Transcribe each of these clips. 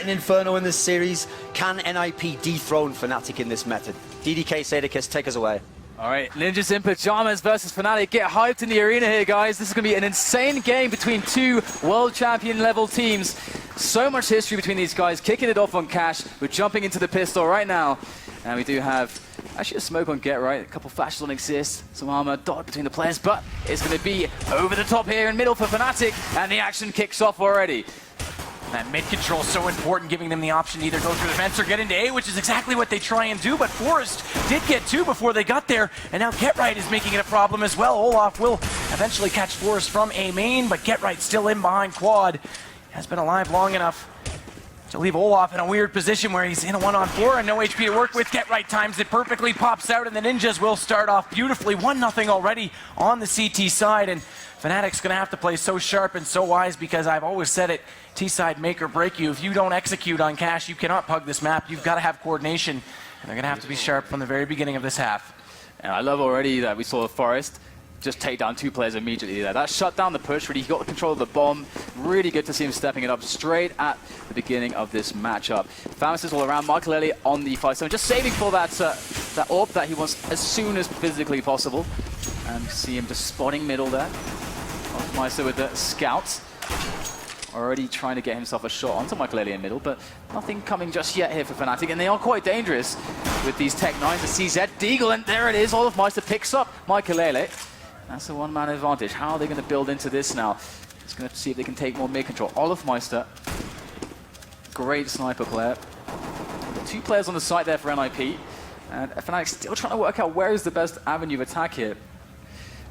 An Inferno in this series. Can NIP dethrone Fnatic in this method? DDK, Sadakis, take us away. All right, Ninjas in Pyjamas versus Fnatic. Get hyped in the arena here, guys. This is going to be an insane game between two world champion level teams. So much history between these guys. Kicking it off on Cash. We're jumping into the pistol right now. And we do have actually a smoke on Get Right. A couple flashes on Exist. Some armor dotted between the players. But it's going to be over the top here in middle for Fnatic. And the action kicks off already. That mid control is so important, giving them the option to either go through the fence or get into A, which is exactly what they try and do, but Forest did get 2 before they got there, and now Get Right is making it a problem as well. Olaf will eventually catch Forest from A main, but Get Right still in behind Quad. Has been alive long enough to leave Olaf in a weird position where he's in a 1-on-4 and no HP to work with. Get Right times it perfectly, pops out, and the Ninjas will start off beautifully. 1-0 already on the CT side, and Fnatic's gonna have to play so sharp and so wise, because I've always said it, T-side make or break you. If you don't execute on Cash, you cannot pug this map. You've got to have coordination, and they're gonna have to be sharp from the very beginning of this half. And I love already that we saw Forest just take down 2 players immediately there. That shut down the push, really. He got the control of the bomb. Really good to see him stepping it up straight at the beginning of this matchup. Famas is all around. Michael Elliott on the 5-7, just saving for that orb that he wants as soon as physically possible. And see him just spotting middle there. Meister with the scouts. Already trying to get himself a shot onto Michael Elliott in middle, but nothing coming just yet here for Fnatic, and they are quite dangerous with these Tech 9s. The CZ Deagle, and there it is. Olaf Meister picks up Michael Elliott. That's a one-man advantage. How are they going to build into this now? It's going to see if they can take more mid-control. Olaf Meister, great sniper player. 2 players on the site there for NIP, and Fnatic still trying to work out where is the best avenue of attack here.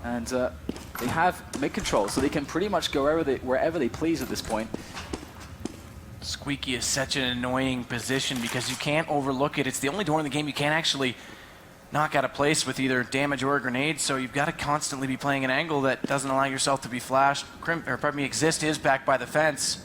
And they have mid-control, so they can pretty much go wherever they please at this point. Squeaky is such an annoying position because you can't overlook it. It's the only door in the game you can't actually knock out of place with either damage or a grenade, so you've got to constantly be playing an angle that doesn't allow yourself to be flashed. Exist is back by the fence.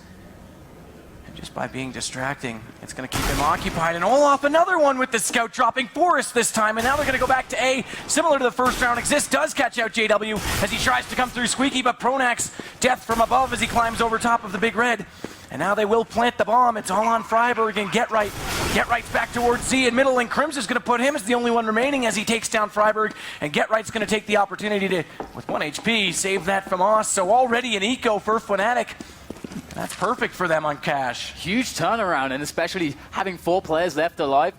And just by being distracting, it's going to keep him occupied. And Olaf, another one with the scout, dropping Forest this time, and now they're going to go back to A. Similar to the first round, Exist does catch out JW as he tries to come through Squeaky, but Pronax, death from above as he climbs over top of the big red. And now they will plant the bomb. It's all on Freiburg and Get Right. Get Right's back towards Z in middle, and Crims is going to put him as the only one remaining as he takes down Freiburg. And Get Right's going to take the opportunity to, with 1 HP, save that from us. So already an eco for Fnatic. That's perfect for them on Cash. Huge turnaround, and especially having 4 players left alive.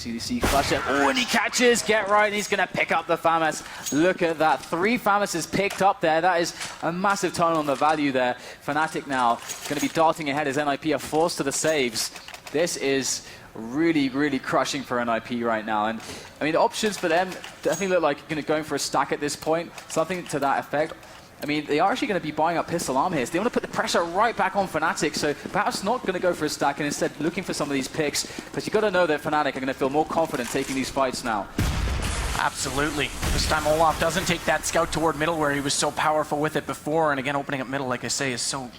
You see flash it. Oh, and he catches Get Right, and he's going to pick up the Famas. Look at that. 3 Famases picked up there. That is a massive turn on the value there. Fnatic now going to be darting ahead as NIP are forced to the saves. This is really, really crushing for NIP right now. And I mean, the options for them definitely look like going for a stack at this point. Something to that effect. I mean, they are actually going to be buying up pistol arm here. So they want to put the pressure right back on Fnatic, so perhaps not going to go for a stack and instead looking for some of these picks, because you've got to know that Fnatic are going to feel more confident taking these fights now. Absolutely. This time Olaf doesn't take that scout toward middle where he was so powerful with it before, and again, opening up middle, like I say, is so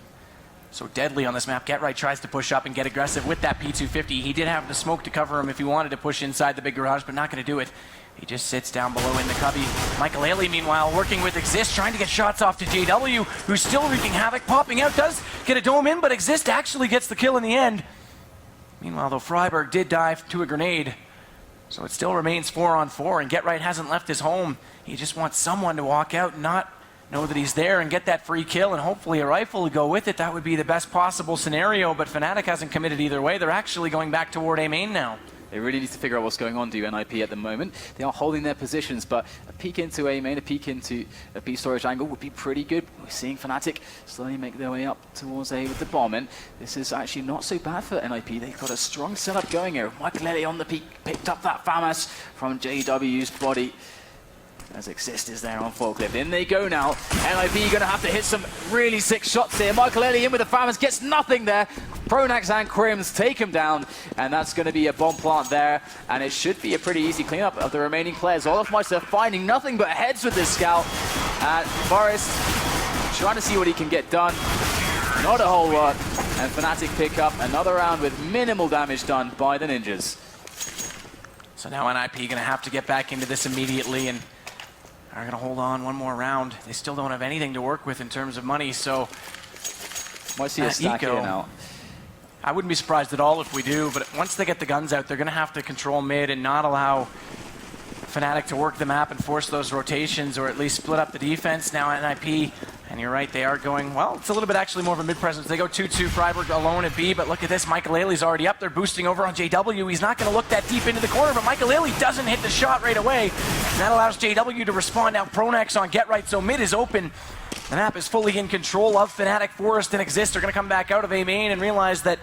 deadly on this map. Get Right tries to push up and get aggressive with that P250. He did have the smoke to cover him if he wanted to push inside the big garage, but not going to do it. He just sits down below in the cubby. Michael Elliott, meanwhile, working with Exist, trying to get shots off to JW, who's still wreaking havoc, popping out, does get a dome in, but Exist actually gets the kill in the end. Meanwhile, though, Freiburg did dive to a grenade, so it still remains 4-on-4, and Get Right hasn't left his home. He just wants someone to walk out and not know that he's there and get that free kill, and hopefully a rifle to go with it. That would be the best possible scenario, but Fnatic hasn't committed either way. They're actually going back toward A main now. They really need to figure out what's going on to NIP at the moment. They are holding their positions, but a peek into A main, a peek into a B storage angle would be pretty good. We're seeing Fnatic slowly make their way up towards A with the bomb, and this is actually not so bad for NIP. They've got a strong setup going here. Michael Elliott on the peak, picked up that Famas from JW's body. As Exist is there on forklift. In they go now. NIP going to have to hit some really sick shots here. Michael Elliott in with the Famas, gets nothing there. Pronax and Crims take him down, and that's going to be a bomb plant there, and it should be a pretty easy cleanup of the remaining players. Olaf Meister finding nothing but heads with this scout, and Forest trying to see what he can get done. Not a whole lot, and Fnatic pick up another round with minimal damage done by the Ninjas. So now NIP going to have to get back into this immediately, and are going to hold on one more round. They still don't have anything to work with in terms of money, so might see a stack here now. I wouldn't be surprised at all if we do, but once they get the guns out, they're going to have to control mid and not allow Fnatic to work the map and force those rotations, or at least split up the defense. Now NIP, and you're right, they are going, well, it's a little bit actually more of a mid-presence. They go 2-2, Freiburg alone at B, but look at this, Michael already up there boosting over on JW. He's not going to look that deep into the corner, but Michael doesn't hit the shot right away. And that allows JW to respond. Now Pronax on Get Right, so mid is open. The map is fully in control of Fnatic. Forest and Exist are going to come back out of A main and realize that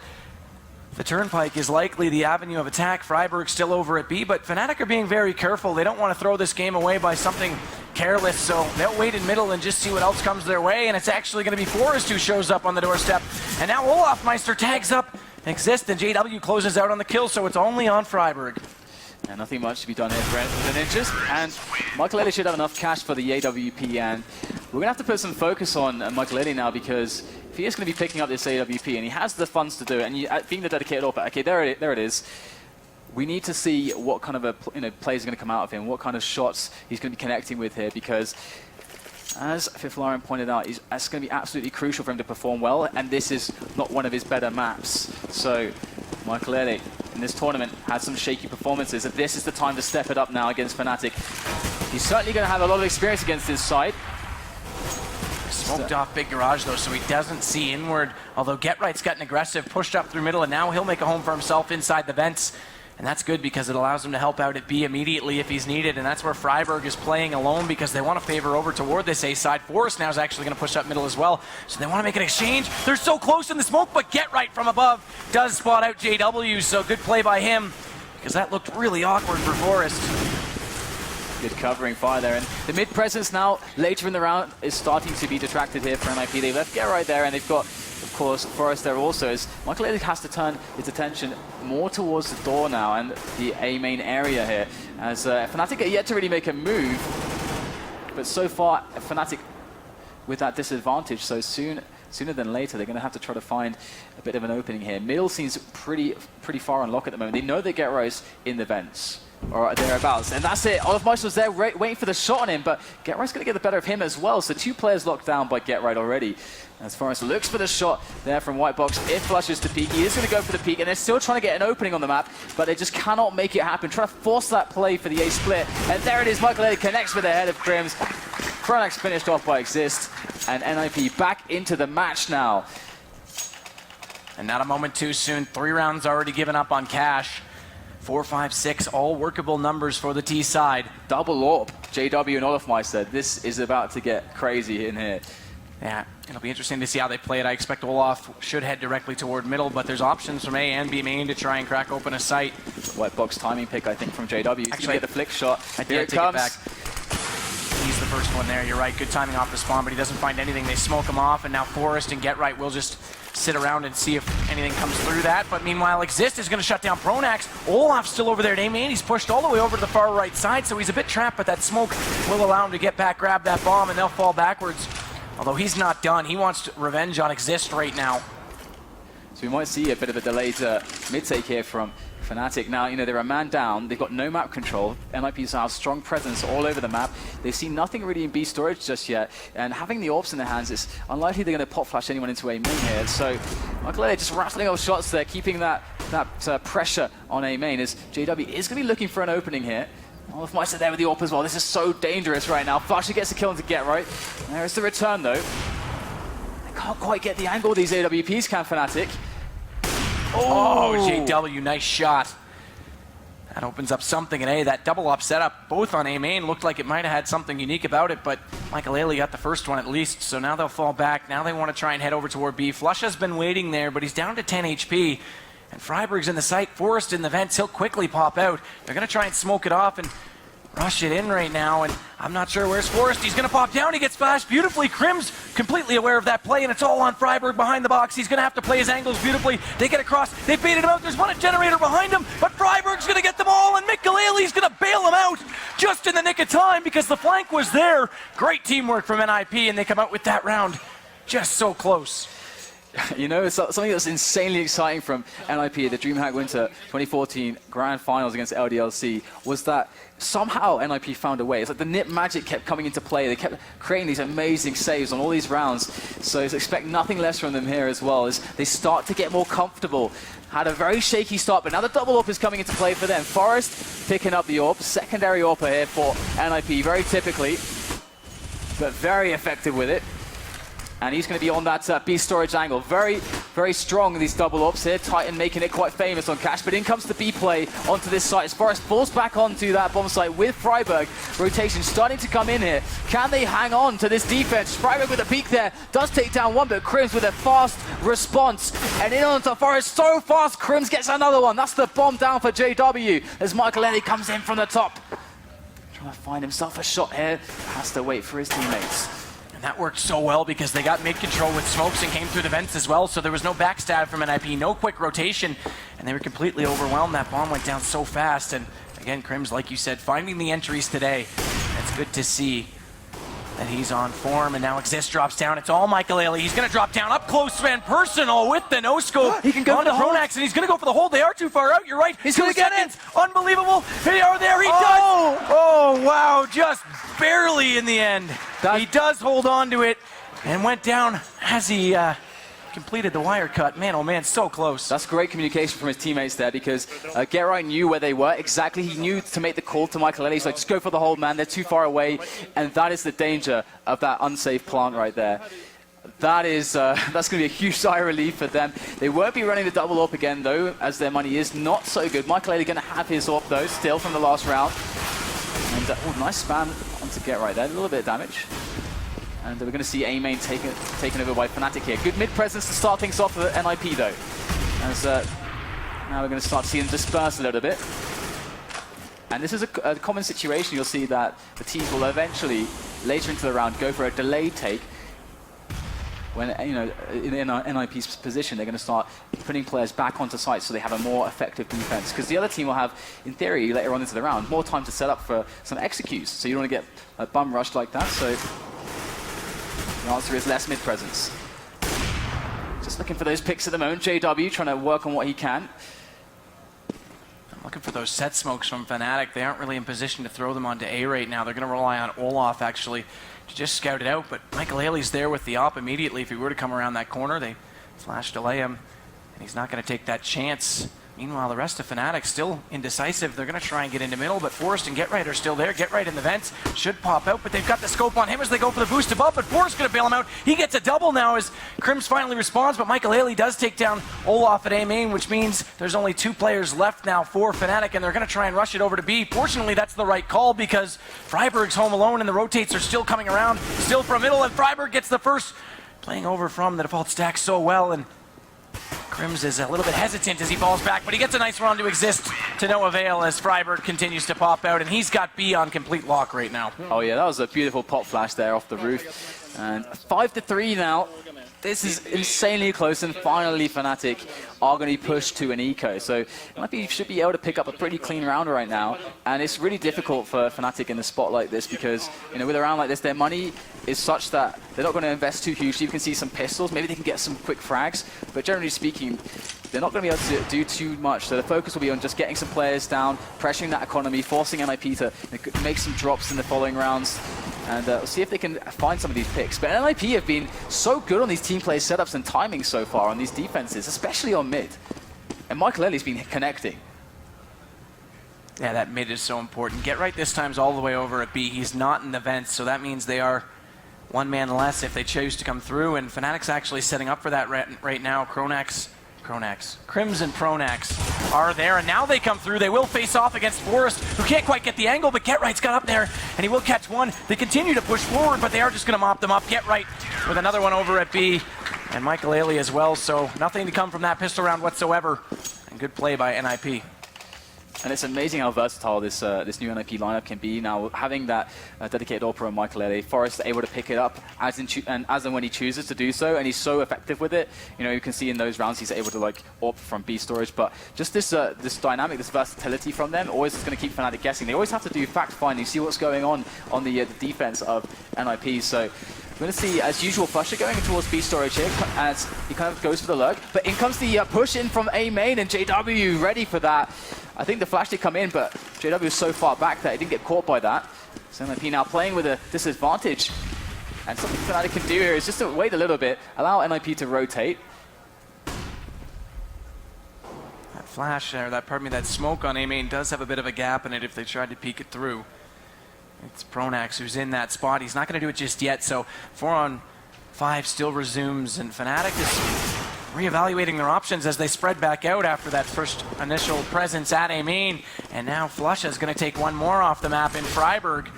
the Turnpike is likely the avenue of attack. Freiburg still over at B, but Fnatic are being very careful. They don't want to throw this game away by something careless, so they'll wait in middle and just see what else comes their way, and it's actually going to be Forest who shows up on the doorstep. And now Olafmeister tags up Exist, and JW closes out on the kill, so it's only on Freiburg. And nothing much to be done here for the Ninjas, and Michael should have enough cash for the AWP, and we're going to have to put some focus on Michael now, because if he is going to be picking up this AWP, and he has the funds to do it, and being the dedicated AWP, okay, there it is. We need to see what kind of plays are going to come out of him, what kind of shots he's going to be connecting with here, because as Fifth Lauren pointed out, it's going to be absolutely crucial for him to perform well, and this is not one of his better maps. So Michael in this tournament had some shaky performances, and this is the time to step it up now against Fnatic. He's certainly going to have a lot of experience against this side. Smoked off big garage though, so he doesn't see inward, although Get Right's gotten aggressive, pushed up through middle, and now he'll make a home for himself inside the vents. And that's good because it allows him to help out at B immediately if he's needed, and that's where Freiburg is playing alone because they want to favor over toward this A side. Forest now is actually going to push up middle as well, so they want to make an exchange. They're so close in the smoke, but Get Right from above does spot out JW, so good play by him because that looked really awkward for Forest. Good covering fire there, and the mid presence now later in the round is starting to be detracted here for NIP. They left Get Right there, and they've got, of course, Forest there also, as Michael has to turn his attention more towards the door now and the A main area here, as Fnatic are yet to really make a move, but so far Fnatic with that disadvantage, so sooner than later they're going to have to try to find a bit of an opening here. Middle seems pretty far on lock at the moment. They know they Get Right in the vents or thereabouts, and that's it. Olafmeister was there waiting for the shot on him, but Get Right's going to get the better of him as well, so 2 players locked down by Get Right already. As Forrest looks for the shot there from White Box, it flushes to peek. He is going to go for the peek, and they're still trying to get an opening on the map, but they just cannot make it happen. Trying to force that play for the A split, and there it is. Michael connects with the head of Crims. Chronax finished off by Exist, and NIP back into the match now. And not a moment too soon. 3 rounds already given up on cash. 4, 5, 6, all workable numbers for the T side. Double AWP, JW and Olafmeister. This is about to get crazy in here. Yeah, it'll be interesting to see how they play it. I expect Olaf should head directly toward middle, but there's options from A and B main to try and crack open a site. White Box timing pick, I think, from JW. He's Actually, going to get the flick shot. Here it comes. He's the first one there. You're right. Good timing off the spawn, but he doesn't find anything. They smoke him off, and now Forest and Get Right will just sit around and see if anything comes through that. But meanwhile, Exist is going to shut down Pronax. Olaf's still over there at A main. He's pushed all the way over to the far right side, so he's a bit trapped, but that smoke will allow him to get back, grab that bomb, and they'll fall backwards. Although he's not done. He wants revenge on Exist right now. So we might see a bit of a delayed mid-take here from Fnatic. Now, they're a man down. They've got no map control. NIP's have strong presence all over the map. They've seen nothing really in B storage just yet. And having the AWPs in their hands, it's unlikely they're going to pop flash anyone into A main here. So Michael just rattling off shots there, keeping that pressure on A main, as JW is going to be looking for an opening here. Olafmeister there with the AWP as well. This is so dangerous right now. Flasher gets a kill into Get Right. There's the return though. They can't quite get the angle these AWPs can, Fnatic. Oh, JW, nice shot. That opens up something in A. That double up setup, both on A main, looked like it might have had something unique about it, but Michael got the first one at least, so now they'll fall back. Now they want to try and head over toward B. Flush has been waiting there, but he's down to 10 HP. And Freiburg's in the site, Forest in the vents, he'll quickly pop out. They're going to try and smoke it off and rush it in right now, and I'm not sure where's Forest. He's going to pop down, he gets flashed beautifully. Krim's completely aware of that play, and it's all on Freiburg behind the box. He's going to have to play his angles beautifully. They get across, they baited him out, there's one generator behind him, but Freiburg's going to get them all, and Mikelele's going to bail him out just in the nick of time because the flank was there. Great teamwork from NIP, and they come out with that round just so close. You know, it's something that's insanely exciting from NIP, the DreamHack Winter 2014 Grand Finals against LDLC, was that somehow NIP found a way. It's like the Nip magic kept coming into play. They kept creating these amazing saves on all these rounds. So expect nothing less from them here as well, as they start to get more comfortable. Had a very shaky start, but now the double AWP is coming into play for them. Forest picking up the AWP, secondary AWP here for NIP, very typically, but very effective with it. And he's going to be on that B storage angle. Very, very strong, these double AWPs here. Titan making it quite famous on Cash, but in comes the B play onto this site as Forest falls back onto that bomb site with Freiburg. Rotation starting to come in here. Can they hang on to this defense? Freiburg with a peek there, does take down one, but Crims with a fast response. And in onto Forest so fast, Crims gets another one. That's the bomb down for JW as Michael Ellie comes in from the top. Trying to find himself a shot here. Has to wait for his teammates. That worked so well because they got mid-control with smokes and came through the vents as well, so there was no backstab from NIP, no quick rotation, and they were completely overwhelmed. That bomb went down so fast, and again, Crims, like you said, finding the entries today. It's good to see that he's on form, and now Exist drops down. It's all Michael Ailey. He's going to drop down up close and personal with the no-scope. He can go on for to the hold. Pronax, and he's going to go for the hold. They are too far out. You're right. He's going to get it. Unbelievable. They are there. He does. Oh, wow. Just barely in the end. He does hold on to it and went down as he completed the wire cut. Man, oh man, so close. That's great communication from his teammates there, because Get Right knew where they were exactly. He knew to make the call to Michael Ellie. He's like, just go for the hold, man. They're too far away. And that is the danger of that unsafe plant right there. That is, that's going to be a huge sigh of relief for them. They won't be running the double AWP again, though, as their money is not so good. Michael Ellie going to have his AWP, though, still from the last round. And nice spam onto Get Right there. A little bit of damage. And we're going to see A-Main taken over by Fnatic here. Good mid-presence to start things off for NIP, though. As now we're going to start seeing them disperse a little bit. And this is a common situation. You'll see that the teams will eventually, later into the round, go for a delayed take. When, you know, in NIP's position, they're going to start putting players back onto site so they have a more effective defense. Because the other team will have, in theory, later on into the round, more time to set up for some executes. So you don't want to get bum rushed like that. So the answer is less mid-presence. Just looking for those picks at the moment. JW trying to work on what he can. I'm looking for those set smokes from Fnatic. They aren't really in position to throw them onto A right now. They're going to rely on Olaf, actually, to just scout it out. But Michael Ailey's there with the op immediately. If he were to come around that corner, they flash delay him, and he's not going to take that chance. Meanwhile, the rest of Fnatic still indecisive. They're going to try and get into middle, but Forrest and Get Right are still there. Get Right in the vents should pop out, but they've got the scope on him as they go for the boost above, but Forrest going to bail him out. He gets a double now as Crims finally responds, but Michael Ailey does take down Olaf at A main, which means there's only 2 players left now for Fnatic, and they're going to try and rush it over to B. Fortunately, that's the right call because Freiburg's home alone, and the rotates are still coming around, still from middle, and Freiburg gets the first, playing over from the default stack so well, and Crims is a little bit hesitant as he falls back, but he gets a nice run to Exist to no avail as Freiburg continues to pop out, and he's got B on complete lock right now. Oh yeah, that was a beautiful pop flash there off the roof. And 5-3 now. This is insanely close, and finally Fnatic are going to be pushed to an eco. So NIP should be able to pick up a pretty clean round right now, and it's really difficult for Fnatic in a spot like this because, you know, with a round like this, their money is such that they're not going to invest too hugely. You can see some pistols, maybe they can get some quick frags, but generally speaking, they're not going to be able to do too much. So the focus will be on just getting some players down, pressuring that economy, forcing NIP to make some drops in the following rounds. And we'll see if they can find some of these picks. But NIP have been so good on these team play setups and timing so far on these defenses, especially on mid. And Michael Ellie's been connecting. Yeah, that mid is so important. Get Right this time's all the way over at B. He's not in the vents, so that means they are 1 man less if they choose to come through. And Fnatic's actually setting up for that right now. Crims and Pronax are there, and now they come through. They will face off against Forrest, who can't quite get the angle, but Get Right's got up there, and he will catch one. They continue to push forward, but they are just going to mop them up. Get Right with another one over at B, and Michael Ailey as well, so nothing to come from that pistol round whatsoever. And good play by NIP. And it's amazing how versatile this new NIP lineup can be. Now, having that dedicated opera on Michael Ellie, Forrest able to pick it up as and when he chooses to do so, and he's so effective with it. You know, you can see in those rounds he's able to like AWP from B storage. But just this dynamic, this versatility from them, always is going to keep Fnatic guessing. They always have to do fact finding, see what's going on the defense of NIP. So We're going to see, as usual, Flusher going towards B storage here as he kind of goes for the lurk. But in comes the push in from A main, and JW ready for that. I think the flash did come in, but JW was so far back that he didn't get caught by that. So MLP now playing with a disadvantage. And something Fnatic can do here is just to wait a little bit, allow NIP to rotate. That flash there, that smoke on A main does have a bit of a gap in it if they tried to peek it through. It's Pronax who's in that spot. He's not going to do it just yet, so 4-on-5 still resumes, and Fnatic is reevaluating their options as they spread back out after that first initial presence at A main. And now Flusha is going to take one more off the map in Freiburg.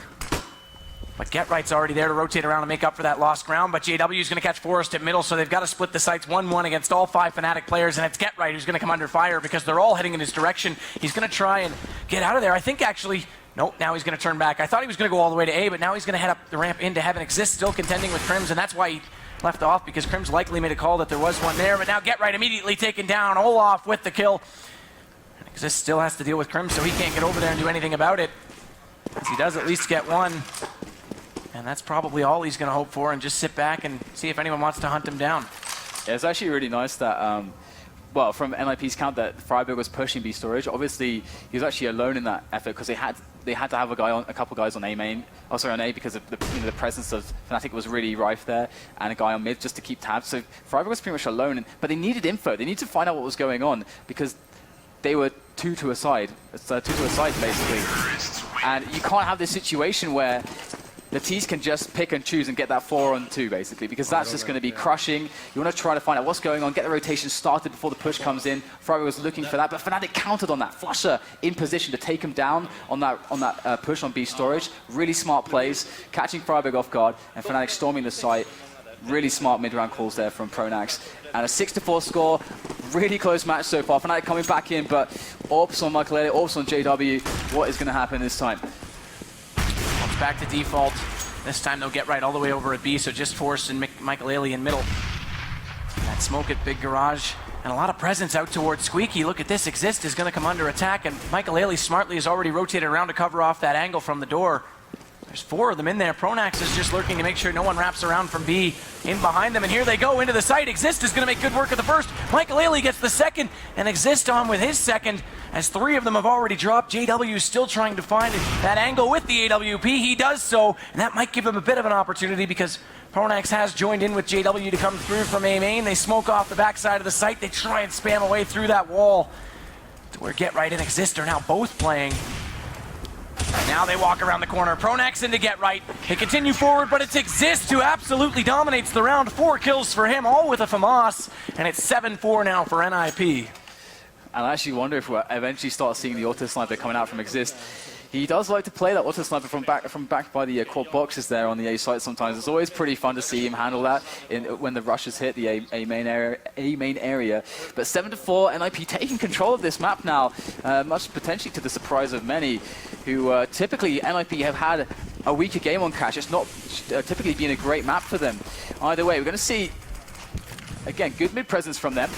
But GetRight's already there to rotate around and make up for that lost ground. But JW is going to catch Forrest at middle, so they've got to split the sites 1-1 against all 5 Fnatic players. And it's GetRight who's going to come under fire because they're all heading in his direction. He's going to try and get out of there. I think actually, nope, now he's going to turn back. I thought he was going to go all the way to A, but now he's going to head up the ramp into Heaven. Exist still contending with Crims, and that's why he left off, because Crims likely made a call that there was one there. But now GetRight immediately taken down. Olaf with the kill. And Exist still has to deal with Crims, so he can't get over there and do anything about it. As he does at least get one. And that's probably all he's going to hope for, and just sit back and see if anyone wants to hunt him down. Yeah, it's actually really nice that, well, from NIP's count that Freiburg was pushing B storage. Obviously, he was actually alone in that effort because they had to have a couple guys on A main, on A, because of the presence of Fnatic was really rife there, and a guy on mid just to keep tabs. So Freiburg was pretty much alone, but they needed info. They needed to find out what was going on because they were two to a side basically, and you can't have this situation where the T's can just pick and choose and get that 4-on-2 basically, because that's just going to be crushing. You want to try to find out what's going on, get the rotation started before the push comes in. Freiburg was looking for that, but Fnatic countered on that. Flusher in position to take him down on that push on B storage. Really smart plays, catching Freiburg off guard, and Fnatic storming the site. Really smart mid-round calls there from Pronax. And a 6-4 score. Really close match so far. Fnatic coming back in, but Orbs on Michael Elliott, Orbs on JW. What is going to happen this time? Back to default. This time they'll get right all the way over at B, so just Forrest and Michael Ailey in middle. That smoke at Big Garage, and a lot of presence out towards Squeaky. Look at this, Exist is going to come under attack, and Michael Ailey smartly has already rotated around to cover off that angle from the door. There's 4 of them in there. Pronax is just lurking to make sure no one wraps around from B in behind them, and here they go into the site. Exist is going to make good work of the first. Michael Ailey gets the second, and Exist on with his second, as 3 of them have already dropped. JW is still trying to find that angle with the AWP. He does so, and that might give him a bit of an opportunity because Pronax has joined in with JW to come through from A main. They smoke off the backside of the site. They try and spam away through that wall to where GetRight and Exist are now both playing. And now they walk around the corner. Pronax into GetRight. They continue forward, but it's Exist who absolutely dominates the round. 4 kills for him, all with a FAMAS, and it's 7-4 now for NIP. And I actually wonder if we'll eventually start seeing the auto sniper coming out from Exist. He does like to play that auto sniper from back by the quad boxes there on the A site sometimes. It's always pretty fun to see him handle that when the rushes hit the A main area. But 7-4, NIP taking control of this map now, much potentially to the surprise of many who typically NIP have had a weaker game on Cash. It's not typically been a great map for them. Either way, we're going to see, again, good mid presence from them.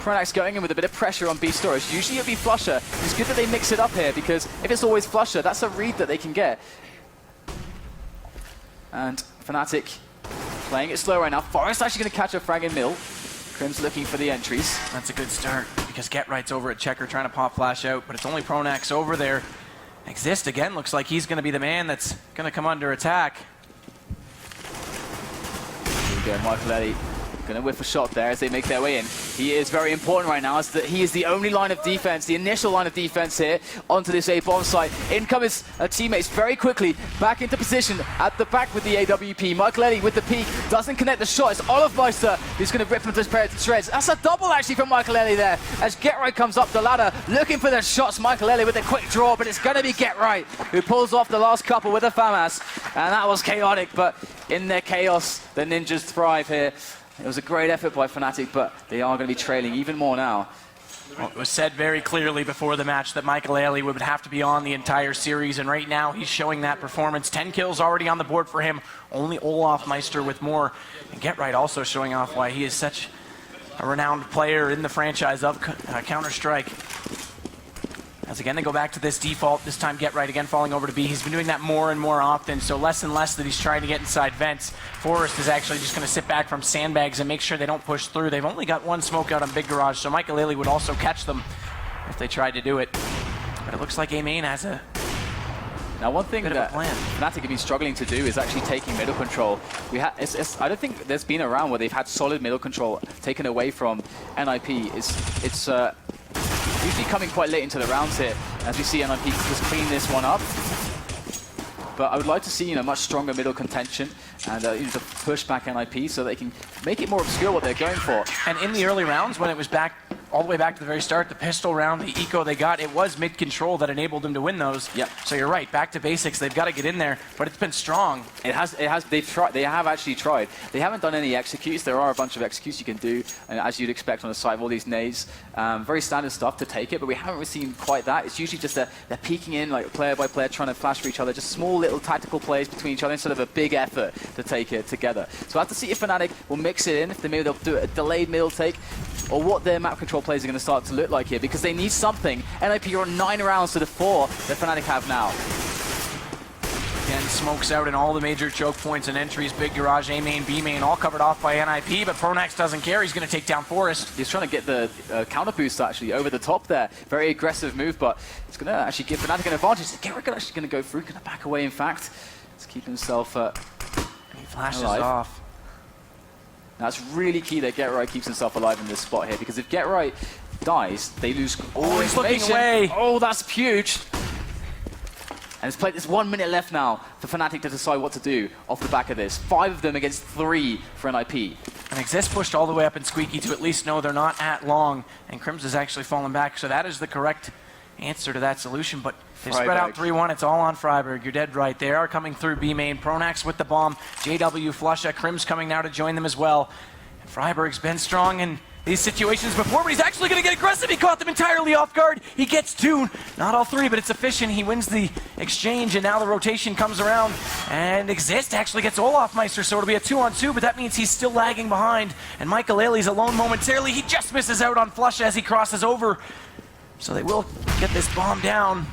Pronax going in with a bit of pressure on B storage. Usually it'll be Flusher. It's good that they mix it up here because if it's always Flusher, that's a read that they can get. And Fnatic playing it slow right now. Forrest actually going to catch a frag in middle. Crim's looking for the entries. That's a good start because GetRight's over at Checker trying to pop flash out, but it's only Pronax over there. Exist again looks like he's going to be the man that's going to come under attack. Here we go, Michael Ellie. Going to whiff a shot there as they make their way in. He is very important right now as he is the only line of defense, the initial line of defense here onto this A bomb site. In come his teammates very quickly back into position at the back with the AWP. Michael Ellie with the peek doesn't connect the shot. It's Olafmeister who's going to rip him to shreds. That's a double actually from Michael Ellie there as GetRight comes up the ladder looking for the shots. Michael Ellie with a quick draw, but it's going to be GetRight who pulls off the last couple with a FAMAS, and that was chaotic, but in their chaos the Ninjas thrive here. It was a great effort by Fnatic, but they are going to be trailing even more now. Well, it was said very clearly before the match that Michael Ailey would have to be on the entire series, and right now he's showing that performance. 10 kills already on the board for him, only Olafmeister with more. And GetRight also showing off why he is such a renowned player in the franchise of Counter-Strike. As again, they go back to this default, this time Get Right again falling over to B. He's been doing that more and more often, so less and less that he's trying to get inside vents. Forest is actually just going to sit back from sandbags and make sure they don't push through. They've only got one smoke out on Big Garage, so Michael would also catch them if they tried to do it. But it looks like A-Main has a Now, one thing bit that of a plan. Fnatic have been struggling to do is actually taking middle control. I don't think there's been a round where they've had solid middle control taken away from NIP. It's usually coming quite late into the rounds here, as we see NIP just clean this one up. But I would like to see much stronger middle contention and to push back NIP so they can make it more obscure what they're going for. And in the early rounds, when it was back all the way back to the very start, the pistol round, the eco they got, it was mid-control that enabled them to win those. Yep. So you're right, back to basics. They've got to get in there, but it's been strong. They have actually tried. They haven't done any executes. There are a bunch of executes you can do, as you'd expect on the side of all these nades. Very standard stuff to take it, but we haven't really seen quite that. It's usually just they're peeking in, like player by player, trying to flash for each other, just small little tactical plays between each other instead of a big effort to take it together. So we'll have to see if Fnatic will mix it in, if maybe they'll do a delayed middle take, or what their map control plays are going to start to look like here, because they need something. NIP are on 9 rounds to the 4 that Fnatic have now. Again, smokes out in all the major choke points and entries. Big Garage, A-Main, B-Main, all covered off by NIP, but Pronax doesn't care. He's going to take down Forest. He's trying to get the counter boost actually over the top there. Very aggressive move, but it's going to actually give Fnatic an advantage. Gerrit actually going to go through, going to back away in fact. Let's keep himself He flashes alive. off. Now it's really key that Get Right keeps himself alive in this spot here, because if Get Right dies, they lose all he's looking information. away. Oh, that's huge. And it's played. There's 1 minute left now for Fnatic to decide what to do off the back of this. 5 of them against 3 for NIP. And Exist pushed all the way up in Squeaky to at least know they're not at long, and Crims has actually fallen back, so that is the correct answer to that solution. But they've spread out 3-1. It's all on Freiburg. You're dead right. They are coming through B-Main. Pronax with the bomb. JW, Flusha, Crims coming now to join them as well. And Freiburg's been strong in these situations before, but he's actually going to get aggressive. He caught them entirely off guard. He gets 2, not all 3, but it's efficient. He wins the exchange, and now the rotation comes around. And Exist actually gets Olafmeister, so it'll be a 2-on-2, but that means he's still lagging behind. And Michael Ailey's alone momentarily. He just misses out on Flusha as he crosses over. So they will get this bomb down.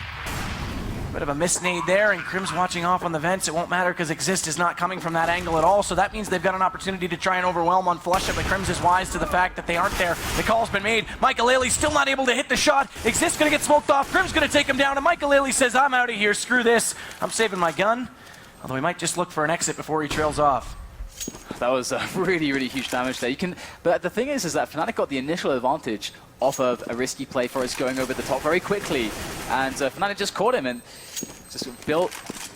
Bit of a misnade there, and Crims watching off on the vents. It won't matter because Exist is not coming from that angle at all, so that means they've got an opportunity to try and overwhelm on Flusha, but Crims is wise to the fact that they aren't there. The call's been made. Michael Ailey still not able to hit the shot. Exist gonna get smoked off. Crims gonna take him down, and Michael Ailey says, I'm out of here, screw this. I'm saving my gun. Although he might just look for an exit before he trails off. That was really, really huge damage there. But the thing is that Fnatic got the initial advantage off of a risky play for us going over the top very quickly, and Fnatic just caught him and just built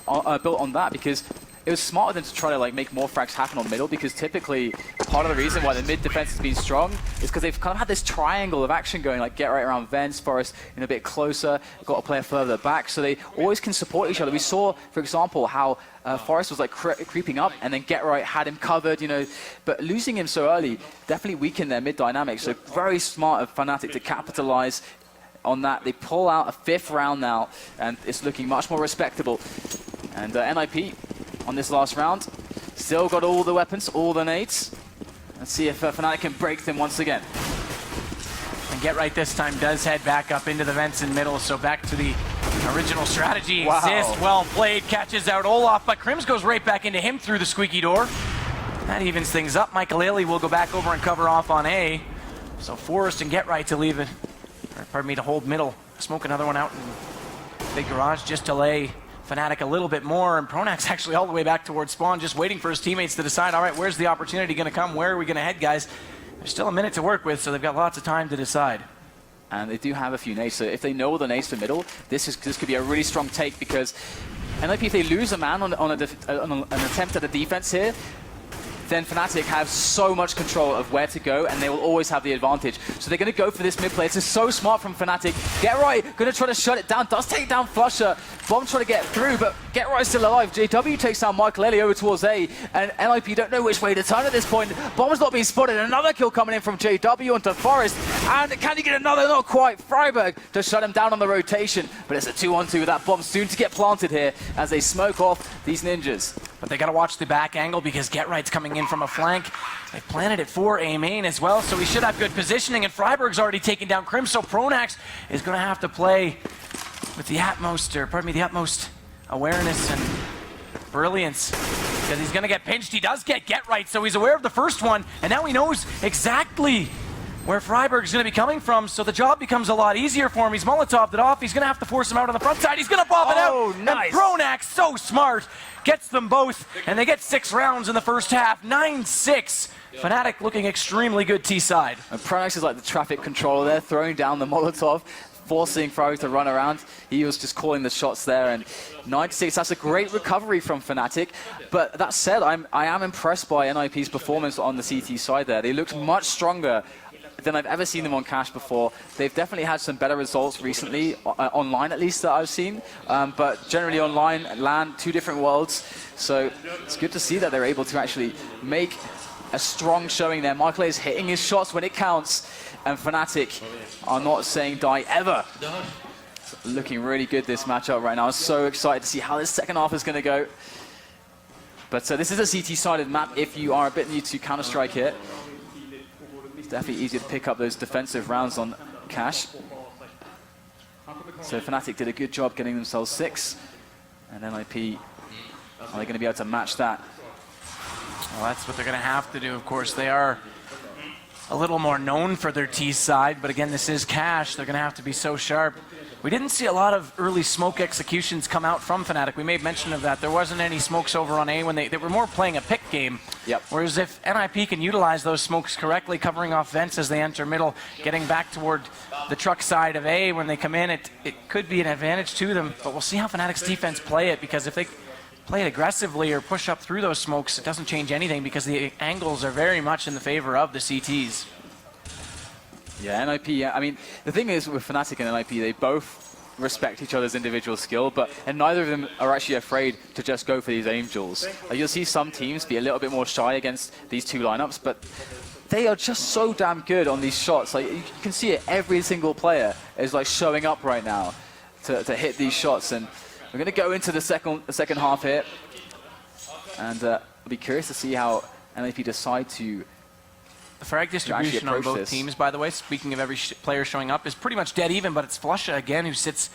on that, because it was smart of them to try to make more frags happen on middle, because typically part of the reason why the mid defense has been strong is because they've kind of had this triangle of action going, like Get Right around vents, Forest in a bit closer, got a player further back, so they always can support each other. We saw, for example, how Forest was creeping up, and then Get Right had him covered, but losing him so early definitely weakened their mid dynamics. So very smart of Fnatic to capitalize on that. They pull out a 5th round now, and it's looking much more respectable. And NIP on this last round still got all the weapons, all the nades. Let's see if Fnatic can break them once again. And Get Right this time does head back up into the vents in middle, so back to the original strategy. Wow. Exist, well played, catches out Olaf, but Crims goes right back into him through the squeaky door. That evens things up. Michael Ailey will go back over and cover off on A. So Forest and Get Right to leave it, or pardon me, to hold middle. Smoke another one out in Big Garage just to lay Fnatic a little bit more, and Pronax actually all the way back towards spawn, just waiting for his teammates to decide, all right, where's the opportunity going to come? Where are we going to head, guys? There's still a minute to work with, so they've got lots of time to decide. And they do have a few nades, so if they know the nades for middle, this could be a really strong take, because NIP, if they lose a man on an attempt at a defense here, then Fnatic have so much control of where to go, and they will always have the advantage. So they're going to go for this mid play. This is so smart from Fnatic. Get Right going to try to shut it down. Does take down Flusha. Bomb trying to get through, but Get Right still alive. JW takes down Michael Ailey over towards A, and NIP don't know which way to turn at this point. Bomb's not being spotted. Another kill coming in from JW onto Forest, and can he get another? Not quite. Freiburg to shut him down on the rotation, but it's a 2-on-2 with that bomb soon to get planted here as they smoke off these ninjas. But they got to watch the back angle because Get Right's coming in from a flank. They planted it for A-Main as well, so he should have good positioning, and Freiburg's already taken down Crims, so Pronax is going to have to play with the utmost awareness and brilliance. Because he's going to get pinched. He does get right, so he's aware of the first one, and now he knows exactly where Freiberg's going to be coming from, so the job becomes a lot easier for him. He's Molotov'd it off. He's going to have to force him out on the front side. He's going to bob it out. Nice. And Pronax, so smart, gets them both, and they get 6 rounds in the first half. 9-6. Fnatic looking extremely good T-side. And Pronax is like the traffic controller there, throwing down the Molotov, forcing Freiberg to run around. He was just calling the shots there, and 9-6, that's a great recovery from Fnatic. But that said, I am impressed by NIP's performance on the CT side there. They looked much stronger than I've ever seen them on Cash before. They've definitely had some better results recently, online at least, that I've seen. But generally online, LAN, 2 different worlds. So it's good to see that they're able to actually make a strong showing there. Michael is hitting his shots when it counts, and Fnatic are not saying die ever. Looking really good this matchup right now. I'm so excited to see how this second half is going to go. But this is a CT-sided map if you are a bit new to Counter-Strike here. It's definitely easier to pick up those defensive rounds on Cash. So Fnatic did a good job getting themselves 6. And NIP, are they going to be able to match that? Well, that's what they're going to have to do, of course. They are a little more known for their T side, but again, this is Cash. They're going to have to be so sharp. We didn't see a lot of early smoke executions come out from Fnatic. We made mention of that. There wasn't any smokes over on A when they were more playing a pick game. Yep. Whereas if NIP can utilize those smokes correctly, covering off vents as they enter middle, getting back toward the truck side of A when they come in, it could be an advantage to them. But we'll see how Fnatic's defense play it, because if they play it aggressively or push up through those smokes, it doesn't change anything because the angles are very much in the favor of the CTs. Yeah, NIP, yeah. I mean, the thing is with Fnatic and NIP, they both respect each other's individual skill, and neither of them are actually afraid to just go for these angels. Like, you'll see some teams be a little bit more shy against these 2 lineups, but they are just so damn good on these shots. Like, you can see it, every single player is like showing up right now to hit these shots, and we're going to go into the second half here, and I'll be curious to see how NIP decide to. The frag distribution on both teams, by the way, speaking of every player showing up, is pretty much dead even, but it's Flusha again who sits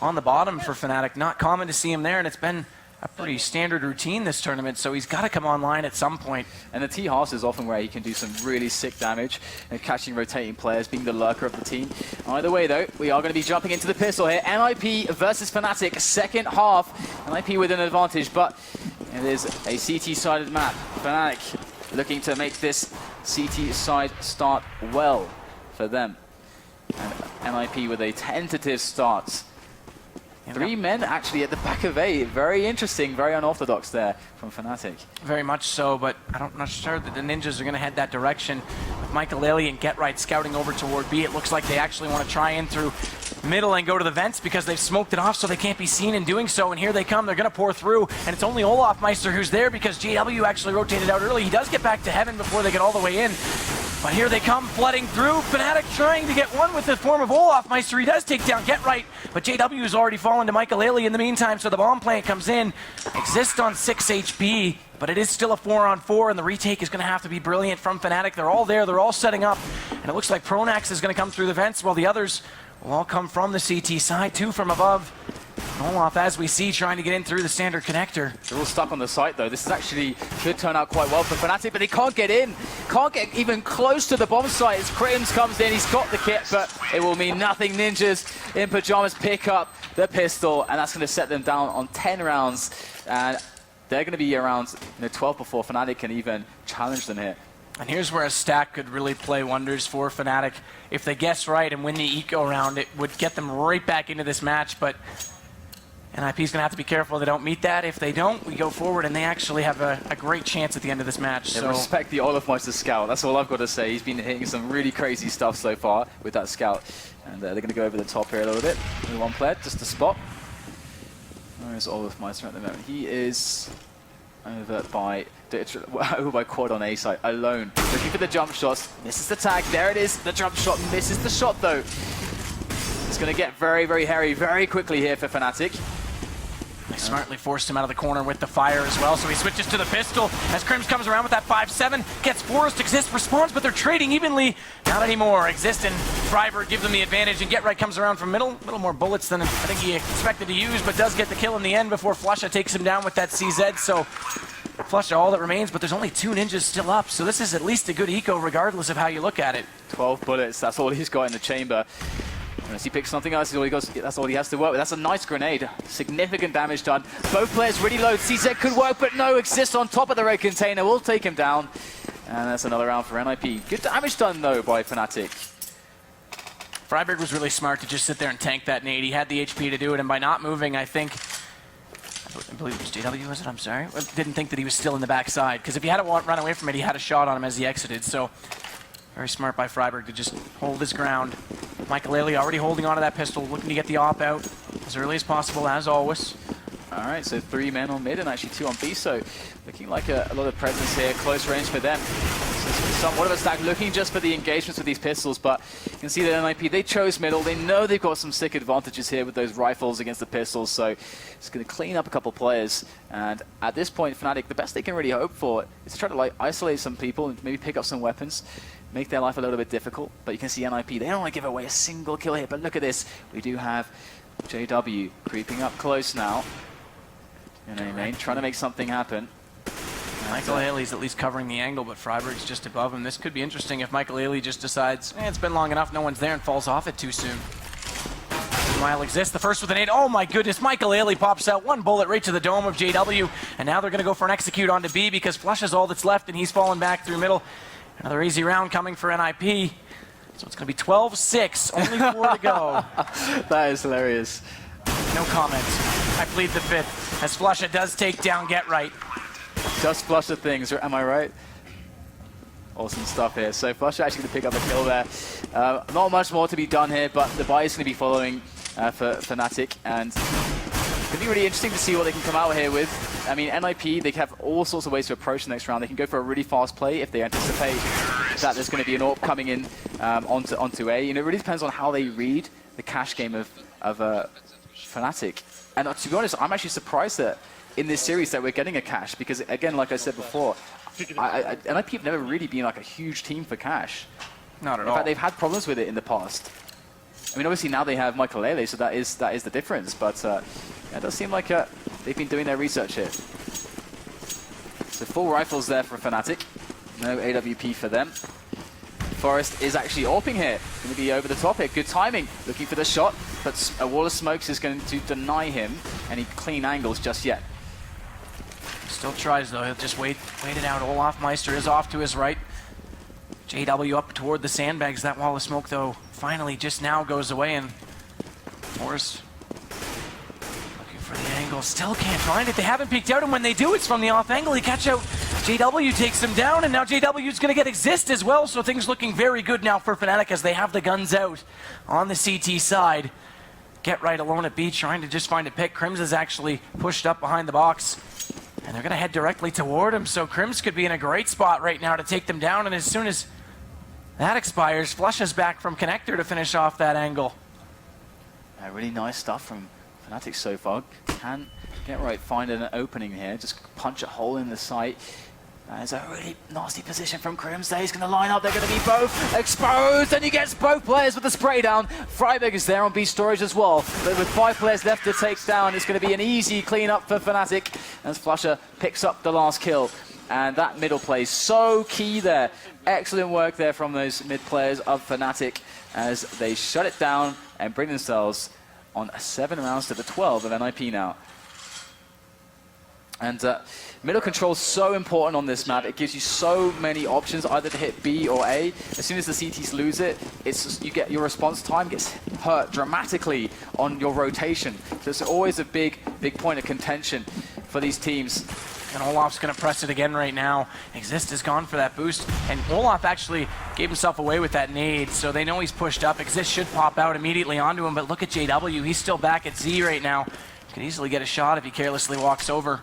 on the bottom for Fnatic. Not common to see him there, and it's been a pretty standard routine this tournament, so he's got to come online at some point. And the T-House is often where he can do some really sick damage and catching rotating players, being the lurker of the team. Either way, though, we are going to be jumping into the pistol here. NIP versus Fnatic, second half. NIP with an advantage, but it is a CT-sided map. Fnatic looking to make this CT side start well for them. And NIP with a tentative start. 3 men actually at the back of A. Very interesting, very unorthodox there from Fnatic. Very much so, but I'm not sure that the Ninjas are going to head that direction. With Michael Lely and Get Right scouting over toward B, it looks like they actually want to try in through middle and go to the vents because they've smoked it off so they can't be seen in doing so. And here they come. They're going to pour through, and it's only Olofmeister who's there because JW actually rotated out early. He does get back to heaven before they get all the way in. But here they come, flooding through. Fnatic trying to get one with the form of Olofmeister. He does take down Get Right, but JW has already fallen to Michael Lely in the meantime, so the bomb plant comes in. Exists on 6 HP, but it is still a 4-on-4, and the retake is going to have to be brilliant from Fnatic. They're all there, they're all setting up, and it looks like Pronax is going to come through the vents, while the others will all come from the CT side, 2 from above. Olof, as we see, trying to get in through the standard connector. They're all stuck on the site, though. This is actually could turn out quite well for Fnatic, but they can't get in. Can't get even close to the bomb site as Crittens comes in. He's got the kit, but it will mean nothing. Ninjas in Pyjamas pick up the pistol, and that's going to set them down on 10 rounds. And they're going to be around 12 before Fnatic can even challenge them here. And here's where a stack could really play wonders for Fnatic. If they guess right and win the eco round, it would get them right back into this match, but NIP's going to have to be careful they don't meet that. If they don't, we go forward, and they actually have a great chance at the end of this match. Yeah, so respect the Olofmeister scout. That's all I've got to say. He's been hitting some really crazy stuff so far with that scout. And they're going to go over the top here a little bit. With 1 player, just to spot. Where is Olofmeister at the moment? He is over by quad on A side alone. Looking for the jump shots. Misses the tag. There it is. The jump shot misses the shot, though. It's going to get very, very hairy very quickly here for Fnatic. They smartly forced him out of the corner with the fire as well, so he switches to the pistol as Crims comes around with that 5-7, gets forced, Exist responds, but they're trading evenly. Not anymore. Exist and Freiberg give them the advantage, and Get Right comes around from middle. A little more bullets than I think he expected to use, but does get the kill in the end before Flusha takes him down with that CZ, so Flusha all that remains, but there's only 2 ninjas still up, so this is at least a good eco regardless of how you look at it. 12 bullets, that's all he's got in the chamber. Unless he picks something else, that's all he has to work with. That's a nice grenade. Significant damage done. Both players really low. CZ could work, but no. Exist on top of the red container. We'll take him down. And that's another round for NIP. Good damage done, though, by Fnatic. Freiberg was really smart to just sit there and tank that nade. He had the HP to do it, and by not moving, I believe it was JW, was it? I'm sorry. I didn't think that he was still in the backside, because if he had to run away from it, he had a shot on him as he exited. So very smart by Freiberg to just hold his ground. Michael already holding onto that pistol, looking to get the op out as early as possible, as always. All right, so 3 men on mid and actually 2 on B, so looking like a lot of presence here, close range for them. Somewhat of a stack, looking just for the engagements with these pistols, but you can see that NIP, they chose middle. They know they've got some sick advantages here with those rifles against the pistols, so it's going to clean up a couple players. And at this point, Fnatic, the best they can really hope for is to try to like isolate some people and maybe pick up some weapons, make their life a little bit difficult. But you can see NIP, they don't want to give away a single kill here, but look at this. We do have JW creeping up close now. In A main, trying to make something happen. Michael Haley's at least covering the angle, but Freiberg's just above him. This could be interesting if Michael Haley just decides, it's been long enough, no one's there, and falls off it too soon. Meanwhile, Exist, the first with an 8. Oh my goodness, Michael Haley pops out 1 bullet right to the dome of JW, and now they're going to go for an execute onto B because Flush is all that's left, and he's fallen back through middle. Another easy round coming for NIP. So it's going to be 12-6, only 4 to go. That is hilarious. No comment. I plead the 5th, as Flusha does take down Get Right. Just Flusha things, am I right? Awesome stuff here. So Flusha actually going to pick up a kill there. Not much more to be done here, but the buy is going to be following for Fnatic, and it's going to be really interesting to see what they can come out here with. I mean, NIP, they have all sorts of ways to approach the next round. They can go for a really fast play if they anticipate that there's going to be an AWP coming in onto A. You know, it really depends on how they read the cash game of Fnatic. And to be honest, I'm actually surprised that in this series that we're getting a cash, because again, like I said before, NIP have never really been like a huge team for cash. Not at all. In fact, they've had problems with it in the past. I mean, obviously now they have Michael Lele, so that is the difference. But it does seem like they've been doing their research here. So 4 rifles there for Fnatic. No AWP for them. Forest is actually AWPing here. Going to be over the top here. Good timing. Looking for the shot, but a wall of smokes is going to deny him any clean angles just yet. Still tries though. He'll just wait it out. Olaf Meister is off to his right. JW up toward the sandbags. That wall of smoke though finally just now goes away, and Forest looking for the angle. Still can't find it. They haven't peeked out, and when they do, it's from the off angle. He catch out. JW takes him down, and now JW's going to get Exist as well, so things looking very good now for Fnatic as they have the guns out on the CT side. Get Right alone at B, trying to just find a pick. Crims is actually pushed up behind the box, and they're going to head directly toward him, so Crims could be in a great spot right now to take them down, and as soon as that expires, Flusha's back from connector to finish off that angle. Really nice stuff from Fnatic so far. Can Get Right find an opening here, just punch a hole in the site. That is a really nasty position from Crims there. He's going to line up. They're going to be both exposed, and he gets both players with the spray down. Freiberg is there on B storage as well. But with 5 players left to take down, it's going to be an easy clean-up for Fnatic as Flusha picks up the last kill. And that middle play, so key there. Excellent work there from those mid players of Fnatic as they shut it down and bring themselves on 7 rounds to the 12 of NIP now. And middle control is so important on this map. It gives you so many options, either to hit B or A. As soon as the CTs lose it, your response time gets hurt dramatically on your rotation. So it's always a big point of contention for these teams. And Olaf's going to press it again right now. Exist has gone for that boost, and Olaf actually gave himself away with that nade, so they know he's pushed up. Exist should pop out immediately onto him, but look at JW. He's still back at Z right now. Could easily get a shot if he carelessly walks over.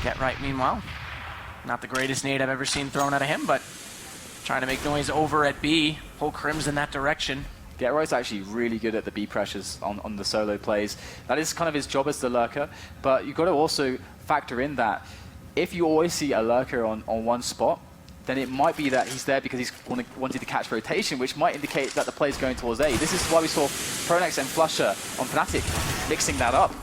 Get Right, meanwhile, not the greatest nade I've ever seen thrown at him, but trying to make noise over at B. Pull Crims in that direction. Getroid's actually really good at the B pressures on the solo plays. That is kind of his job as the lurker, but you've got to also factor in that if you always see a lurker on one spot, then it might be that he's there because he's wanting to catch rotation, which might indicate that the play's going towards A. This is why we saw Pronex and Flusher on Fnatic mixing that up.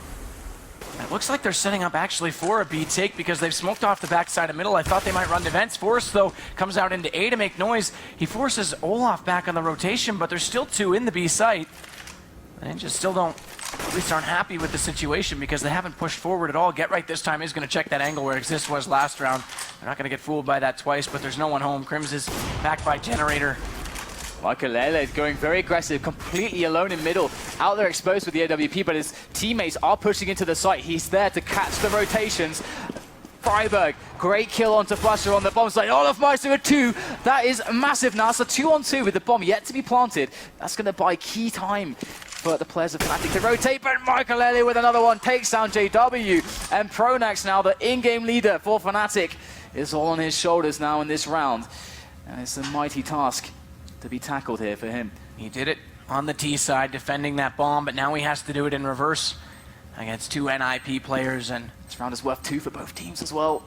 It looks like they're setting up actually for a B take because they've smoked off the backside of middle. I thought they might run to vents. Forrest, though, comes out into A to make noise. He forces Olaf back on the rotation, but there's still 2 in the B site. And just still don't, at least aren't happy with the situation because they haven't pushed forward at all. Get Right this time is going to check that angle where Exist was last round. They're not going to get fooled by that twice, but there's no one home. Crims is backed by Generator. Michael going very aggressive, completely alone in middle, out there exposed with the AWP, but his teammates are pushing into the site. He's there to catch the rotations. Freiburg, great kill onto Flusher on the bomb site. Olaf Meister with 2. That is massive now. So 2-on-2 with the bomb yet to be planted. That's going to buy key time for the players of Fnatic to rotate, but Michael with another one takes down JW. And Pronax now, the in-game leader for Fnatic, is all on his shoulders now in this round. And it's a mighty task to be tackled here for him. He did it on the T side, defending that bomb, but now he has to do it in reverse against 2 NIP players, and this round is worth 2 for both teams as well.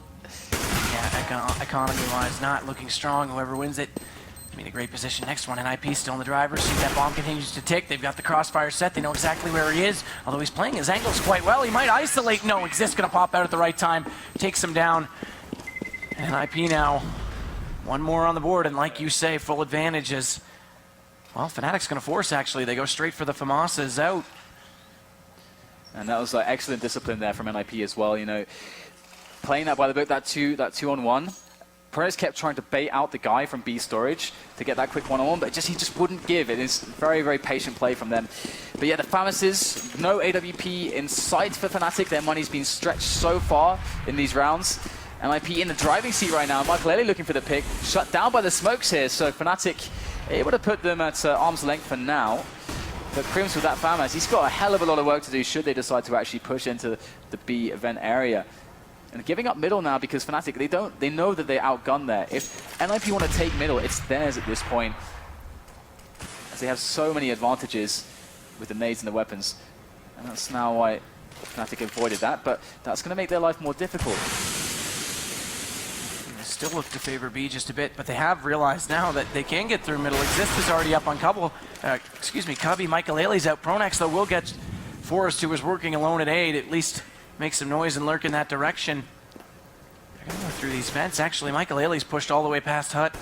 Yeah, economy-wise, not looking strong. Whoever wins it, in a great position. Next one, NIP still in the driver's seat. That bomb continues to tick. They've got the crossfire set. They know exactly where he is, although he's playing his angles quite well. He might isolate. No, Exist gonna pop out at the right time, takes him down. And NIP now, 1 more on the board, and like you say, full advantages. Well, Fnatic's going to force, actually. They go straight for the FAMASas out. And that was excellent discipline there from NIP as well, you know. Playing that by the book, that 2-on-1. Perez kept trying to bait out the guy from B storage to get that quick 1-on-1, but he just wouldn't give. It is very, very patient play from them. But yeah, the FAMASas, no AWP in sight for Fnatic. Their money's been stretched so far in these rounds. NIP in the driving seat right now. Michael looking for the pick. Shut down by the smokes here, so Fnatic able to put them at arm's length for now. But Crims with that FAMAS, he's got a hell of a lot of work to do should they decide to actually push into the B event area. And giving up middle now because Fnatic, they know that they outgun there. If NIP want to take middle, it's theirs at this point. As they have so many advantages with the nades and the weapons. And that's now why Fnatic avoided that, but that's going to make their life more difficult. Still look to favor B just a bit, but they have realized now that they can get through middle. Exist is already up on Cubby. Michael Ailey's out. Pronax, though, will get Forrest, who was working alone at A, to at least make some noise and lurk in that direction. They're going to go through these vents. Actually, Michael Ailey's pushed all the way past Hut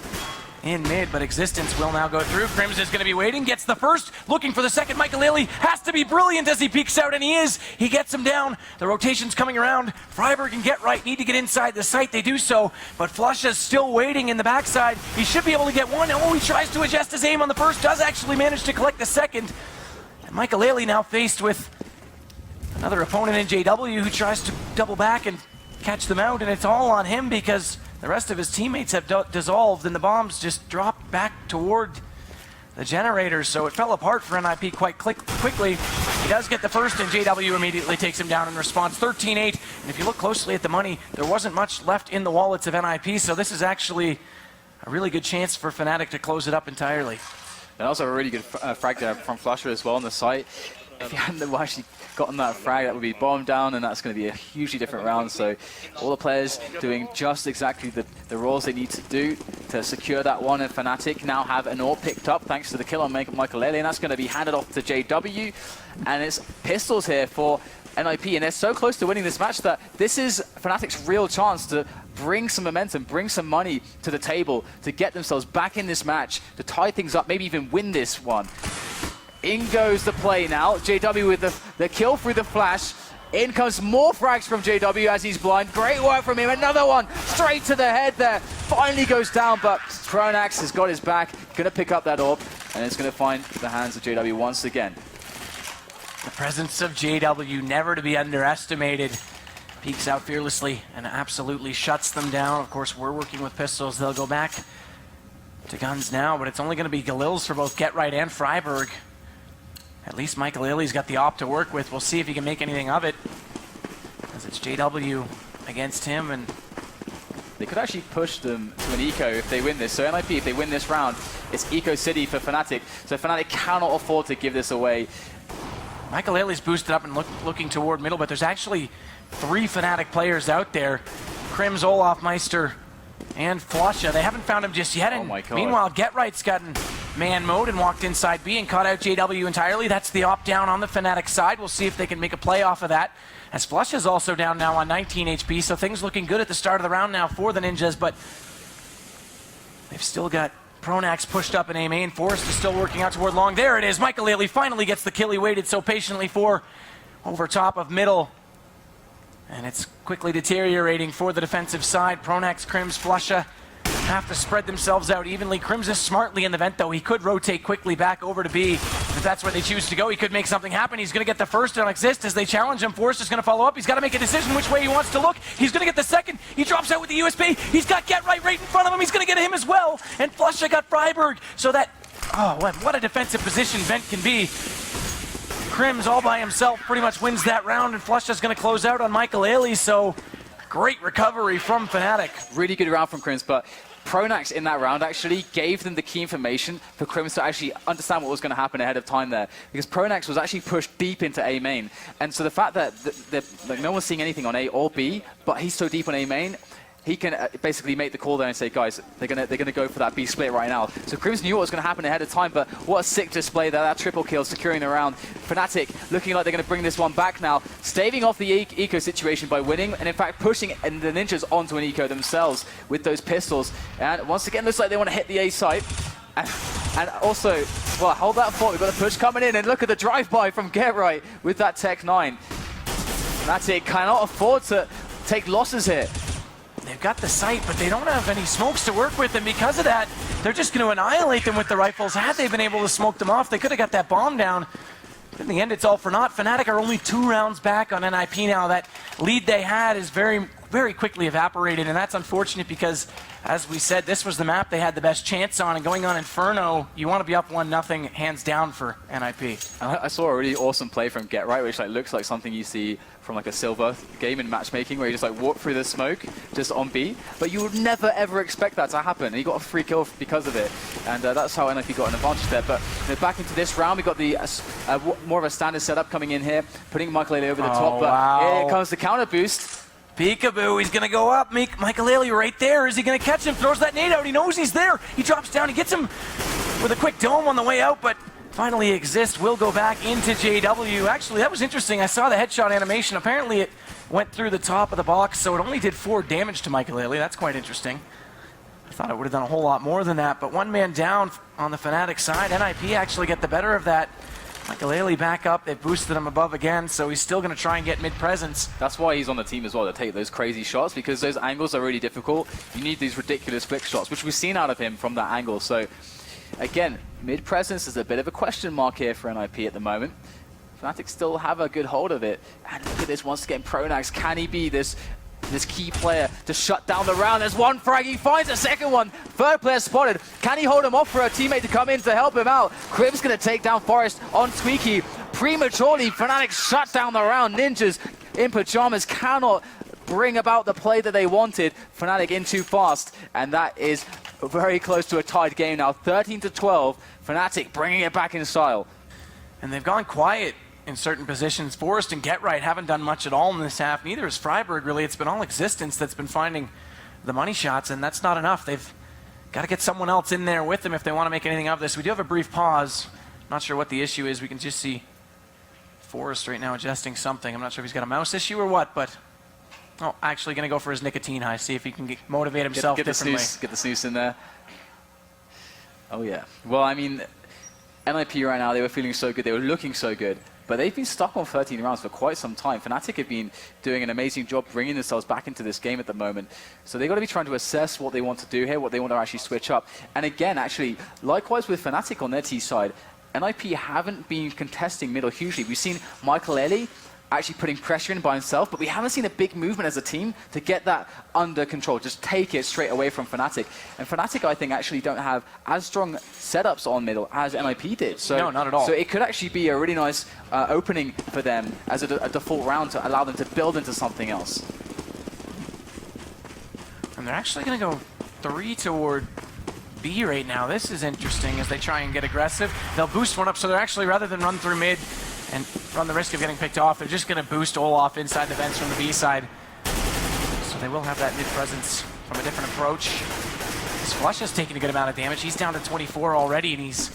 in mid, but Existence will now go through. Crims is going to be waiting, gets the first, looking for the second. Michael Ailey has to be brilliant as he peeks out, and he is. He gets him down. The rotation's coming around. Freiburg and Get Right need to get inside the site. They do so, but Flush is still waiting in the backside. He should be able to get one. Oh, he tries to adjust his aim on the first, does actually manage to collect the second. And Michael Ailey now faced with another opponent in JW who tries to double back and catch them out, and it's all on him because the rest of his teammates have dissolved and the bombs just dropped back toward the generators, so it fell apart for NIP quite quickly. He does get the first, and JW immediately takes him down in response. 13-8, and if you look closely at the money, there wasn't much left in the wallets of NIP, so this is actually a really good chance for Fnatic to close it up entirely. And also a really good frag there from Flusher as well on the site. If he hadn't actually gotten that frag, that would be bomb down, and that's going to be a hugely different round. So all the players doing just exactly the roles they need to do to secure that one, and Fnatic now have an AWP picked up thanks to the kill on Michael Lely, and that's going to be handed off to JW. And it's pistols here for NIP, and they're so close to winning this match that this is Fnatic's real chance to bring some momentum, bring some money to the table, to get themselves back in this match, to tie things up, maybe even win this one. In goes the play now. JW with the kill through the flash. In comes more frags from JW as he's blind. Great work from him. Another one straight to the head there. Finally goes down, but Pronax has got his back. Going to pick up that AWP, and it's going to find the hands of JW once again. The presence of JW, never to be underestimated. Peeks out fearlessly and absolutely shuts them down. Of course, we're working with pistols. They'll go back to guns now, but it's only going to be Galil's for both Get Right and Freiburg. At least Michael Ailey's got the AWP to work with. We'll see if he can make anything of it, as it's JW against him, and they could actually push them to an eco if they win this. So NIP, if they win this round, it's Eco City for Fnatic. So Fnatic cannot afford to give this away. Michael boosted up and looking toward middle, but there's actually 3 Fnatic players out there. Krims, Olaf, Meister, and Flusha. They haven't found him just yet. And meanwhile, GetRight's gotten man mode and walked inside B and caught out JW entirely. That's the opt-down on the Fnatic side. We'll see if they can make a play off of that. As Flusha's also down now on 19 HP, so things looking good at the start of the round now for the Ninjas, but they've still got Pronax pushed up in A main. Forrest is still working out toward long. There it is. Michael finally gets the kill he waited so patiently for over top of middle. And it's quickly deteriorating for the defensive side. Pronax, Krims, Flusha have to spread themselves out evenly. Krims is smartly in the vent, though. He could rotate quickly back over to B. If that's where they choose to go, he could make something happen. He's going to get the first on Exist as they challenge him. Forrest is going to follow up. He's got to make a decision which way he wants to look. He's going to get the second. He drops out with the USP. He's got GetRight right in front of him. He's going to get him as well. And Flusha got Freiburg. So that, oh, what a defensive position Vent can be. Krims all by himself pretty much wins that round, and Flusha's going to close out on Michael. So great recovery from Fnatic. Really good round from Krims, but Pronax in that round actually gave them the key information for Krims to actually understand what was going to happen ahead of time there. Because Pronax was actually pushed deep into A main. And so the fact that like, no one's seeing anything on A or B, but he's so deep on A main, he can basically make the call there and say, guys, they're gonna go for that B split right now. So Krims knew what was going to happen ahead of time, but what a sick display there. That triple kill securing the round. Fnatic looking like they're going to bring this one back now, staving off the eco situation by winning, and in fact pushing the Ninjas onto an eco themselves with those pistols. And once again, looks like they want to hit the A site. And also, well, hold that thought. We've got a push coming in, and look at the drive-by from GetRight with that Tech 9. Fnatic cannot afford to take losses here. They've got the sight, but they don't have any smokes to work with, and because of that, they're just going to annihilate them with the rifles. Had they been able to smoke them off, they could have got that bomb down. But in the end, it's all for naught. Fnatic are only 2 rounds back on NIP now. That lead they had is very, very quickly evaporated, and that's unfortunate because, as we said, this was the map they had the best chance on, and going on Inferno, you want to be up 1-0 hands down for NIP. I saw a really awesome play from GetRight, which like looks like something you see from like a Silver game in matchmaking, where you just like walk through the smoke just on B, but you would never ever expect that to happen. And he got a free kill because of it, and that's how NIP got an advantage there. But back into this round, we got the more of a standard setup coming in here, putting Michael over the top. But here comes the counter boost. Peekaboo, he's going to go up. Michael right there. Is he going to catch him? Throws that nade out. He knows he's there. He drops down. He gets him with a quick dome on the way out, but finally Exist will go back into JW. Actually, that was interesting. I saw the headshot animation. Apparently it went through the top of the box, so it only did 4 damage to Michael. That's quite interesting. I thought it would have done a whole lot more than that, but 1 man down on the Fnatic side. NIP actually get the better of that. Michael back up. They've boosted him above again, so he's still going to try and get mid-presence. That's why he's on the team as well, to take those crazy shots, because those angles are really difficult. You need these ridiculous flick shots, which we've seen out of him from that angle. So, again, mid-presence is a bit of a question mark here for NIP at the moment. Fnatic still have a good hold of it. And look at this once again, Pronax. Can he be this key player to shut down the round? There's one frag, he finds a second one. 3rd player spotted. Can he hold him off for a teammate to come in to help him out? Krims gonna take down Forrest on Squeaky. Prematurely, Fnatic shut down the round. Ninjas in Pyjamas cannot bring about the play that they wanted. Fnatic in too fast, and that is very close to a tied game now. 13-12, Fnatic bringing it back in style. And they've gone quiet in certain positions. Forrest and GetRight haven't done much at all in this half. Neither has Freiburg, really. It's been all Existence that's been finding the money shots, and that's not enough. They've got to get someone else in there with them if they want to make anything of this. We do have a brief pause. Not sure what the issue is. We can just see Forrest right now adjusting something. I'm not sure if he's got a mouse issue or what, but actually going to go for his nicotine high, see if he can motivate himself differently. Get the snooze in there. Oh, yeah. Well, I mean, NIP right now, they were feeling so good. They were looking so good. But they've been stuck on 13 rounds for quite some time. Fnatic have been doing an amazing job bringing themselves back into this game at the moment. So they've got to be trying to assess what they want to do here, what they want to actually switch up. And again, actually, likewise with Fnatic on their T side, NIP haven't been contesting middle hugely. We've seen Michael actually putting pressure in by himself, but we haven't seen a big movement as a team to get that under control, just take it straight away from Fnatic. And Fnatic, I think, actually don't have as strong setups on middle as NIP did. So, no, not at all. So it could actually be a really nice opening for them as a default round to allow them to build into something else. And They're actually going to go 3 toward B right now. This is interesting as they try and get aggressive. They'll boost one up, so they're actually, rather than run through mid and run the risk of getting picked off, they're just going to boost Olaf inside the vents from the B side. So they will have that mid presence from a different approach. This Flush has taken a good amount of damage. He's down to 24 already, and he's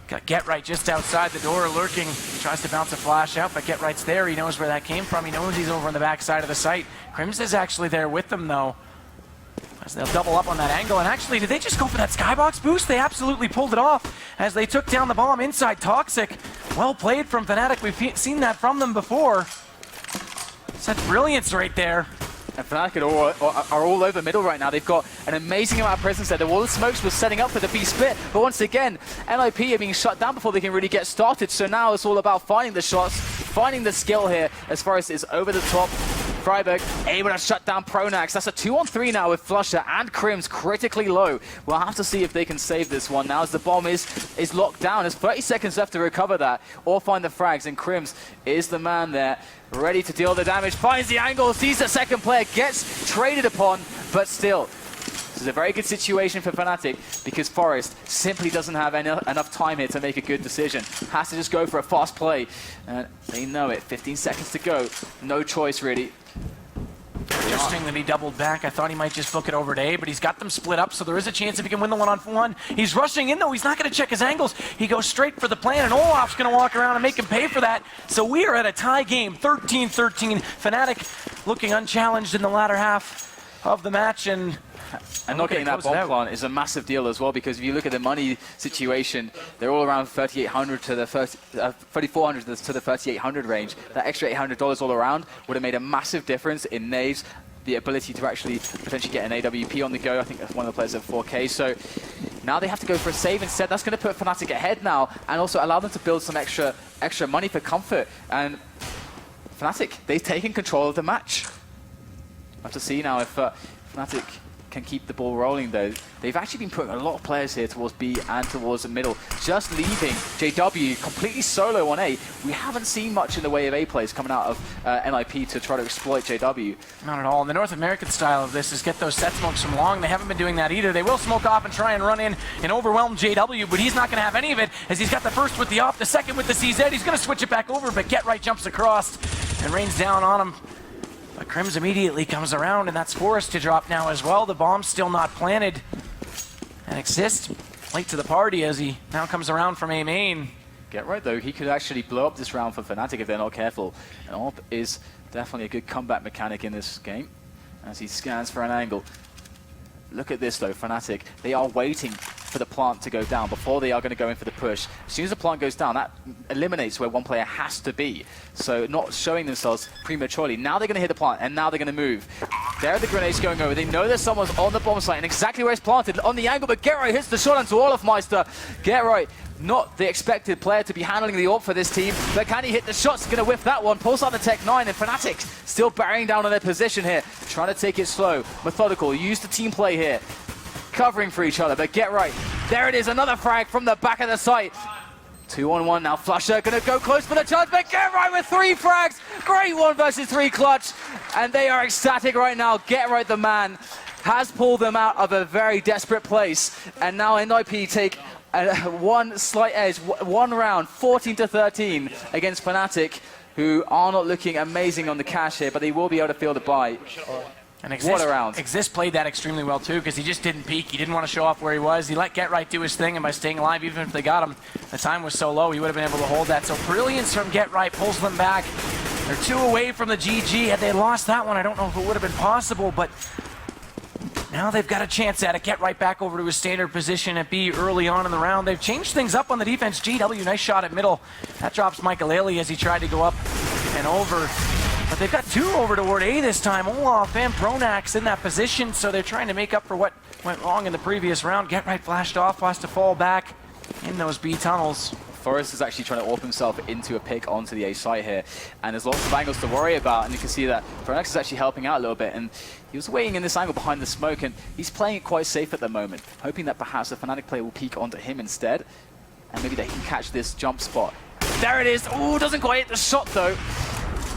got Get Right just outside the door lurking. He tries to bounce a flash out, but Get Right's there. He knows where that came from. He knows he's over on the back side of the site. Crims is actually there with them, though, as they'll double up on that angle. And actually, did they just go for that skybox boost? They absolutely pulled it off as they took down the bomb inside Toxic. Well played from Fnatic. We've seen that from them before. Such brilliance right there. And Fnatic are all over middle right now. They've got an amazing amount of presence there. The wall of smokes was setting up for the B split, but once again, NIP are being shut down before they can really get started. So now it's all about finding the shots, finding the skill here as far as it's over the top. Freiburg able to shut down Pronax. That's a 2-on-3 now with Flusher and Crims critically low. We'll have to see if they can save this one now as the bomb is locked down. There's 30 seconds left to recover that or find the frags, and Crims is the man there, ready to deal the damage, finds the angle, sees the second player, gets traded upon, but still, this is a very good situation for Fnatic because Forest simply doesn't have enough time here to make a good decision. Has to just go for a fast play, and they know it. 15 seconds to go, no choice really. Interesting that he doubled back. I thought he might just book it over to A, but he's got them split up, so there is a chance if he can win the one-on-one. He's rushing in, though. He's not going to check his angles. He goes straight for the plan, and Olaf's going to walk around and make him pay for that. So we are at a tie game, 13-13. Fnatic looking unchallenged in the latter half of the match, and not getting that bomb plant is a massive deal as well, because if you look at the money situation, they're all around 3,800 to the 3,400 to the 3,800 range. That extra $800 all around would have made a massive difference in Naves, the ability to actually potentially get an AWP on the go. I think that's one of the players at 4K. So now they have to go for a save instead. That's going to put Fnatic ahead now and also allow them to build some extra money for comfort. And Fnatic, they've taken control of the match. We'll have to see now if Fnatic can keep the ball rolling, though. They've actually been putting a lot of players here towards B and towards the middle, just leaving JW completely solo on A. We haven't seen much in the way of A plays coming out of NIP to try to exploit JW. Not at all. And the North American style of this is get those set smokes from long. They haven't been doing that either. They will smoke off and try and run in and overwhelm JW, but he's not going to have any of it as he's got the first with the off, the second with the CZ. He's going to switch it back over, but Get Right jumps across and rains down on him. But Crims immediately comes around, and that's Forest to drop now as well. The bomb's still not planted. And Exist late to the party as he now comes around from A main. Get Right, though, he could actually blow up this round for Fnatic if they're not careful. And AWP is definitely a good comeback mechanic in this game as he scans for an angle. Look at this, though, Fnatic. They are waiting for the plant to go down before they are going to go in for the push. As soon as the plant goes down, that eliminates where one player has to be. So not showing themselves prematurely. Now they're going to hit the plant, and now they're going to move. There are the grenades going over. They know that someone's on the bomb site, and exactly where it's planted, on the angle, but Get Right hits the shot onto Olafmeister. Get Right, not the expected player to be handling the AWP for this team, but can he hit the shots? Going to whiff that one. Pulls out the Tech 9, and Fnatic still bearing down on their position here. Trying to take it slow, methodical, use the team play here. Covering for each other, but Get Right. There it is, another frag from the back of the site. 2-on-1 now. Flusher gonna go close for the charge, but Get Right with 3 frags. Great 1v3 clutch, and they are ecstatic right now. Get Right, the man, has pulled them out of a very desperate place, and now NIP take one slight edge, one round, 14-13 against Fnatic, who are not looking amazing on the cash here, but they will be able to feel the buy. And What a round. Exist played that extremely well, too, because he just didn't peek. He didn't want to show off where he was. He let Get Right do his thing, and by staying alive, even if they got him, the time was so low, he would have been able to hold that. So brilliance from Get Right pulls them back. They're 2 away from the GG. Had they lost that one, I don't know if it would have been possible, but now they've got a chance at it. Get Right back over to his standard position at B early on in the round. They've changed things up on the defense. GW, nice shot at middle. That drops Michael Ailey as he tried to go up and over. But they've got 2 over toward A this time. Olaf and Pronax in that position, so they're trying to make up for what went wrong in the previous round. Get Right flashed off, has to fall back in those B tunnels. Forrest is actually trying to AWP himself into a pick onto the A site here, and there's lots of angles to worry about, and you can see that Pronax is actually helping out a little bit, and he was waiting in this angle behind the smoke, and he's playing it quite safe at the moment, hoping that perhaps the Fnatic player will peek onto him instead, and maybe that he can catch this jump spot. There it is. Ooh, doesn't quite hit the shot though.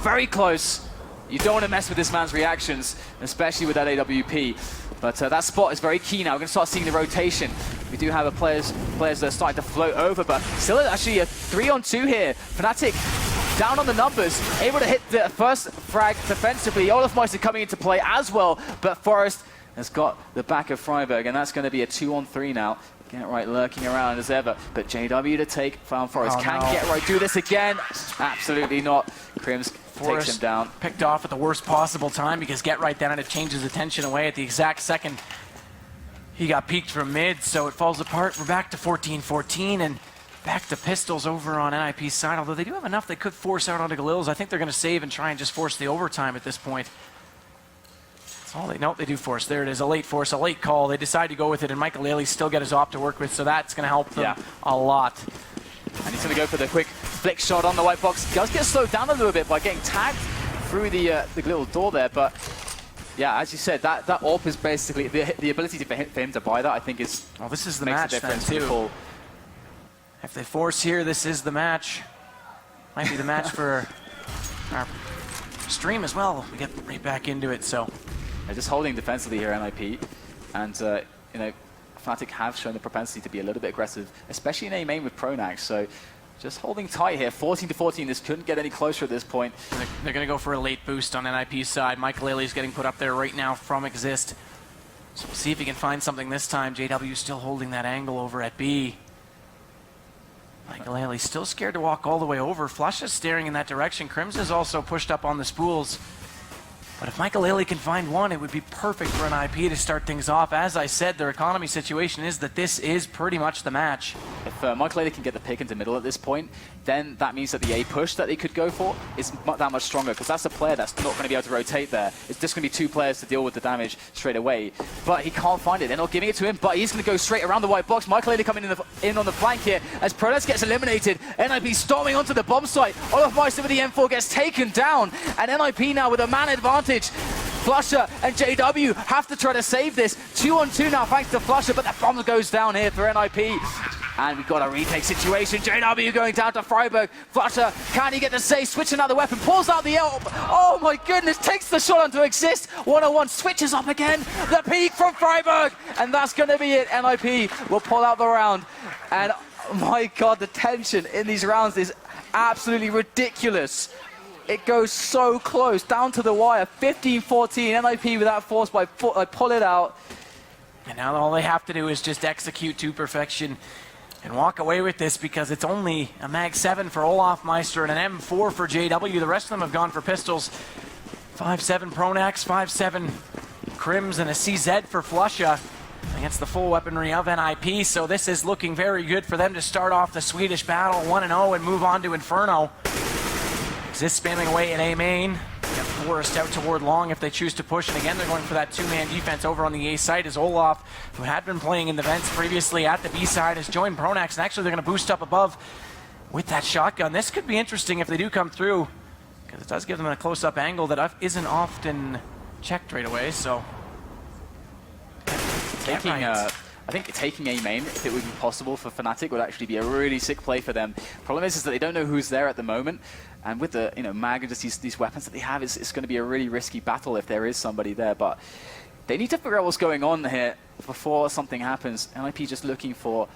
Very close. You don't want to mess with this man's reactions, especially with that AWP. But that spot is very key now. We're going to start seeing the rotation. We do have players that are starting to float over, but still actually a 3-on-2 here. Fnatic down on the numbers, able to hit the first frag defensively. Olofmeister coming into play as well, but Forest has got the back of Freiburg, and that's going to be a 2-on-3 now. Get right, lurking around as ever, but JW to take Found Forest. Can Get Right do this again? Absolutely not. Crims takes him down. Picked off at the worst possible time because Get Right then had to change his attention away at the exact second he got peeked from mid, so it falls apart. We're back to 14-14 and back to Pistols over on NIP's side, although they do have enough they could force out onto Galils. I think they're going to save and try and just force the overtime at this point. Nope, they do force. There it is, a late force, a late call. They decide to go with it, and Michael Ailey still get his op to work with, so that's going to help them a lot. And he's going to go for the quick flick shot on the white box. Does get slowed down a little bit by getting tagged through the little door there, but yeah, as you said, that AWP is basically the ability for him to buy that. I think is this is the makes match a difference then, too. Full. If they force here, this is the match. Might be the match for our stream as well. We get right back into it. So they're just holding defensively here, NIP, and you know, Fnatic have shown the propensity to be a little bit aggressive, especially in A main with Pronax. So just holding tight here, 14-14. This couldn't get any closer at this point. They're going to go for a late boost on NIP's side. Michael Ailey's getting put up there right now from Exist. So we'll see if he can find something this time. JW still holding that angle over at B. Michael Ailey still scared to walk all the way over. Flush is staring in that direction. Crims is also pushed up on the spools. But if Michael Ailey can find one, it would be perfect for an IP to start things off. As I said, their economy situation is that this is pretty much the match. If Michael Ailey can get the pick into middle at this point, then that means that the A push that they could go for is that much stronger, because that's a player that's not going to be able to rotate there. It's just going to be two players to deal with the damage straight away. But he can't find it. They're not giving it to him, but he's going to go straight around the white box. Michael Ailey coming in on the flank here as Pronax gets eliminated. NIP storming onto the bomb site. Olofmeister with the M4 gets taken down, and NIP now with a man advantage. Flusher and JW have to try to save this. 2-on-2 now thanks to Flusher, but the bomb goes down here for NIP. And we've got a retake situation. JW going down to Freiburg. Flusher, can he get the save? Switching out the weapon, pulls out the AWP. Oh my goodness, takes the shot onto Exist. 1-on-1, switches up again. The peak from Freiburg. And that's going to be it. NIP will pull out the round. And oh my God, the tension in these rounds is absolutely ridiculous. It goes so close, down to the wire. 15-14, NIP with that force by pull it out. And now all they have to do is just execute to perfection and walk away with this, because it's only a Mag 7 for Olofmeister and an M4 for JW. The rest of them have gone for pistols. 5-7 Pronax, 5-7 Crims, and a CZ for Flusha against the full weaponry of NIP. So this is looking very good for them to start off the Swedish battle 1-0 and move on to Inferno. Exist spamming away in A main. Got Forest out toward long if they choose to push. And again, they're going for that two-man defense over on the A side as Olof, who had been playing in the vents previously at the B side, has joined Pronax. And actually, they're going to boost up above with that shotgun. This could be interesting if they do come through, because it does give them a close-up angle that isn't often checked right away. So I think taking A main, if it would be possible for Fnatic, would actually be a really sick play for them. Problem is that they don't know who's there at the moment, and with the mag and just these weapons that they have, it's going to be a really risky battle if there is somebody there. But they need to figure out what's going on here before something happens. NIP just looking for,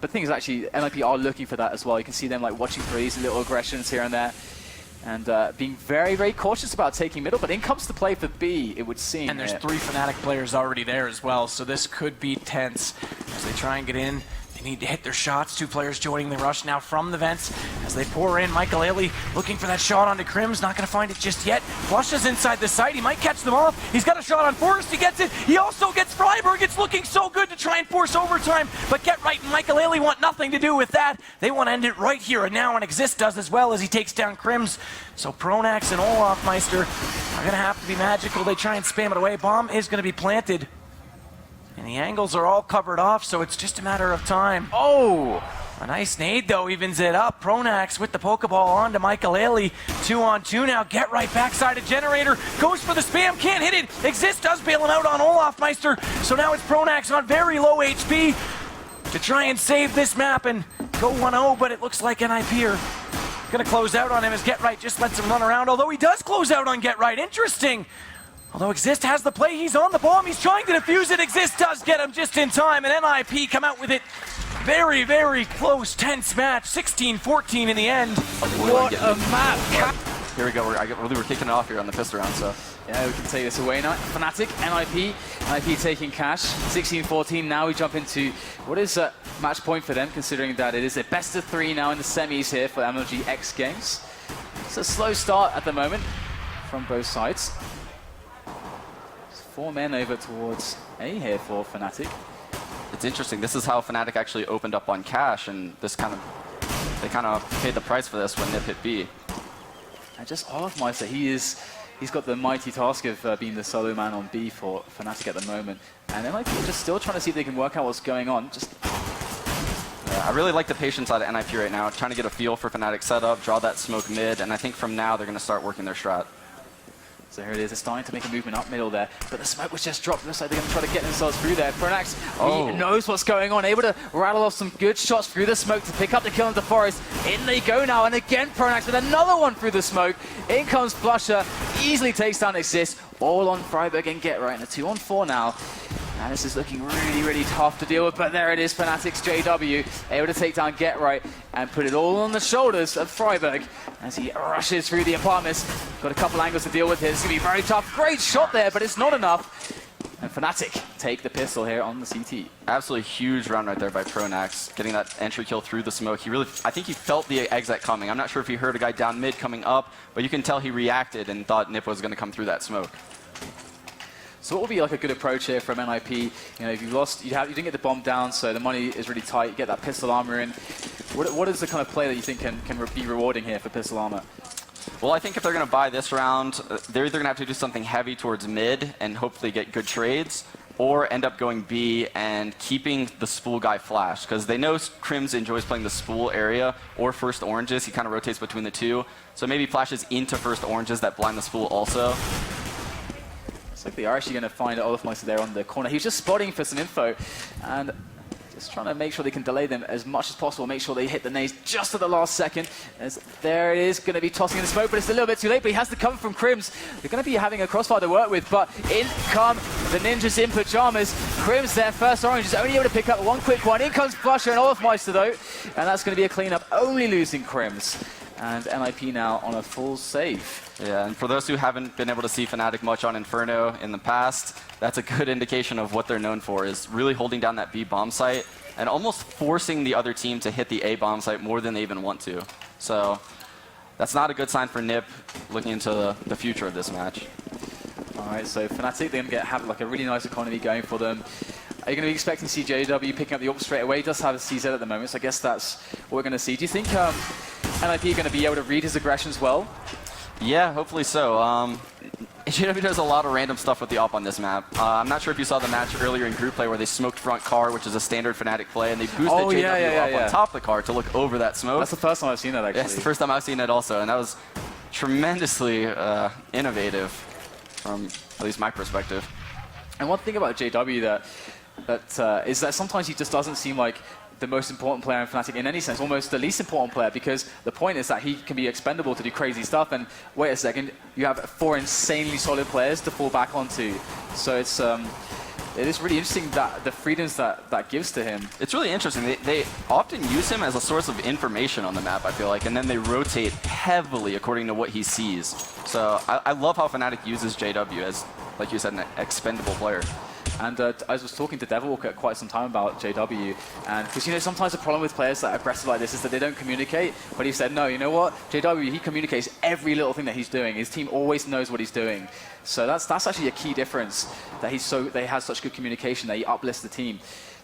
but the thing is actually NIP are looking for that as well. You can see them like watching for these little aggressions here and there, and being very, very cautious about taking middle. But in comes the play for B, it would seem. And there's 3 Fnatic players already there as well, so this could be tense as they try and get in. They need to hit their shots. 2 players joining the rush now from the vents as they pour in. Michael Ailey looking for that shot onto Crims. Not going to find it just yet. Flush is inside the site. He might catch them off. He's got a shot on Forest. He gets it. He also gets Freiburg. It's looking so good to try and force overtime. But Get Right and Michael Ailey want nothing to do with that. They want to end it right here and now, and Exist does as well as he takes down Crims. So Pronax and Olofmeister are going to have to be magical. They try and spam it away. Bomb is going to be planted. And the angles are all covered off, so it's just a matter of time. Oh! A nice nade, though, evens it up. Pronax with the Pokeball on to Michael Ailey. 2-on-2 now. Get Right backside of Generator. Goes for the spam. Can't hit it. Exist does bail him out on Olofmeister. So now it's Pronax on very low HP to try and save this map and go 1-0, but it looks like NIP are Gonna close out on him as Get Right just lets him run around, although he does close out on Get Right. Interesting. Although Exist has the play, he's on the bomb, he's trying to defuse it. Exist does get him just in time, and NIP come out with it. Very, very close, tense match. 16-14 in the end. What a map. Here we go. We're kicking it off here on the pistol round, so. Yeah, we can take this away now. Fnatic, NIP taking cash. 16-14. Now we jump into what is a match point for them, considering that it is a best of 3 now in the semis here for MLG X Games. It's a slow start at the moment from both sides. 4 men over towards A here for Fnatic. It's interesting. This is how Fnatic actually opened up on cash, and they kind of paid the price for this when Nip hit B. And just Olafmeister, he's got the mighty task of being the solo man on B for Fnatic at the moment. And NIP just still trying to see if they can work out what's going on. I really like the patience out of NIP right now, trying to get a feel for Fnatic setup, draw that smoke mid, and I think from now they're going to start working their strat. So here it is, they're starting to make a movement up middle there, but the smoke was just dropped. Looks like they're going to try to get themselves through there. Pronax, he knows what's going on, able to rattle off some good shots through the smoke to pick up the kill into Forest. In they go now, and again Pronax with another one through the smoke. In comes Flusher, easily takes down Exist, all on Freiburg and Get Right, and a 2-on-4 now. And this is looking really, really tough to deal with, but there it is, Fnatic's JW, able to take down Get Right and put it all on the shoulders of Freiburg as he rushes through the apartments. Got a couple angles to deal with here. It's going to be very tough. Great shot there, but it's not enough. And Fnatic take the pistol here on the CT. Absolutely huge round right there by Pronax, getting that entry kill through the smoke. I think he felt the exit coming. I'm not sure if he heard a guy down mid coming up, but you can tell he reacted and thought Nip was going to come through that smoke. So what would be like a good approach here from NIP? You know, if you lost, you didn't get the bomb down, so the money is really tight. You get that pistol armor in. What is the kind of play that you think can be rewarding here for pistol armor? Well, I think if they're going to buy this round, they're either going to have to do something heavy towards mid and hopefully get good trades, or end up going B and keeping the spool guy Flash, because they know Crims enjoys playing the spool area or first oranges. He kind of rotates between the two. So maybe flashes into first oranges that blind the spool also. Looks like they are actually going to find Olafmeister there on the corner. He's just spotting for some info and just trying to make sure they can delay them as much as possible, make sure they hit the nades just at the last second. As there it is, going to be tossing in the smoke, but it's a little bit too late, but he has the cover from Crims. They're going to be having a crossfire to work with, but in come the ninjas in Pyjamas. Crims there, first orange, is only able to pick up one quick one. In comes Flusher and Olafmeister though, and that's going to be a cleanup, only losing Crims. And NIP now on a full save. Yeah, and for those who haven't been able to see Fnatic much on Inferno in the past, that's a good indication of what they're known for, is really holding down that B bomb site and almost forcing the other team to hit the A bomb site more than they even want to. So that's not a good sign for Nip looking into the future of this match. All right, so Fnatic, they're going to have like a really nice economy going for them. Are you going to be expecting CJW picking up the AWP straight away? He does have a CZ at the moment, so I guess that's what we're going to see. Do you think NIP are going to be able to read his aggressions well? Yeah, hopefully so. JW does a lot of random stuff with the AWP on this map. I'm not sure if you saw the match earlier in group play where they smoked front car, which is a standard Fnatic play, and they boosted JW up on top of the car to look over that smoke. That's the first time I've seen that, actually. Yeah, it's the first time I've seen it also, and that was tremendously innovative from at least my perspective. And one thing about JW is that sometimes he just doesn't seem like the most important player in Fnatic in any sense, almost the least important player, because the point is that he can be expendable to do crazy stuff, and wait a second, you have 4 insanely solid players to fall back onto. So it is really interesting that the freedoms that gives to him. It's really interesting. They often use him as a source of information on the map, I feel like, and then they rotate heavily according to what he sees. So I love how Fnatic uses JW as, like you said, an expendable player. And I was talking to Devilwalker quite some time about JW, and because, you know, sometimes the problem with players that are aggressive like this is that they don't communicate, but he said, no, you know what, JW, he communicates every little thing that he's doing. His team always knows what he's doing. So that's actually a key difference, that he has such good communication, that he uplifts the team.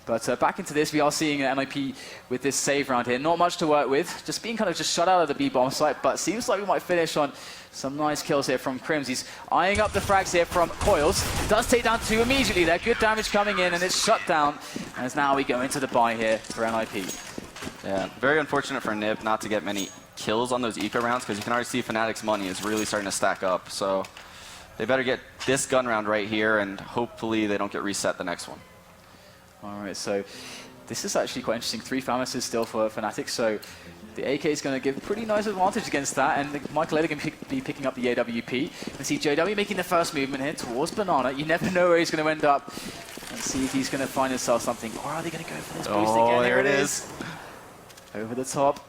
But back into this, we are seeing NIP with this save round here. Not much to work with, just being kind of just shut out of the B-bomb site, but seems like we might finish on some nice kills here from Crims. He's eyeing up the frags here from Coils. Does take down 2 immediately there. Good damage coming in, and it's shut down. As now we go into the buy here for NIP. Yeah, very unfortunate for Nip not to get many kills on those eco rounds, because you can already see Fnatic's money is really starting to stack up. So they better get this gun round right here, and hopefully they don't get reset the next one. All right, so this is actually quite interesting. 3 pharmacists still for Fnatic, so The AK is going to give pretty nice advantage against that, and Michael Ellie can be picking up the AWP. You can see JW making the first movement here towards Banana. You never know where he's going to end up. Let's see if he's going to find himself something. Or are they going to go for this boost again? Oh, there it is. Over the top.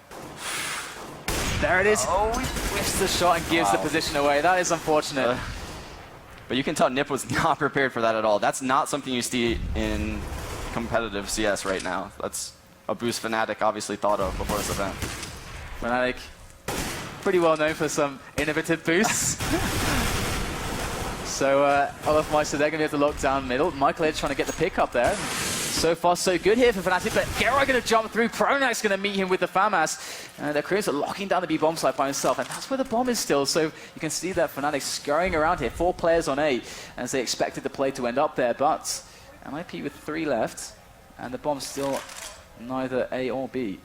There it is. Oh, he whiffs the shot and gives the position away. That is unfortunate. But you can tell Nip was not prepared for that at all. That's not something you see in competitive CS right now. That's a boost Fnatic obviously thought of before this event. Fnatic, pretty well known for some innovative boosts. So Olaf Meister, they're going to be able to lock down middle. Michael Edge trying to get the pick up there. So far, so good here for Fnatic, but Gera going to jump through. Pronak's going to meet him with the FAMAS. The Koreans are locking down the B bomb site by himself, and that's where the bomb is still. So you can see that Fnatic scurrying around here. 4 players on A, as they expected the play to end up there, but MIP with 3 left, and the bomb's still neither A or B.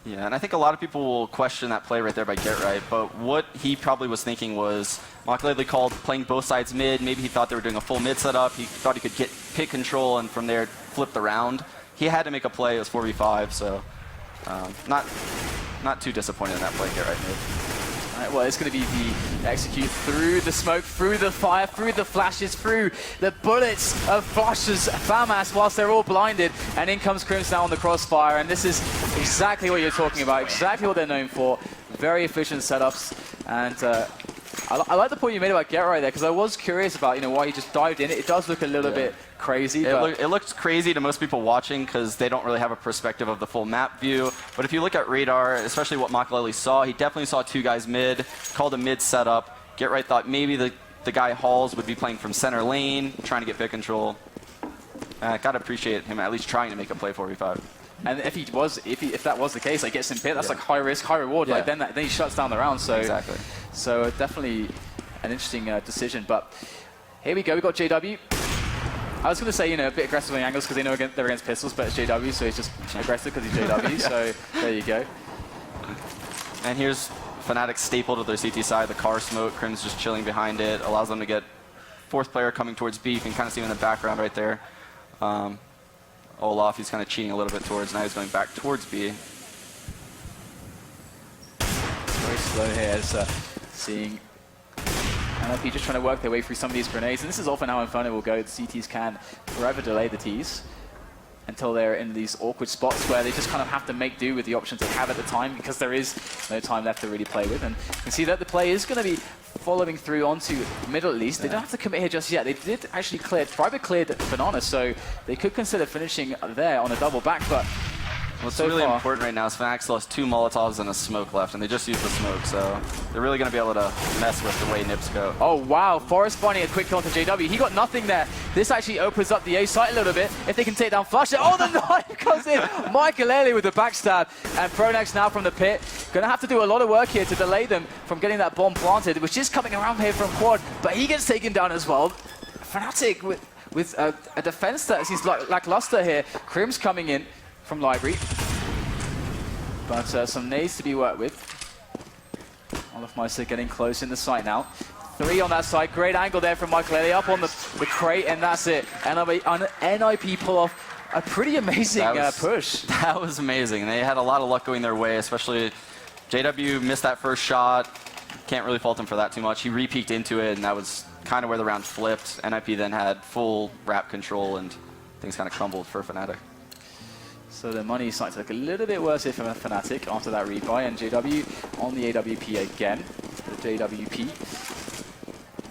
Yeah, and I think a lot of people will question that play right there by GetRight, but what he probably was thinking was Makelele called playing both sides mid. Maybe he thought they were doing a full mid setup. He thought he could get pick control and from there flip the round. He had to make a play. It was 4v5, so not too disappointed in that play GetRight mid. Well, it's going to be the execute through the smoke, through the fire, through the flashes, through the bullets of Flashes FAMAS whilst they're all blinded. And in comes Crims now on the crossfire. And this is exactly what you're talking about, exactly what they're known for. Very efficient setups. And I like the point you made about GetRight there, because I was curious about why he just dived in. It does look a little bit crazy. It looks crazy to most people watching because they don't really have a perspective of the full map view. But if you look at radar, especially what Makelele saw, he definitely saw 2 guys mid, called a mid setup. GetRight thought maybe the guy Halls would be playing from center lane, trying to get pick control. Gotta appreciate him at least trying to make a play 4v5. And if that was the case, like gets him pit, that's like high risk, high reward. Like then he shuts down the round. So exactly. So definitely an interesting decision. But here we go. We got JW. I was going to say a bit aggressive on the angles because they know they're against pistols, but it's JW, so he's just aggressive because he's JW. So there you go. And here's Fnatic staple to their CT side. The car smoke. Crims just chilling behind it, allows them to get 4th player coming towards B. You can kind of see him in the background right there. Olaf, he's kind of cheating a little bit towards, now he's going back towards B. Very slow here, seeing MLG just trying to work their way through some of these grenades. And this is often how Inferno will go. The CTs can forever delay the Ts until they're in these awkward spots where they just kind of have to make do with the options they have at the time because there is no time left to really play with. And you can see that the play is going to be following through onto middle at least. They don't have to commit here just yet. They did actually private cleared Banana, so they could consider finishing there on a double back, but what's really important right now is Fnatic still has 2 Molotovs and a smoke left, and they just used the smoke, so they're really going to be able to mess with the way Nips go. Oh wow, Forrest finding a quick kill onto JW. He got nothing there. This actually opens up the A site a little bit. If they can take down Flash, oh, the knife comes in. Michael with the backstab, and Pronak's now from the pit. Gonna have to do a lot of work here to delay them from getting that bomb planted, which is coming around here from Quad, but he gets taken down as well. Fnatic with a defense that seems lackluster here. Crims coming in from Library, but some nades to be worked with. Olaf Meister getting close in the site now. 3 on that side, great angle there from Michael up on the crate, and that's it. NIP pull off a pretty amazing push. That was amazing. They had a lot of luck going their way, especially JW missed that first shot. Can't really fault him for that too much. He re-peeked into it, and that was kind of where the round flipped. NIP then had full wrap control, and things kind of crumbled for Fnatic. So the money is starting to look a little bit worse here for Fnatic after that rebuy, and JW on the AWP again. The JWP.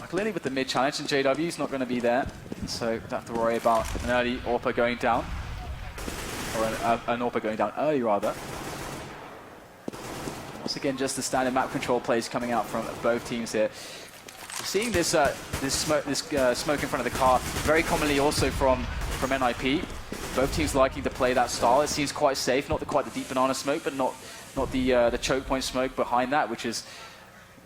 Clearly with the mid challenge, and JW's not going to be there, so don't have to worry about an early AWP going down. Or an AWP going down early, rather. Once again, just the standard map control plays coming out from both teams here. We're seeing this smoke in front of the car very commonly also from NIP. Both teams liking to play that style. It seems quite safe, not quite the deep banana smoke, but not the choke point smoke behind that, which is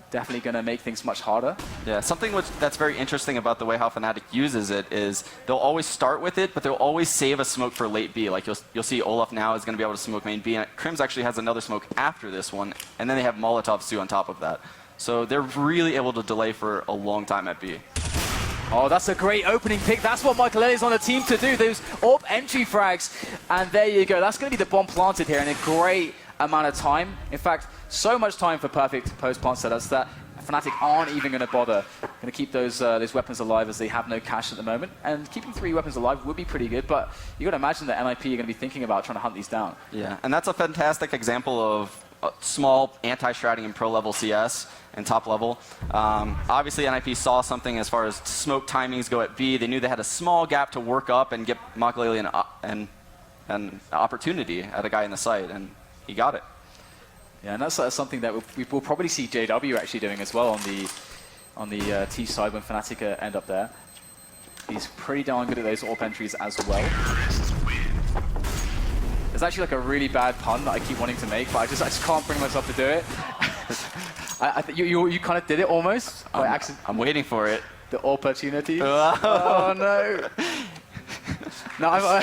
definitely going to make things much harder. Yeah, something that's very interesting about the way how Fnatic uses it is they'll always start with it, but they'll always save a smoke for late B. Like you'll see Olaf now is going to be able to smoke main B, and Crims actually has another smoke after this one, and then they have Molotovs too on top of that. So they're really able to delay for a long time at B. Oh, that's a great opening pick. That's what Michael is on the team to do, those AWP entry frags. And there you go. That's going to be the bomb planted here, and a great amount of time. In fact, so much time for perfect post-plant setups that Fnatic aren't even going to bother. Going to keep those weapons alive as they have no cash at the moment. And keeping 3 weapons alive would be pretty good, but you got to imagine that NIP are going to be thinking about trying to hunt these down. Yeah, and that's a fantastic example of small anti-stratting in pro-level CS and top level. Obviously, NIP saw something as far as smoke timings go at B. They knew they had a small gap to work up and get Makalele an opportunity at a guy in the site, and he got it. Yeah, and that's something that we'll probably see JW actually doing as well on the T side when Fnatic end up there. He's pretty darn good at those AWP entries as well. It's actually like a really bad pun that I keep wanting to make, but I just can't bring myself to do it. You kind of did it almost by accident. I'm waiting for it. The opportunity. Oh no! No,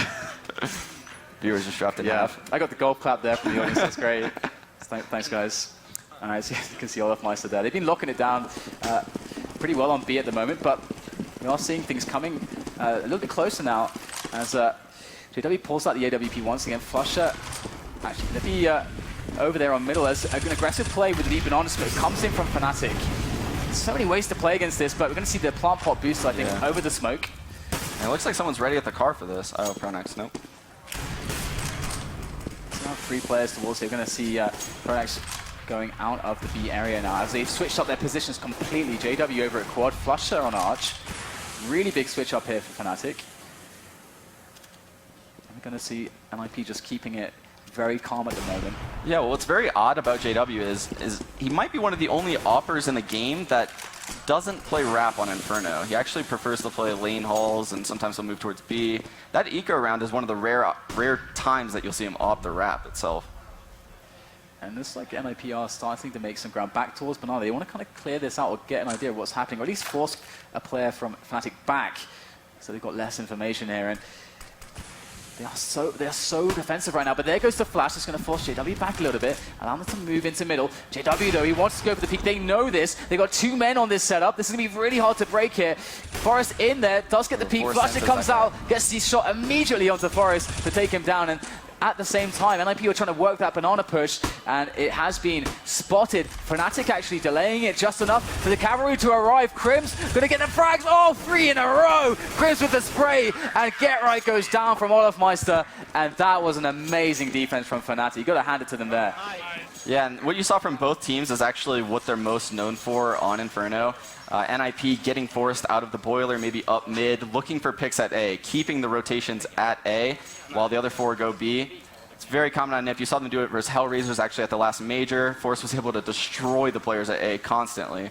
Viewers just dropped in half. I got the golf clap there from the audience. That's great. Thanks, guys. All right, so you can see Olafmeister there. They've been locking it down pretty well on B at the moment, but we are seeing things coming a little bit closer now as JW pulls out the AWP once again. Flusher actually going to be over there on middle as an aggressive play with Leap and Honest, but it comes in from Fnatic. There's so many ways to play against this, but we're going to see the plant pot boost, I think, over the smoke. And it looks like someone's ready at the car for this. Oh, Pronax, nope. So now 3 players towards here. We're going to see Pronax going out of the B area now as they've switched up their positions completely. JW over at quad, Flusher on Arch. Really big switch up here for Fnatic. And we're going to see NIP just keeping it very calm at the moment. Yeah, well, what's very odd about JW is he might be one of the only oppers in the game that doesn't play rap on Inferno. He actually prefers to play lane halls, and sometimes he'll move towards B. That eco round is one of the rare times that you'll see him op the rap itself. And this like NIP are starting to make some ground back towards Banana. They want to kind of clear this out or get an idea of what's happening, or at least force a player from Fnatic back. So they've got less information here, and they are so defensive right now. But there goes the flash. It's going to force JW back a little bit, allow them to move into middle. JW though, he wants to go for the peak. They know this. They got 2 men on this setup. This is going to be really hard to break here. Forest in there, does get the peak. Flusher comes out, gets the shot immediately onto Forest to take him down. And at the same time, NIP are trying to work that banana push, and it has been spotted. Fnatic actually delaying it just enough for the cavalry to arrive. Crims gonna get the frags. Oh, 3 in a row. Crims with the spray, and Get Right goes down from Olafmeister, and that was an amazing defense from Fnatic. You gotta hand it to them there. Yeah, and what you saw from both teams is actually what they're most known for on Inferno. NIP getting Forest out of the boiler, maybe up mid, looking for picks at A, keeping the rotations at A, while the other 4 go B. It's very common on NIP. You saw them do it versus Hellraisers actually at the last major. Forest was able to destroy the players at A constantly.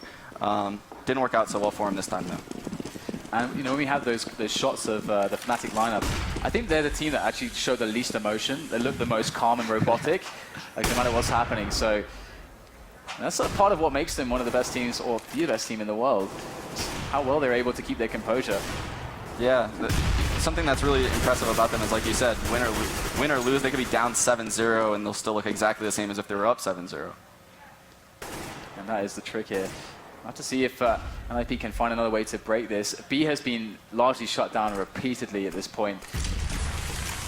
Didn't work out so well for him this time, though. And you know, when we have those shots of the Fnatic lineup, I think they're the team that actually showed the least emotion. They look the most calm and robotic, like no matter what's happening. So that's sort of part of what makes them one of the best teams, or the best team in the world. How well they're able to keep their composure. Yeah, something that's really impressive about them is, like you said, win or lose, they could be down 7-0 and they'll still look exactly the same as if they were up 7-0. And that is the trick here. We'll have to see if NIP can find another way to break this. B has been largely shut down repeatedly at this point.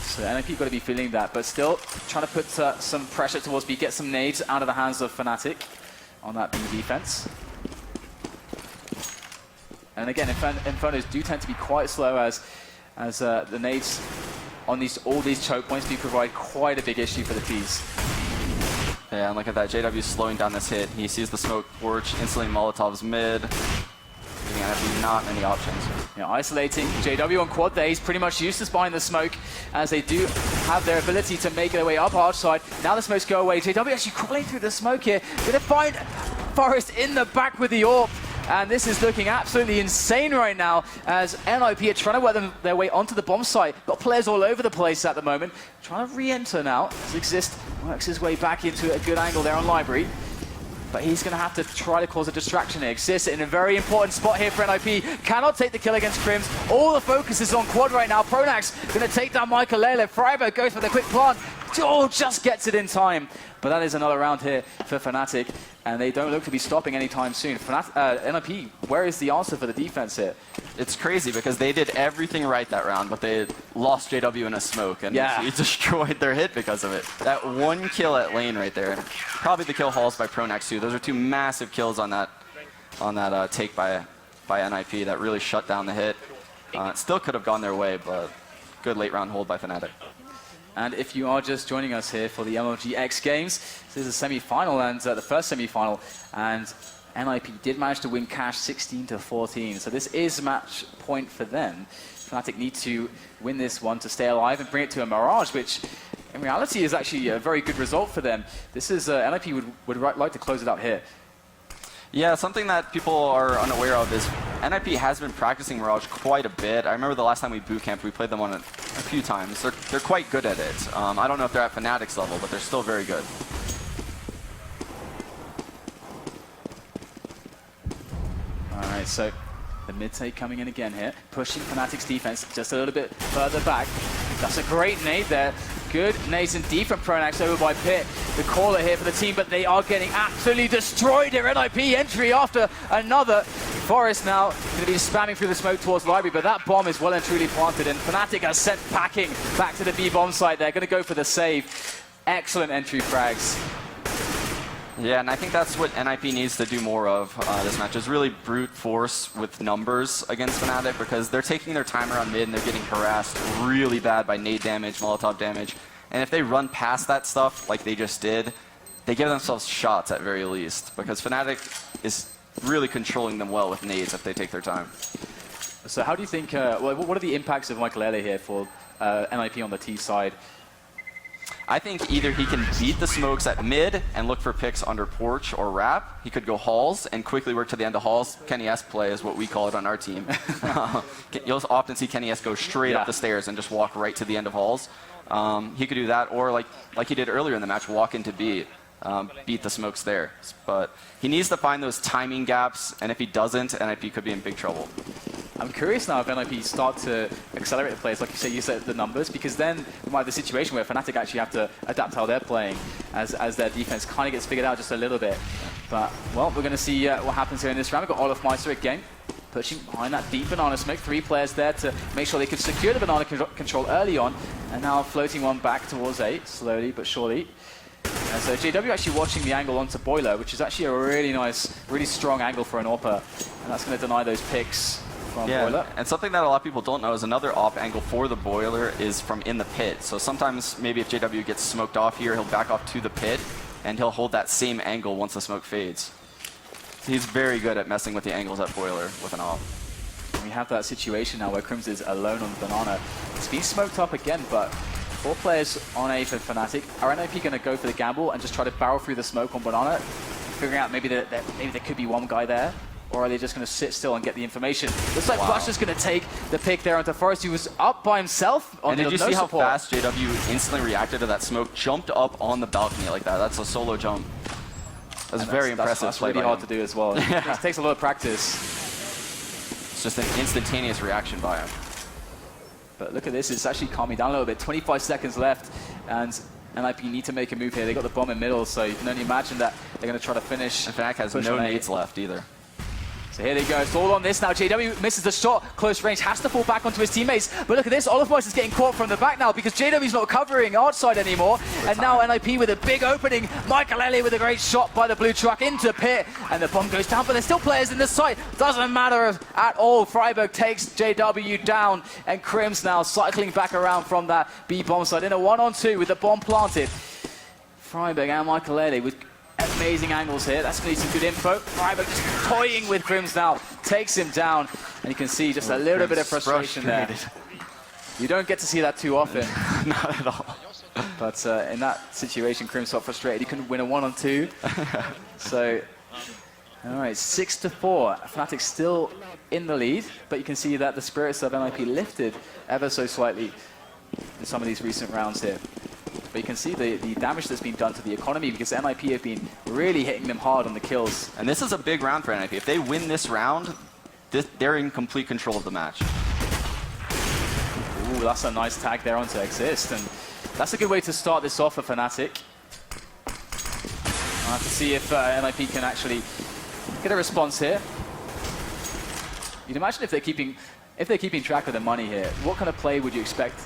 So NIP got to be feeling that, but still trying to put some pressure towards B, get some nades out of the hands of Fnatic on that B defense. And again, Infernos do tend to be quite slow as the nades on all these choke points do provide quite a big issue for the T's. Yeah, and look at that. JW slowing down this hit. He sees the smoke porch, instantly Molotov's mid. Giving not many options. Yeah, isolating JW on quad there. He's pretty much useless behind the smoke as they do have their ability to make their way up Arch side. Now the smokes go away. JW actually crawling through the smoke here. Gonna find Forest in the back with the AWP. And this is looking absolutely insane right now as NIP are trying to work their way onto the bomb site. Got players all over the place at the moment. Trying to re-enter now as Exist works his way back into a good angle there on Library. But he's going to have to try to cause a distraction here. Exist in a very important spot here for NIP. Cannot take the kill against Crims. All the focus is on quad right now. Pronax going to take down Makalele. Freiberg goes for the quick plant. Oh, just gets it in time. But that is another round here for Fnatic, and they don't look to be stopping anytime soon. NIP, where is the answer for the defense here? It's crazy because they did everything right that round, but they lost JW in a smoke, and he destroyed their hit because of it. That one kill at lane right there, and probably the kill hauls by Pronax too. Those are two massive kills on that take by NIP that really shut down the hit. It still could have gone their way, but good late round hold by Fnatic. And if you are just joining us here for the MLG X Games, this is a semi-final and the first semi-final, and NIP did manage to win cash 16-14. So this is match point for them. Fnatic need to win this one to stay alive and bring it to a Mirage, which in reality is actually a very good result for them. This is NIP would like to close it out here. Yeah, something that people are unaware of is NIP has been practicing Mirage quite a bit. I remember the last time we boot camped, we played them on it a few times. They're quite good at it. I don't know if they're at Fnatic's level, but they're still very good. All right, so the mid take coming in again here, pushing Fnatic's defense just a little bit further back. That's a great nade there. Good nades indeed from Pronax over by Pit. The caller here for the team, but they are getting absolutely destroyed here. NIP entry after another. Forest now going to be spamming through the smoke towards Library, but that bomb is well and truly planted, and Fnatic are sent packing back to the B bomb site. They're going to go for the save. Excellent entry frags. Yeah, and I think that's what NIP needs to do more of this match, is really brute force with numbers against Fnatic, because they're taking their time around mid and they're getting harassed really bad by nade damage, Molotov damage. And if they run past that stuff like they just did, they give themselves shots at very least, because Fnatic is really controlling them well with nades if they take their time. So how do you think, what are the impacts of MyKalele here for NIP on the T side? I think either he can beat the smokes at mid and look for picks under porch or wrap. He could go halls and quickly work to the end of halls. Kenny S play is what we call it on our team. You'll often see Kenny S go straight up the stairs and just walk right to the end of halls. He could do that, or like he did earlier in the match, walk into B, beat the smokes there. But he needs to find those timing gaps, and if he doesn't, NIP could be in big trouble. I'm curious now if NIP start to accelerate the plays, like you said the numbers, because then we might have the situation where Fnatic actually have to adapt how they're playing as their defense kind of gets figured out just a little bit. But, well, we're going to see what happens here in this round. We've got Olaf Meister again, pushing behind that deep banana smoke. 3 players there to make sure they could secure the banana control early on, and now floating one back towards A, slowly but surely. And so JW actually watching the angle onto Boiler, which is actually a really nice, really strong angle for an AWPer, and that's going to deny those picks. Boiler. And something that a lot of people don't know is another op angle for the Boiler is from in the pit. So sometimes maybe if JW gets smoked off here, he'll back off to the pit, and he'll hold that same angle once the smoke fades. So he's very good at messing with the angles at Boiler with an op. We have that situation now where Crims is alone on the banana. It's been smoked up again, but 4 players on A for Fnatic. Are NIP going to go for the gamble and just try to barrel through the smoke on banana, figuring out maybe there could be one guy there? Or are they just going to sit still and get the information? Looks like Flush is going to take the pick there onto Forest. He was up by himself. And did you see how fast JW instantly reacted to that smoke? Jumped up on the balcony like that. That's a solo jump. That's very impressive. That's really hard to do as well. It takes a lot of practice. It's just an instantaneous reaction by him. But look at this. It's actually calming down a little bit. 25 seconds left. And NIP need to make a move here. They got the bomb in middle, so you can only imagine that they're going to try to finish. And Fnatic has no nades left either. So here they go, it's all on this now. JW misses the shot, close range, has to fall back onto his teammates. But look at this, Olaf Meister is getting caught from the back now because JW's not covering outside anymore. And now NIP with a big opening. MyKalele with a great shot by the blue truck into pit. And the bomb goes down, but there's still players in this site. Doesn't matter at all. Freiburg takes JW down. And Crims now cycling back around from that B bomb site in a 1-on-2 with the bomb planted. Freiburg and MyKalele with amazing angles here. That's going to be some good info. Freiburg just toying with Crims now. Takes him down. And you can see just a little bit of frustration there. You don't get to see that too often. Not at all. But in that situation, Crims felt frustrated. He couldn't win a 1-on-2. So, all right, 6-4. Fnatic still in the lead. But you can see that the spirits of NIP lifted ever so slightly in some of these recent rounds here. But you can see the damage that's been done to the economy because NIP have been really hitting them hard on the kills. And this is a big round for NIP. If they win this round, they're in complete control of the match. Ooh, that's a nice tag there onto Exist. And that's a good way to start this off for Fnatic. I'll have to see if MIP can actually get a response here. You'd imagine if they're keeping track of their money here, what kind of play would you expect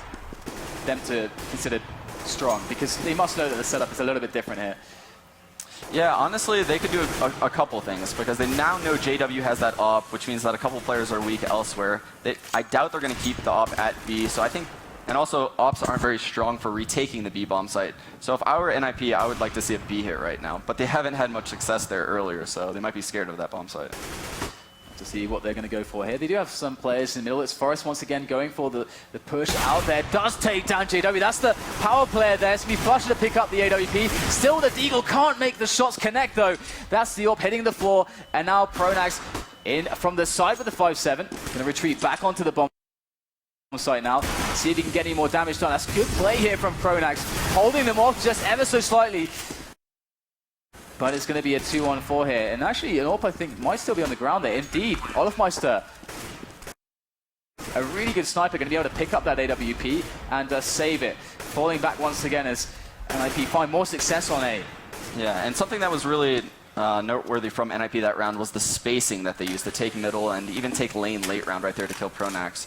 them to consider strong? Because they must know that the setup is a little bit different here. Yeah, honestly, they could do a couple things because they now know JW has that op, which means that a couple players are weak elsewhere. I doubt they're going to keep the op at B, so I think, and also ops aren't very strong for retaking the B bomb site. So if I were NIP, I would like to see a B hit right now, but they haven't had much success there earlier, so they might be scared of that bomb site. To see what they're going to go for here. They do have some players in the middle. It's Forest once again going for the push out there. Does take down JW. That's the power player there. It's going to be Flusher to pick up the AWP. Still the Deagle can't make the shots connect though. That's the AWP hitting the floor. And now Pronax in from the side with the 5-7. Going to retreat back onto the bomb site now. See if he can get any more damage done. That's good play here from Pronax. Holding them off just ever so slightly. But it's going to be a 2-on-4 here. And actually, an AWP, I think, might still be on the ground there. Indeed, Olofmeister, a really good sniper, going to be able to pick up that AWP and save it. Falling back once again as NIP find more success on A. Yeah, and something that was really noteworthy from NIP that round was the spacing that they used to take middle and even take lane late round right there to kill Pronax.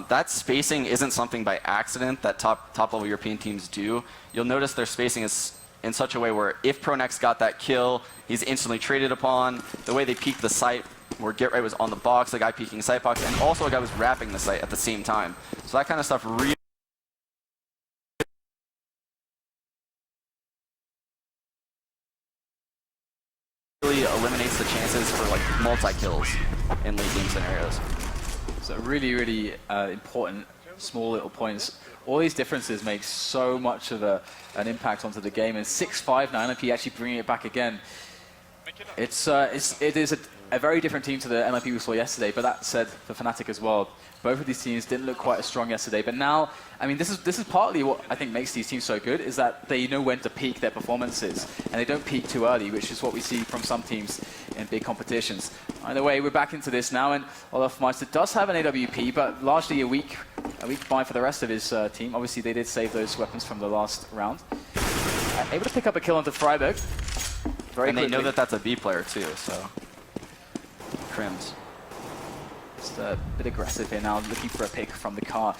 That spacing isn't something by accident that top-level European teams do. You'll notice their spacing is in such a way where if Pronax got that kill, he's instantly traded upon. The way they peeked the site, where Get Right was on the box, the guy peeking site box, and also a guy was wrapping the site at the same time. So that kind of stuff really eliminates the chances for like multi-kills in late game scenarios. So really, really important small little points. All these differences make so much of an impact onto the game. And 6-5 now, NIP actually bringing it back again. It is a very different team to the NIP we saw yesterday, but that said for Fnatic as well. Both of these teams didn't look quite as strong yesterday, but now, I mean, this is partly what I think makes these teams so good, is that they know when to peak their performances, and they don't peak too early, which is what we see from some teams in big competitions. Either way, we're back into this now, and Olofmeister does have an AWP, but largely a weak buy for the rest of his team. Obviously, they did save those weapons from the last round. Able to pick up a kill onto Freiburg. Very and quickly. they know that that's a B player too, so Crims. Just a bit aggressive here now, looking for a pick from the car.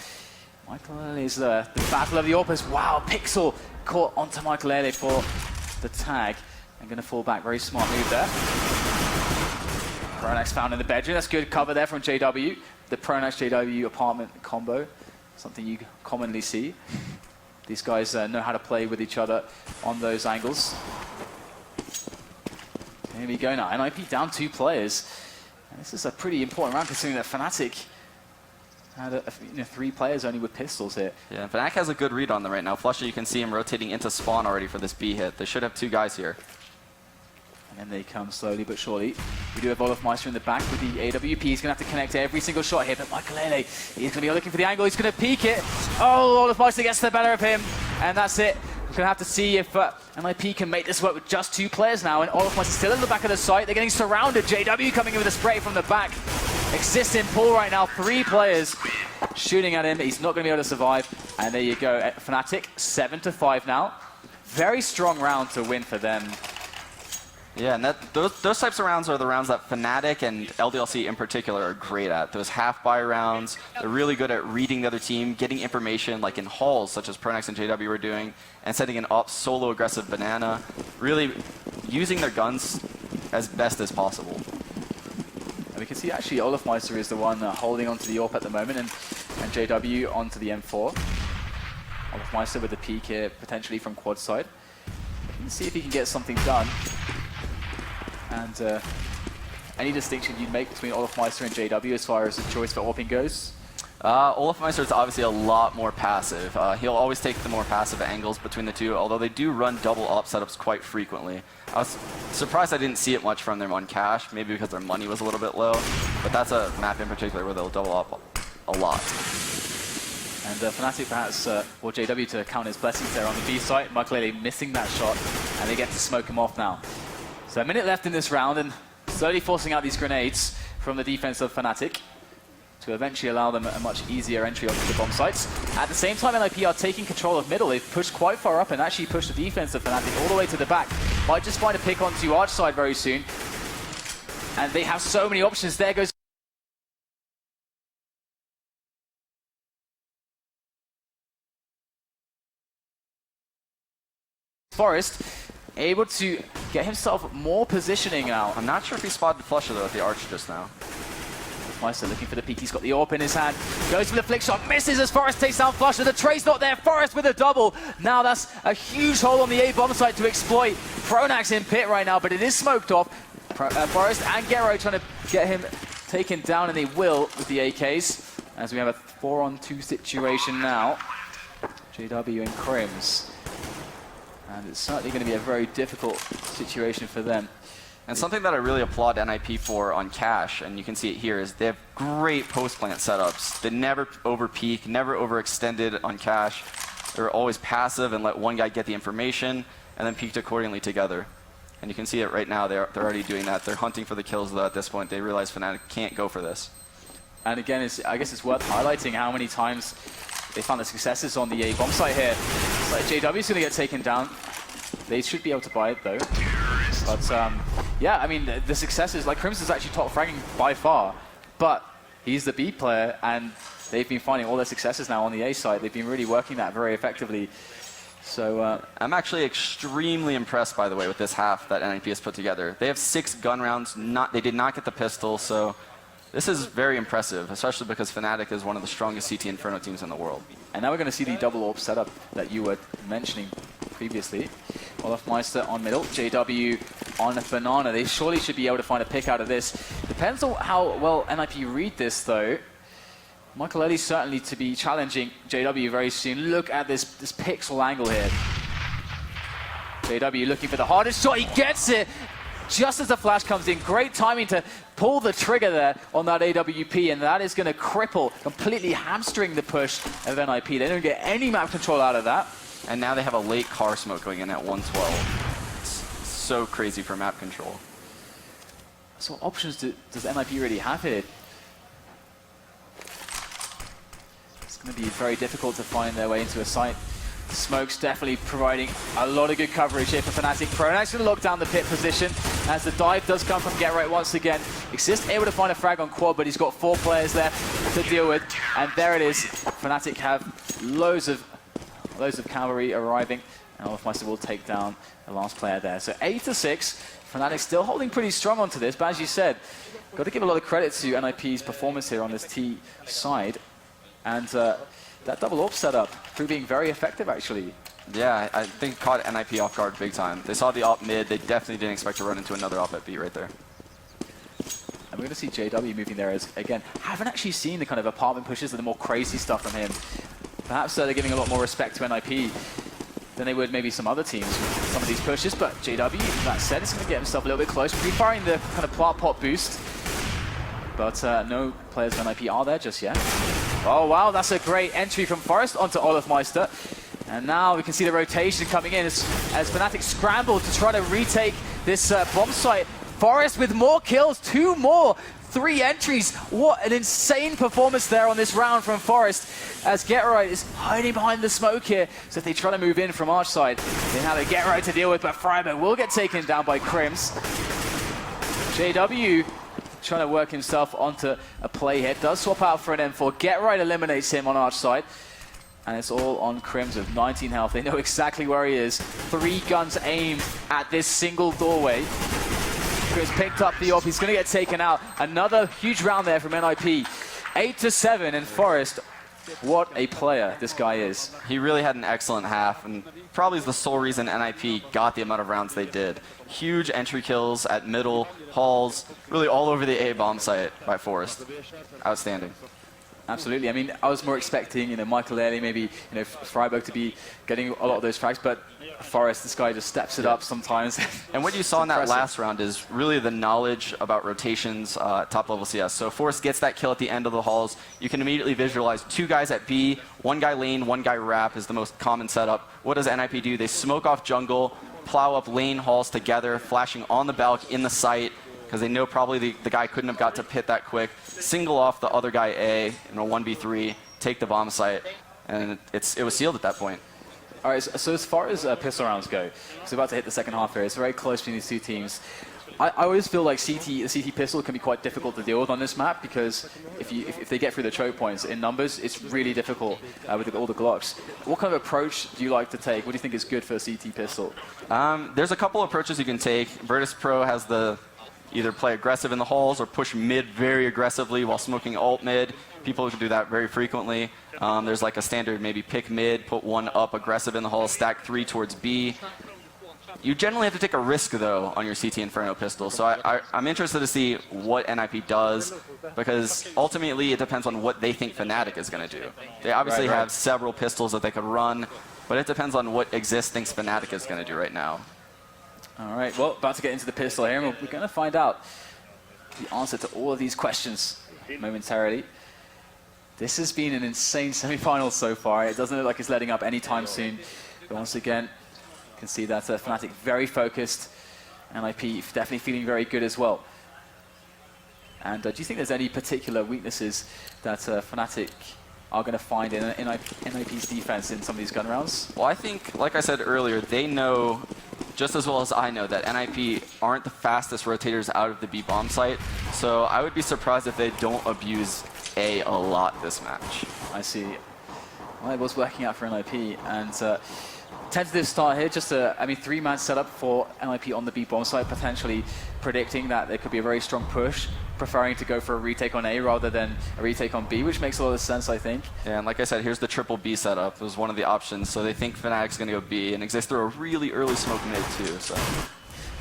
Michael is the battle of the AWPers. Wow, Pixel caught onto Michael Ele for the tag. And going to fall back. Very smart move there. Pronax found in the bedroom. That's good cover there from JW. The Pronax JW apartment combo. Something you commonly see. These guys know how to play with each other on those angles. Here we go now. NIP down 2 players. And this is a pretty important round considering that Fnatic had 3 players only with pistols here. Yeah, Fnatic has a good read on them right now. Flusher, you can see him rotating into spawn already for this B hit. They should have 2 guys here. And then they come slowly but surely. We do have Olofmeister in the back with the AWP. He's going to have to connect every single shot here. But Michael Ele, he's going to be looking for the angle. He's going to peek it. Oh, Olofmeister gets the better of him. And that's it. We're going to have to see if MIP can make this work with just 2 players now. And Olofmeister still in the back of the site. They're getting surrounded. JW coming in with a spray from the back. Exists in pool right now. 3 players shooting at him. He's not going to be able to survive. And there you go. Fnatic 7-5 now. Very strong round to win for them. Yeah, and those types of rounds are the rounds that Fnatic and LDLC in particular are great at. Those half-buy rounds, they're really good at reading the other team, getting information like in halls, such as Pronax and JW were doing, and setting an up solo aggressive banana, really using their guns as best as possible. And we can see actually Olofmeister is the one holding onto the AWP at the moment, and JW onto the M4. Olofmeister with the peek here, potentially from quad side. Let's see if he can get something done. And any distinction you'd make between Olofmeister and JW as far as the choice for AWPing goes? Olofmeister is obviously a lot more passive. He'll always take the more passive angles between the two, although they do run double AWP setups quite frequently. I was surprised I didn't see it much from them on Cash, maybe because their money was a little bit low, but that's a map in particular where they'll double AWP a lot. And Fnatic perhaps, or JW to count his blessings there on the B site. Michael Ele missing that shot, and they get to smoke him off now. So a minute left in this round, and slowly forcing out these grenades from the defense of Fnatic. to eventually allow them a much easier entry onto the bomb sites. At the same time, NIP are taking control of middle. They've pushed quite far up and actually pushed the defense of Fnatic all the way to the back. Might just find a pick onto Arch side very soon. And they have so many options. There goes Forest, able to get himself more positioning out. I'm not sure if he spotted the flusher though at the Arch just now. Meister looking for the peek, he's got the AWP in his hand, goes for the flick shot, misses as Forest takes down Flusher, the trade's not there, Forest with a double. Now that's a huge hole on the A bomb site to exploit. Pronax in pit right now, but it is smoked off. Forest and Gero trying to get him taken down, and they will with the AKs, as we have a 4-on-2 situation now. JW and Crims. And it's certainly going to be a very difficult situation for them. And something that I really applaud NIP for on Cash, and you can see it here, is they have great post-plant setups. They never over-peak, never overextended on Cash. They're always passive and let one guy get the information, and then peaked accordingly together. And you can see it right now, they're already doing that. They're hunting for the kills, though, at this point. They realize Fnatic can't go for this. And again, I guess it's worth highlighting how many times they found the successes on the A bomb site here. It's like JW's going to get taken down. They should be able to buy it, though. But yeah, I mean, the successes, like Crimson's actually top fragging by far, but he's the B player, and they've been finding all their successes now on the A side. They've been really working that very effectively. So I'm actually extremely impressed, by the way, with this half that NIP has put together. They have 6 gun rounds. They did not get the pistol, so this is very impressive, especially because Fnatic is one of the strongest CT Inferno teams in the world. And now we're going to see the double AWP setup that you were mentioning previously. Olaf Meister on middle, JW on Banana. They surely should be able to find a pick out of this. Depends on how well NIP read this, though. Michael Ellie certainly to be challenging JW very soon. Look at this pixel angle here. JW looking for the hardest shot. He gets it just as the flash comes in. Great timing to pull the trigger there on that AWP, and that is going to cripple, completely hamstring the push of NIP. They don't get any map control out of that. And now they have a late car smoke going in at 112. It's so crazy for map control. So what options does NIP really have here? It's going to be very difficult to find their way into a site. Smoke's definitely providing a lot of good coverage here for Fnatic. Pronax going to lock down the pit position as the dive does come from Get Right once again. Exist able to find a frag on quad, but he's got 4 players left to deal with. And there it is. Fnatic have loads of cavalry arriving, and Olafmeister will take down the last player there. So 8-6, Fnatic still holding pretty strong onto this, but as you said, got to give a lot of credit to NIP's performance here on this T side. And that double AWP setup proving very effective, actually. Yeah, I think it caught NIP off guard big time. They saw the AWP mid, they definitely didn't expect to run into another AWP at B right there. And we're going to see JW moving there as, again, haven't actually seen the kind of apartment pushes and the more crazy stuff from him. Perhaps they're giving a lot more respect to NIP than they would maybe some other teams with some of these pushes, but JW, that said, is going to get himself a little bit close, pre-firing the kind of plant pot boost. But no players of NIP are there just yet. Oh wow, that's a great entry from Forest onto Olaf Meister. And now we can see the rotation coming in as Fnatic scramble to try to retake this bomb site. Forest with more kills, 2 more. 3 entries. What an insane performance there on this round from Forest, as Get Right is hiding behind the smoke here. So if they try to move in from Arch side, they have a Get Right to deal with, but Freiburg will get taken down by Crims. JW trying to work himself onto a play here. Does swap out for an M4. Get Right eliminates him on Arch side. And it's all on Crims with 19 health. They know exactly where he is. 3 guns aimed at this single doorway. Chris picked up the AWP. He's going to get taken out. Another huge round there from NIP. 8-7, and Forest, what a player this guy is. He really had an excellent half, and probably is the sole reason NIP got the amount of rounds they did. Huge entry kills at middle, halls, really all over the A bomb site by Forest. Outstanding. Absolutely. I mean, I was more expecting, Michael Early, maybe, Freiburg to be getting a lot of those frags, but Forest, this guy just steps it up sometimes. And what you saw in that last round is really the knowledge about rotations, top level CS. So Forest gets that kill at the end of the halls. You can immediately visualize 2 guys at B, 1 guy lane, 1 guy wrap is the most common setup. What does NIP do? They smoke off jungle, plow up lane halls together, flashing on the balk in the site, because they know probably the guy couldn't have got to pit that quick. Single off the other guy A in a 1v3, take the bomb site, and it was sealed at that point. All right, so as far as pistol rounds go, it's about to hit the second half here. It's very close between these two teams. I always feel like the CT pistol can be quite difficult to deal with on this map because if they get through the choke points in numbers, it's really difficult with all the Glocks. What kind of approach do you like to take? What do you think is good for a CT pistol? There's a couple approaches you can take. Virtus Pro has the either play aggressive in the halls or push mid very aggressively while smoking alt mid. People can do that very frequently. There's like a standard maybe pick mid, put one up aggressive in the hall, stack 3 towards B. You generally have to take a risk, though, on your CT Inferno pistol. So I'm interested to see what NIP does, because ultimately it depends on what they think Fnatic is going to do. They obviously have several pistols that they could run, but it depends on what Exist thinks Fnatic is going to do right now. All right, well, about to get into the pistol here, and we're going to find out the answer to all of these questions momentarily. This has been an insane semi-final so far. It doesn't look like it's letting up anytime soon. But once again, you can see that Fnatic very focused, NIP definitely feeling very good as well. And do you think there's any particular weaknesses that Fnatic are going to find in NIP's defense in some of these gun rounds? Well, I think, like I said earlier, they know just as well as I know that NIP aren't the fastest rotators out of the B bomb site. So I would be surprised if they don't abuse A lot this match. I see. Well, it was working out for NIP, and tentative start here, just a 3-man setup for NIP on the B bomb site, potentially predicting that there could be a very strong push, preferring to go for a retake on A rather than a retake on B, which makes a lot of sense, I think. Yeah, and like I said, here's the triple B setup. It was one of the options, so they think Fnatic's going to go B, and Exist through a really early smoke mid too. So.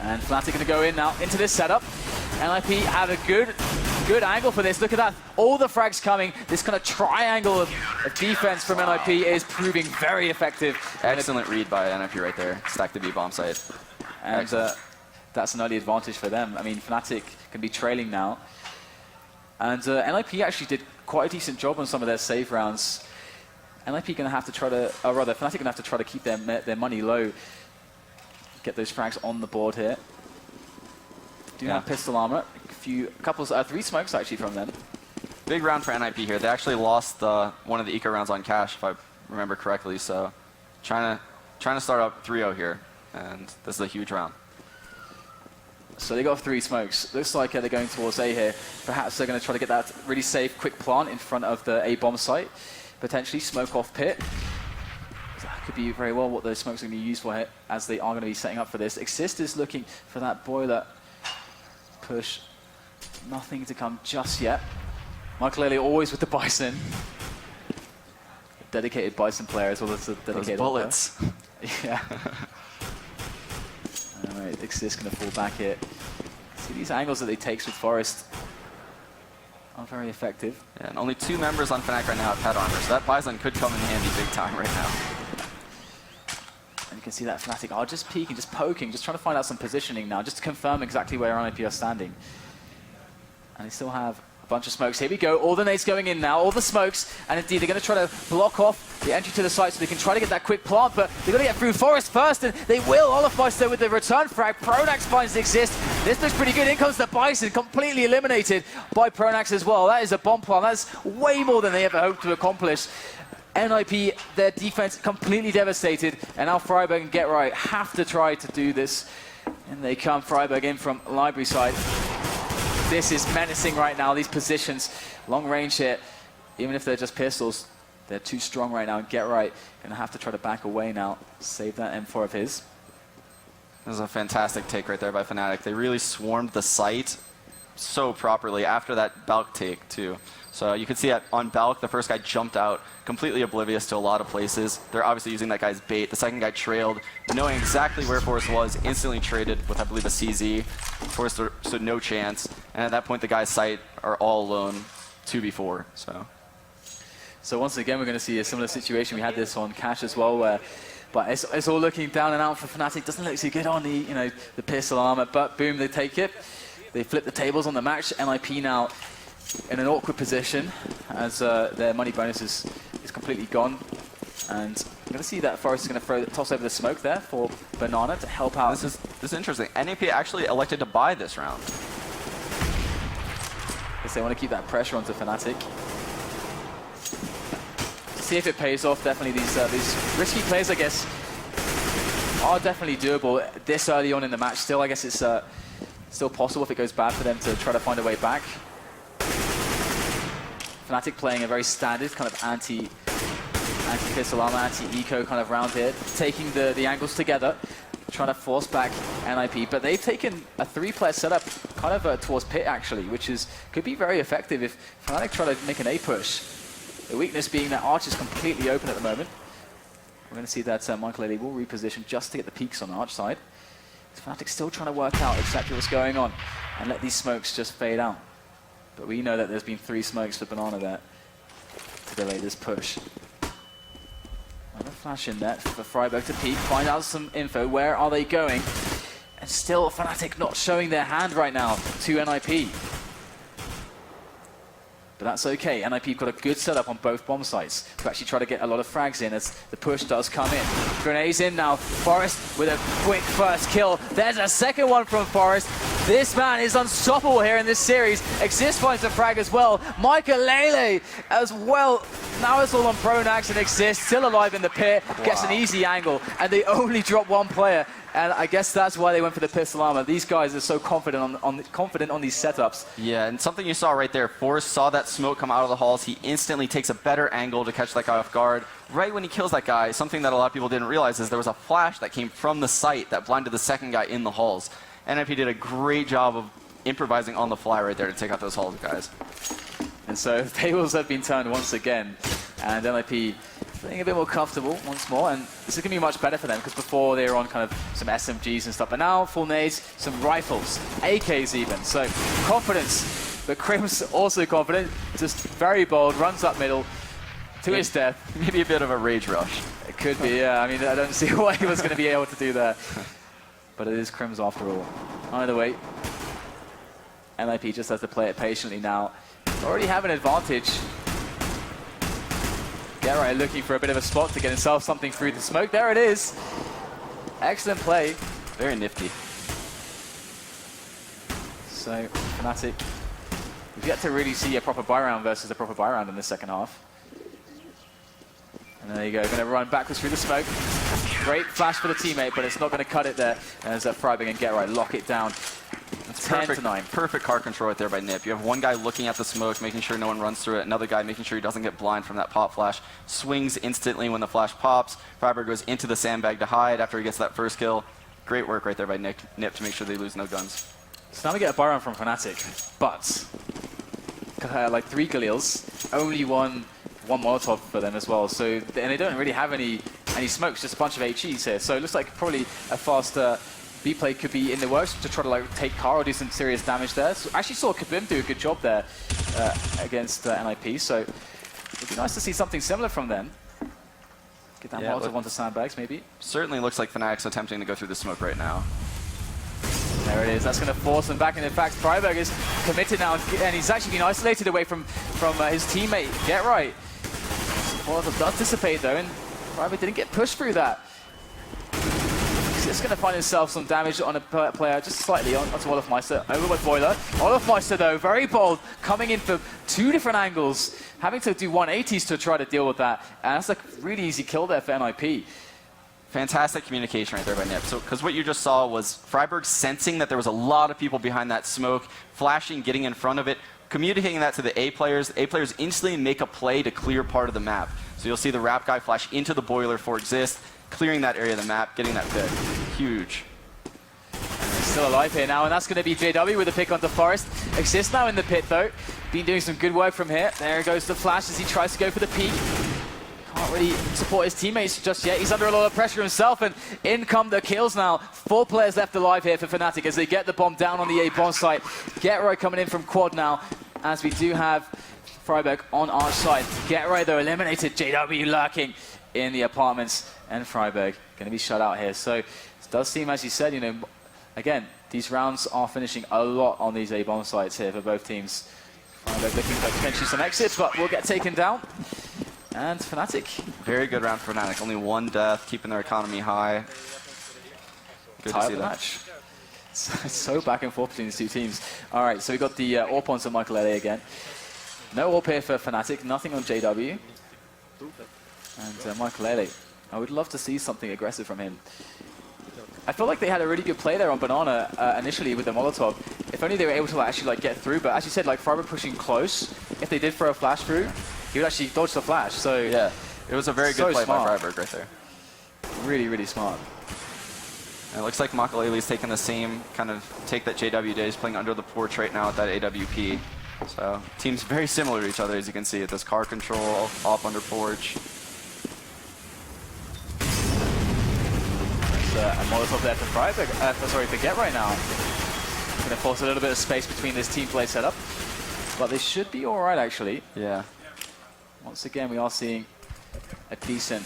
And Fnatic going to go in now into this setup. NIP have a good angle for this. Look at that. All the frags coming. This kind of triangle of defense from NIP is proving very effective. Excellent read by NIP right there. Stack the B bomb site. And that's an early advantage for them. I mean, Fnatic can be trailing now. And NIP actually did quite a decent job on some of their save rounds. NIP going to have to try to, or rather, Fnatic going to have to try to keep their money low. Get those frags on the board here. Do have pistol armor. A 3 smokes actually from them. Big round for NIP here. They actually lost one of the eco rounds on cash, if I remember correctly. So trying to start up 3-0 here, and this is a huge round. So they got 3 smokes. Looks like they're going towards A here. Perhaps they're going to try to get that really safe, quick plant in front of the A bomb site. Potentially smoke off pit. That could be very well what those smokes are going to be used for here, as they are going to be setting up for this. Exist is looking for that boiler push. Nothing to come just yet. Michael Elliott always with the Bison. A dedicated Bison player as well as a dedicated bullets. Yeah. All right, Exist going to fall back here. See these angles that they takes with Forest are very effective. Yeah, and only 2 members on Fnatic right now have pet armor, so that Bison could come in handy big time right now. And you can see that Fnatic are just peeking, just poking, just trying to find out some positioning now, just to confirm exactly where NIP are standing. And they still have a bunch of smokes. Here we go, all the nades going in now, all the smokes, and indeed they're going to try to block off the entry to the site so they can try to get that quick plant, but they've got to get through Forest first, and they will. Olafeist there with the return frag. Pronax finds Exist. This looks pretty good. In comes the Bison, completely eliminated by Pronax as well. That is a bomb plant. That's way more than they ever hoped to accomplish. NIP, their defense completely devastated, and now Freiburg and Get Right have to try to do this. And they come, Freiburg in from library side. This is menacing right now, these positions. Long range here, even if they're just pistols, they're too strong right now. And Get Right gonna have to try to back away now, save that M4 of his. This is a fantastic take right there by Fnatic. They really swarmed the site so properly after that Balk take too. So you can see that on Balk, the first guy jumped out, completely oblivious to a lot of places. They're obviously using that guy's bait. The second guy trailed, knowing exactly where Forrest was, instantly traded with, I believe, a CZ. Forrest stood no chance. And at that point, the guy's sight are all alone, 2v4. So once again, we're going to see a similar situation. We had this on Cash as well, where but it's all looking down and out for Fnatic. Doesn't look too good on the pistol armor, but boom, they take it. They flip the tables on the match. NIP now in an awkward position as their money bonus is completely gone. And I'm going to see that Forrest is going to toss over the smoke there for Banana to help out. This is interesting. NIP actually elected to buy this round. Because they want to keep that pressure onto Fnatic. See if it pays off. Definitely these risky plays, I guess, are definitely doable this early on in the match. Still, I guess it's still possible if it goes bad for them to try to find a way back. Fnatic playing a very standard kind of anti-pistol armor, anti-eco kind of round here, taking the angles together, trying to force back NIP. But they've taken a 3-player setup kind of towards pit actually, which could be very effective if Fnatic try to make an A push. The weakness being that Arch is completely open at the moment. We're going to see that Michael Elie will reposition just to get the peaks on Arch side. Fnatic still trying to work out exactly what's going on and let these smokes just fade out. But we know that there's been 3 smokes for Banana there to delay this push. Another flash in there for Freiburg to peek, find out some info. Where are they going? And still Fnatic not showing their hand right now to NIP. But that's okay. NIP got a good setup on both bomb sites to actually try to get a lot of frags in as the push does come in. Grenades in now. Forest with a quick first kill. There's a second one from Forest. This man is unstoppable here in this series. Exist finds a frag as well. Michael Elie as well. Now it's all on Pronax and Exist, still alive in the pit. Gets an easy angle, and they only drop 1 player. And I guess that's why they went for the pistol armor. These guys are so confident on these setups. Yeah, and something you saw right there, Forrest saw that smoke come out of the halls. He instantly takes a better angle to catch that guy off guard. Right when he kills that guy, something that a lot of people didn't realize is there was a flash that came from the site that blinded the second guy in the halls. NIP did a great job of improvising on the fly right there to take out those halls guys. And so tables have been turned once again, and NIP feeling a bit more comfortable once more, and this is going to be much better for them because before they were on kind of some SMGs and stuff, but now full nades, some rifles, AKs even, so confidence. But Crim's also confident, just very bold, runs up middle to his death. Maybe a bit of a rage rush. It could be, yeah. I mean, I don't see why he was going to be able to do that. But it is Crim's after all. Either way, NIP just has to play it patiently now. Already have an advantage. Geralt looking for a bit of a spot to get himself something through the smoke. There it is. Excellent play. Very nifty. So, Fnatic, we've yet to really see a proper buy round versus a proper buy round in the second half. And there you go, going to run backwards through the smoke. Great flash for the teammate, but it's not going to cut it there. As Freiburg and Geralt lock it down. That's 10-9. Perfect card control right there by Nip. You have one guy looking at the smoke, making sure no one runs through it. Another guy making sure he doesn't get blind from that pop flash. Swings instantly when the flash pops. Freiburg goes into the sandbag to hide after he gets that first kill. Great work right there by Nip to make sure they lose no guns. So now we get a buy round from Fnatic, but like 3 Galils, only one Molotov for them as well. So, and they don't really have any smokes, just a bunch of HEs here. So it looks like probably a faster B play could be in the works to try to like take car or do some serious damage there. So I actually saw Kabim do a good job there against NIP. So it'd be nice to see something similar from them. Get that Molotov onto sandbags maybe. Certainly looks like Fnatic's attempting to go through the smoke right now. There it is. That's going to force them back. And in fact, Freiburg is committed now, and he's actually been isolated away from his teammate. Get right. Molotov does dissipate though, and Freiburg didn't get pushed through that. He's just going to find himself some damage on a player, just slightly onto Olofmeister. Over with Boiler. Olofmeister though, very bold, coming in from 2 different angles, having to do 180s to try to deal with that. And that's a really easy kill there for NIP. Fantastic communication right there by Nip. So, because what you just saw was Freiburg sensing that there was a lot of people behind that smoke, flashing, getting in front of it, communicating that to the A players. The A players instantly make a play to clear part of the map. So you'll see the Wrap guy flash into the boiler for Exist, clearing that area of the map, getting that pick. Huge. He's still alive here now, and that's going to be JW with a pick onto Forest. Exist now in the pit though. Been doing some good work from here. There goes the flash as he tries to go for the peak. Can't really support his teammates just yet. He's under a lot of pressure himself, and in come the kills now. 4 players left alive here for Fnatic as they get the bomb down on the A bomb site. Getroy coming in from quad now, as we do have Freiburg on our side. Getroy though eliminated. JW lurking in the apartments, and Freiburg going to be shut out here. So it does seem, as you said, you know, again, these rounds are finishing a lot on these A bomb sites here for both teams. Freiburg looking for potentially some exits, but will get taken down. And Fnatic. Very good round for Fnatic. Only 1 death, keeping their economy high. Good to see that. Match. So back and forth between these two teams. All right, so we got the AWP onto Michael Ele again. No AWP here for Fnatic, nothing on JW. And Michael Ele, I would love to see something aggressive from him. I felt like they had a really good play there on Banana initially with the Molotov. If only they were able to actually get through. But as you said, Friberg pushing close. If they did throw a flash through, he would actually dodge the flash. So yeah, it was a very good play by Pyjamas right there. Really, really smart. And it looks like Makalele's taking the same kind of take that JW did. He's playing under the porch right now with that AWP. So teams very similar to each other, as you can see. At this car control, off under porch. A Molotov there for Pyjamas, sorry, for Get right now. Going to force a little bit of space between this team play setup. But they should be all right, actually. Yeah. Once again, we are seeing a decent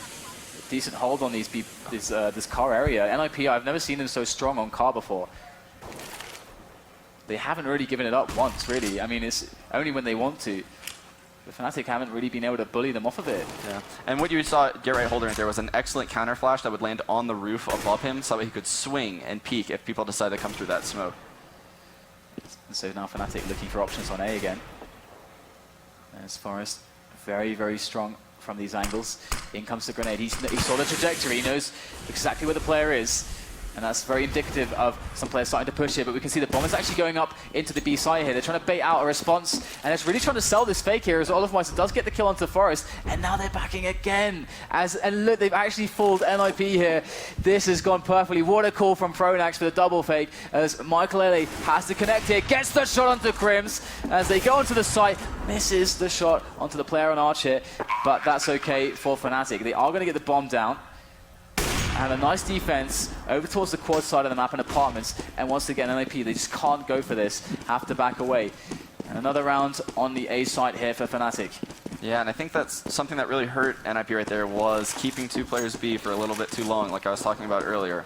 hold on this car area. NIP, I've never seen them so strong on car before. They haven't really given it up once, really. I mean, it's only when they want to. The Fnatic haven't really been able to bully them off of it. Yeah, and what you saw Get Right holding right there was an excellent counter flash that would land on the roof above him so that he could swing and peek if people decide to come through that smoke. And so now Fnatic looking for options on A again. There's Forest, very, very strong from these angles. In comes the grenade. He saw the trajectory. He knows exactly where the player is. And that's very indicative of some players starting to push here, but we can see the bomb is actually going up into the B side here. They're trying to bait out a response, and it's really trying to sell this fake here as Olofmeister does get the kill onto Forest, and now they're backing again. And look, they've actually fooled NIP here. This has gone perfectly. What a call from Pronax for the double fake, as Michael Ele has to connect here, gets the shot onto Crims, as they go onto the site, misses the shot onto the player on Arch here, but that's okay for Fnatic. They are going to get the bomb down. And a nice defense over towards the quad side of the map and apartments. And once again, NIP, they just can't go for this. Have to back away. And another round on the A site here for Fnatic. Yeah, and I think that's something that really hurt NIP right there was keeping two players B for a little bit too long, like I was talking about earlier.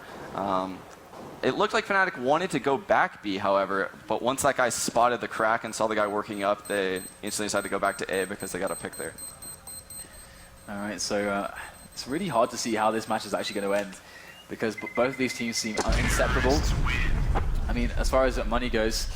It looked like Fnatic wanted to go back B, however, but once that guy spotted the crack and saw the guy working up, they instantly decided to go back to A because they got a pick there. All right, so it's really hard to see how this match is actually going to end because both of these teams seem inseparable. I mean, as far as money goes,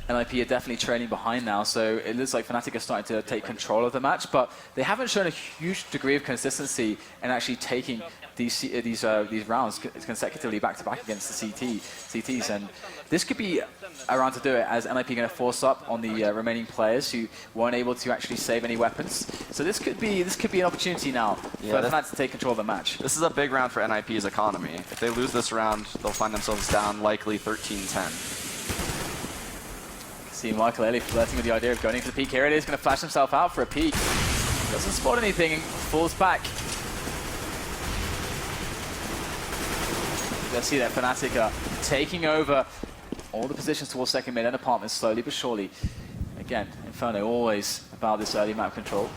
NIP are definitely trailing behind now, so it looks like Fnatic are starting to take control of the match, but they haven't shown a huge degree of consistency in actually taking these rounds consecutively back-to-back against the CTs, and this could be a round to do it, as NIP are going to force up on the remaining players who weren't able to actually save any weapons. So this could be an opportunity now for Fnatic to take control of the match. This is a big round for NIP's economy. If they lose this round, they'll find themselves down likely 13-10. See Michael Ele flirting with the idea of going into the peak. Here it is, going to flash himself out for a peek. Doesn't spot anything and falls back. Let's see that Fnatic are taking over all the positions towards second mid and apartments slowly but surely. Again, Inferno always about this early map control.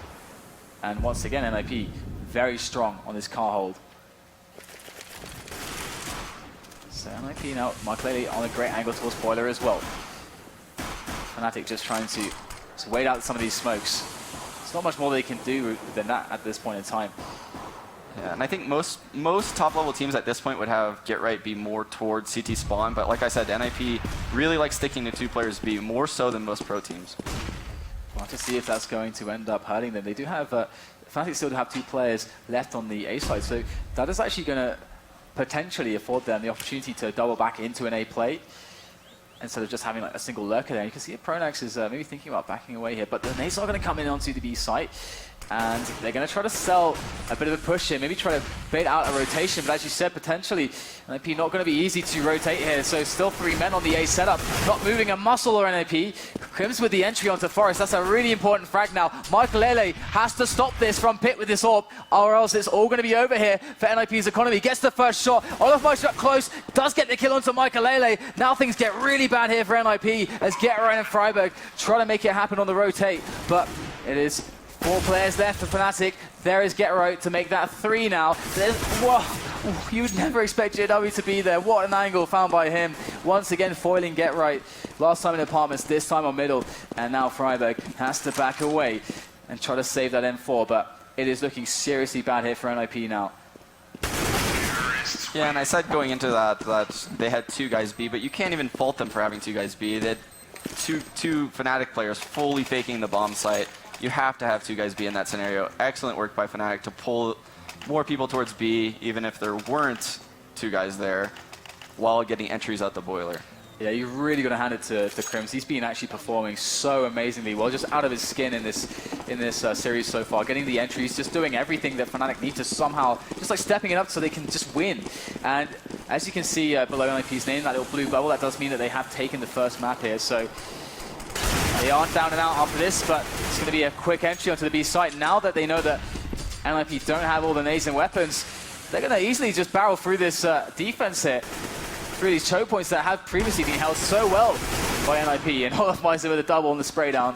And once again, NIP very strong on this car hold. So NIP now, Michael Ele on a great angle towards Boiler as well. Fnatic just trying to wait out some of these smokes. There's not much more they can do than that at this point in time. Yeah, and I think most top-level teams at this point would have Get Right be more towards CT spawn, but like I said, NIP really likes sticking to two players B, more so than most pro teams. We'll have to see if that's going to end up hurting them. They do have, Fnatic still have two players left on the A side, so that is actually going to potentially afford them the opportunity to double back into an A play, instead of just having like a single lurker there. You can see Pronax is maybe thinking about backing away here, but the nades are going to come in onto the B site, and they're going to try to sell a bit of a push here, maybe try to bait out a rotation, but as you said, potentially NIP not going to be easy to rotate here, so still 3 men on the A setup, not moving a muscle or NIP. Crims with the entry onto Forest, that's a really important frag now. Michael Ele has to stop this from Pit with this AWP, or else it's all going to be over here for NIP's economy. Gets the first shot, Olofmeister up close, does get the kill onto Michael Ele. Now things get really bad here for NIP, as Get Right and Freiburg try to make it happen on the rotate, but it is 4 players left for Fnatic. There is Get Right to make that 3 now. Whoa, you would never expect JW to be there. What an angle found by him. Once again foiling Get Right. Last time in apartments, this time on middle. And now Freiburg has to back away and try to save that M4. But it is looking seriously bad here for NIP now. Yeah, and I said going into that they had 2 guys B, but you can't even fault them for having 2 guys B. They had two Fnatic players fully faking the bomb site. You have to have 2 guys B in that scenario. Excellent work by Fnatic to pull more people towards B, even if there weren't 2 guys there, while getting entries out the boiler. Yeah, you're really going to hand it to Crims. He's been actually performing so amazingly well, just out of his skin in this series so far. Getting the entries, just doing everything that Fnatic need to somehow, just like stepping it up so they can just win. And as you can see below NIP's name, that little blue bubble, that does mean that they have taken the first map here. So they aren't down and out after this, but it's going to be a quick entry onto the B site. Now that they know that NIP don't have all the nades and weapons, they're going to easily just barrel through this defense here, through these choke points that have previously been held so well by NIP, and Olofmeister with a double on the spray down.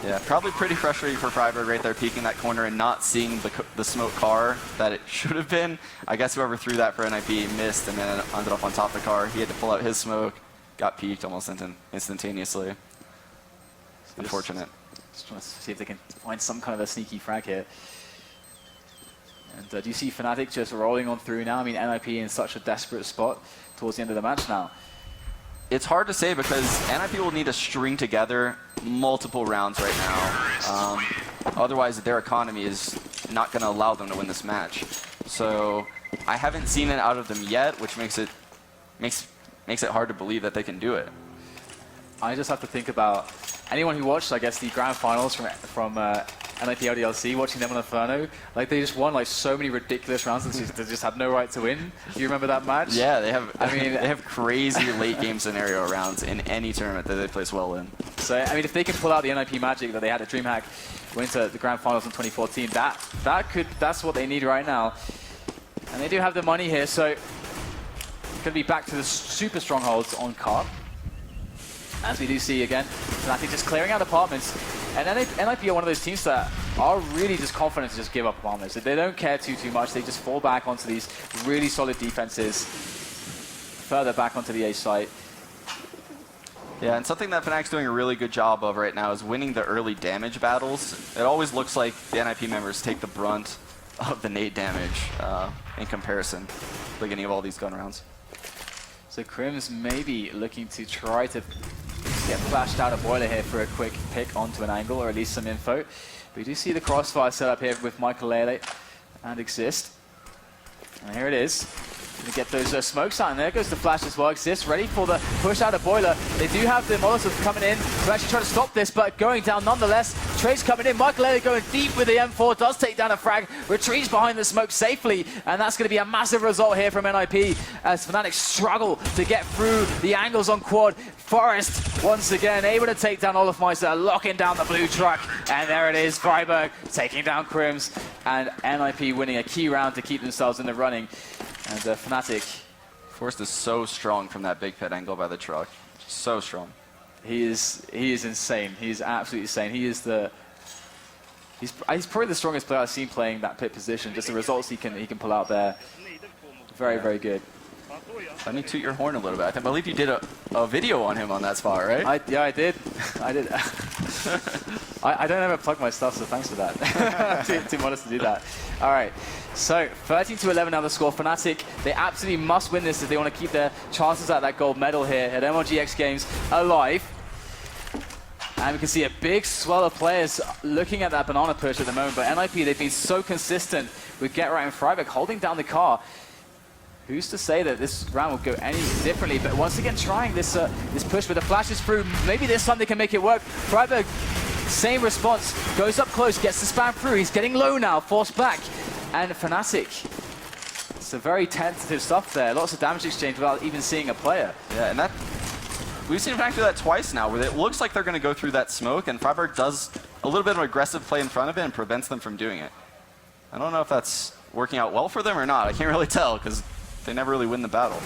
Yeah, probably pretty frustrating for Freiburg right there, peeking that corner and not seeing the smoke car that it should have been. I guess whoever threw that for NIP missed and then ended up on top of the car. He had to pull out his smoke, got peeked almost instantaneously. Unfortunate. Just trying to see if they can find some kind of a sneaky frag here. And do you see Fnatic just rolling on through now? I mean, NIP in such a desperate spot towards the end of the match now. It's hard to say because NIP will need to string together multiple rounds right now. Otherwise, their economy is not going to allow them to win this match. So I haven't seen it out of them yet, which makes it hard to believe that they can do it. I just have to think about anyone who watched, I guess, the grand finals from NIP LDLC, watching them on Inferno. Like, they just won like so many ridiculous rounds and they just had no right to win. Do you remember that match? Yeah, they have. I mean, they have crazy late game scenario rounds in any tournament that they place well in. So I mean, if they can pull out the NIP magic that they had at DreamHack, went to the grand finals in 2014, that's what they need right now. And they do have the money here, so going to be back to the super strongholds on Carp. As we do see again, Fnatic just clearing out apartments. And NIP are one of those teams that are really just confident to just give up apartments. They don't care too much. They just fall back onto these really solid defenses, further back onto the A site. Yeah, and something that Fnatic's doing a really good job of right now is winning the early damage battles. It always looks like the NIP members take the brunt of the nade damage in comparison at the beginning of all these gun rounds. So Crims maybe looking to try to get flashed out of boiler here for a quick pick onto an angle, or at least some info. We do see the crossfire set up here with Michael Lele and Exist. And here it is. Gonna get those smokes out, and there goes the flash as well. Exist ready for the push out of boiler. They do have the Molotov coming in to actually try to stop this, but going down nonetheless. Trace coming in. Michael Lele going deep with the M4, does take down a frag, retreats behind the smoke safely, and that's going to be a massive result here from NIP as Fnatic struggle to get through the angles on quad. Forest once again able to take down Olofmeister, locking down the blue truck, and there it is, Freiburg taking down Crims, and NIP winning a key round to keep themselves in the running. And Fnatic. Forrest is so strong from that big pit angle by the truck. So strong. He is insane. He's absolutely insane. He's probably the strongest player I've seen playing that pit position. Just the results he can pull out there. Very, very good. Let me toot your horn a little bit. I believe you did a video on him on that spot, right? Yeah, I did. I did. I don't ever plug my stuff, so thanks for that. too modest to do that. All right. So 13-11 now the score. Fnatic, they absolutely must win this if they want to keep their chances at that gold medal here at MLG X Games alive. And we can see a big swell of players looking at that banana push at the moment. But NIP, they've been so consistent with Get Right and Freiburg holding down the car. Who's to say that this round will go any differently? But once again, trying this push with the flashes through. Maybe this time they can make it work. Freiburg, same response. Goes up close, gets the spam through. He's getting low now, forced back. And Fnatic, it's a very tentative stuff there. Lots of damage exchange without even seeing a player. Yeah, and we've seen Fnatic do that twice now, where it looks like they're going to go through that smoke, and Freiburg does a little bit of aggressive play in front of it and prevents them from doing it. I don't know if that's working out well for them or not. I can't really tell, because they never really win the battle.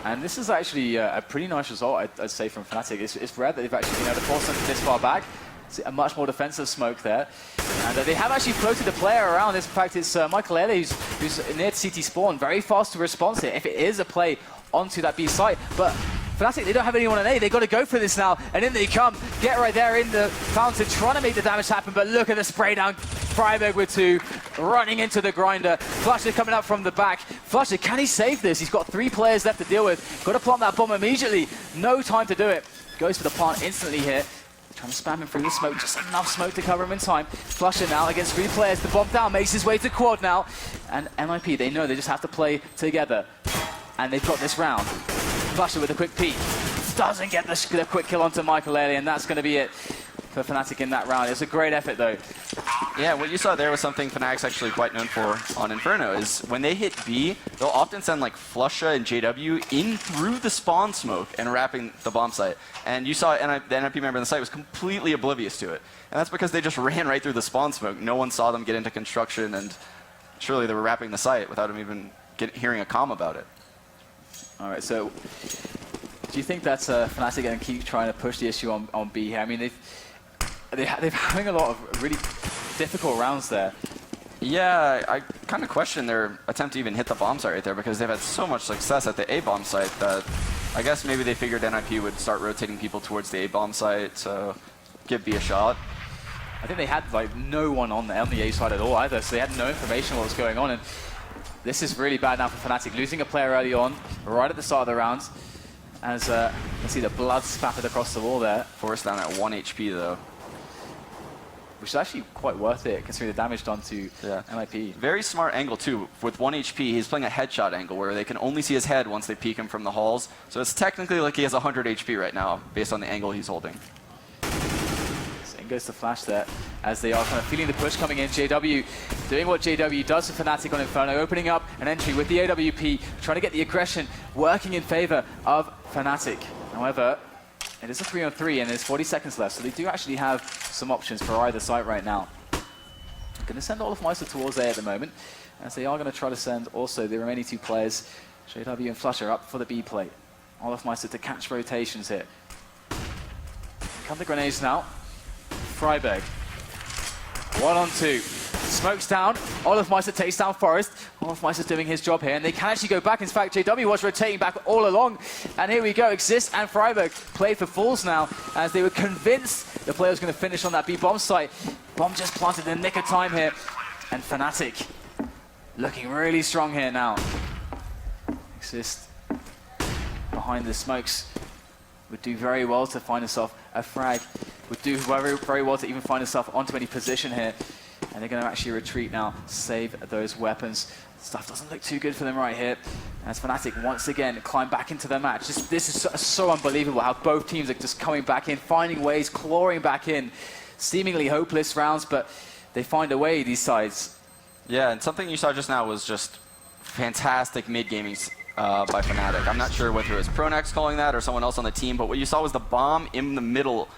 And this is actually a pretty nice result, I'd say, from Fnatic. It's rare that they've actually been able to force them this far back. It's a much more defensive smoke there. And they have actually floated the player around. In fact, it's Michael Lele who's near CT spawn. Very fast to response here if it is a play onto that B site. But Fnatic, they don't have anyone on A. They've got to go for this now. And in they come. Get right there in the fountain, trying to make the damage happen. But look at the spray down. Freiberg with 2, running into the grinder. Flusher coming up from the back. Flusher, can he save this? He's got 3 players left to deal with. Got to plant that bomb immediately. No time to do it. Goes for the plant instantly here. Trying to spam him through the smoke, just enough smoke to cover him in time. Flusher now against 3 players. The bomb down, makes his way to quad now. And MIP, they know they just have to play together. And they've got this round. Flusher with a quick peek. Doesn't get the quick kill onto Michael Early, and that's going to be it for Fnatic in that round. It's a great effort, though. Yeah, what you saw there was something Fnatic's actually quite known for on Inferno, is when they hit B, they'll often send like Flusha and JW in through the spawn smoke and wrapping the bomb site. And you saw the NIP member on the site was completely oblivious to it. And that's because they just ran right through the spawn smoke. No one saw them get into construction, and surely they were wrapping the site without them even hearing a comm about it. All right, so do you think that's Fnatic going to keep trying to push the issue on B here? I mean, they're having a lot of really difficult rounds there. Yeah, I kind of question their attempt to even hit the bomb site right there, because they've had so much success at the A bomb site that I guess maybe they figured NIP would start rotating people towards the A bomb site, so give B a shot. I think they had like no one on the A side at all either, so they had no information what was going on. And this is really bad now for Fnatic, losing a player early on, right at the start of the round. As you can see the blood spattered across the wall there. Forced down at 1 HP though. Which is actually quite worth it, considering the damage done to MIP. Very smart angle too. With 1 HP, he's playing a headshot angle where they can only see his head once they peek him from the halls. So it's technically like he has 100 HP right now, based on the angle he's holding. So in goes the flash there, as they are kind of feeling the push coming in. JW doing what JW does for Fnatic on Inferno, opening up an entry with the AWP, trying to get the aggression, working in favor of Fnatic. However, it is a 3-on-3 and there's 40 seconds left, so they do actually have some options for either side right now. I'm going to send Olofmeister towards A at the moment, as they are going to try to send also the remaining 2 players, JW and Flusher, up for the B plate. Olofmeister to catch rotations here. Come the grenades now. Freiberg. 1-on-2. Smokes down. Olofmeister takes down Forest. Olofmeister's doing his job here, and they can actually go back. In fact, JW was rotating back all along. And here we go. Exist and Freiberg play for fools now, as they were convinced the player was going to finish on that B bomb site. Bomb just planted in the nick of time here. And Fnatic looking really strong here now. Exist behind the smokes would do very well to find himself a frag. Would do very, very well to even find himself onto any position here. And they're going to actually retreat now, save those weapons. Stuff doesn't look too good for them right here. As Fnatic once again climb back into the match. This is so unbelievable how both teams are just coming back in, finding ways, clawing back in. Seemingly hopeless rounds, but they find a way, these sides. Yeah, and something you saw just now was just fantastic mid-gaming by Fnatic. I'm not sure whether it was Pronax calling that or someone else on the team, but what you saw was the bomb in the middle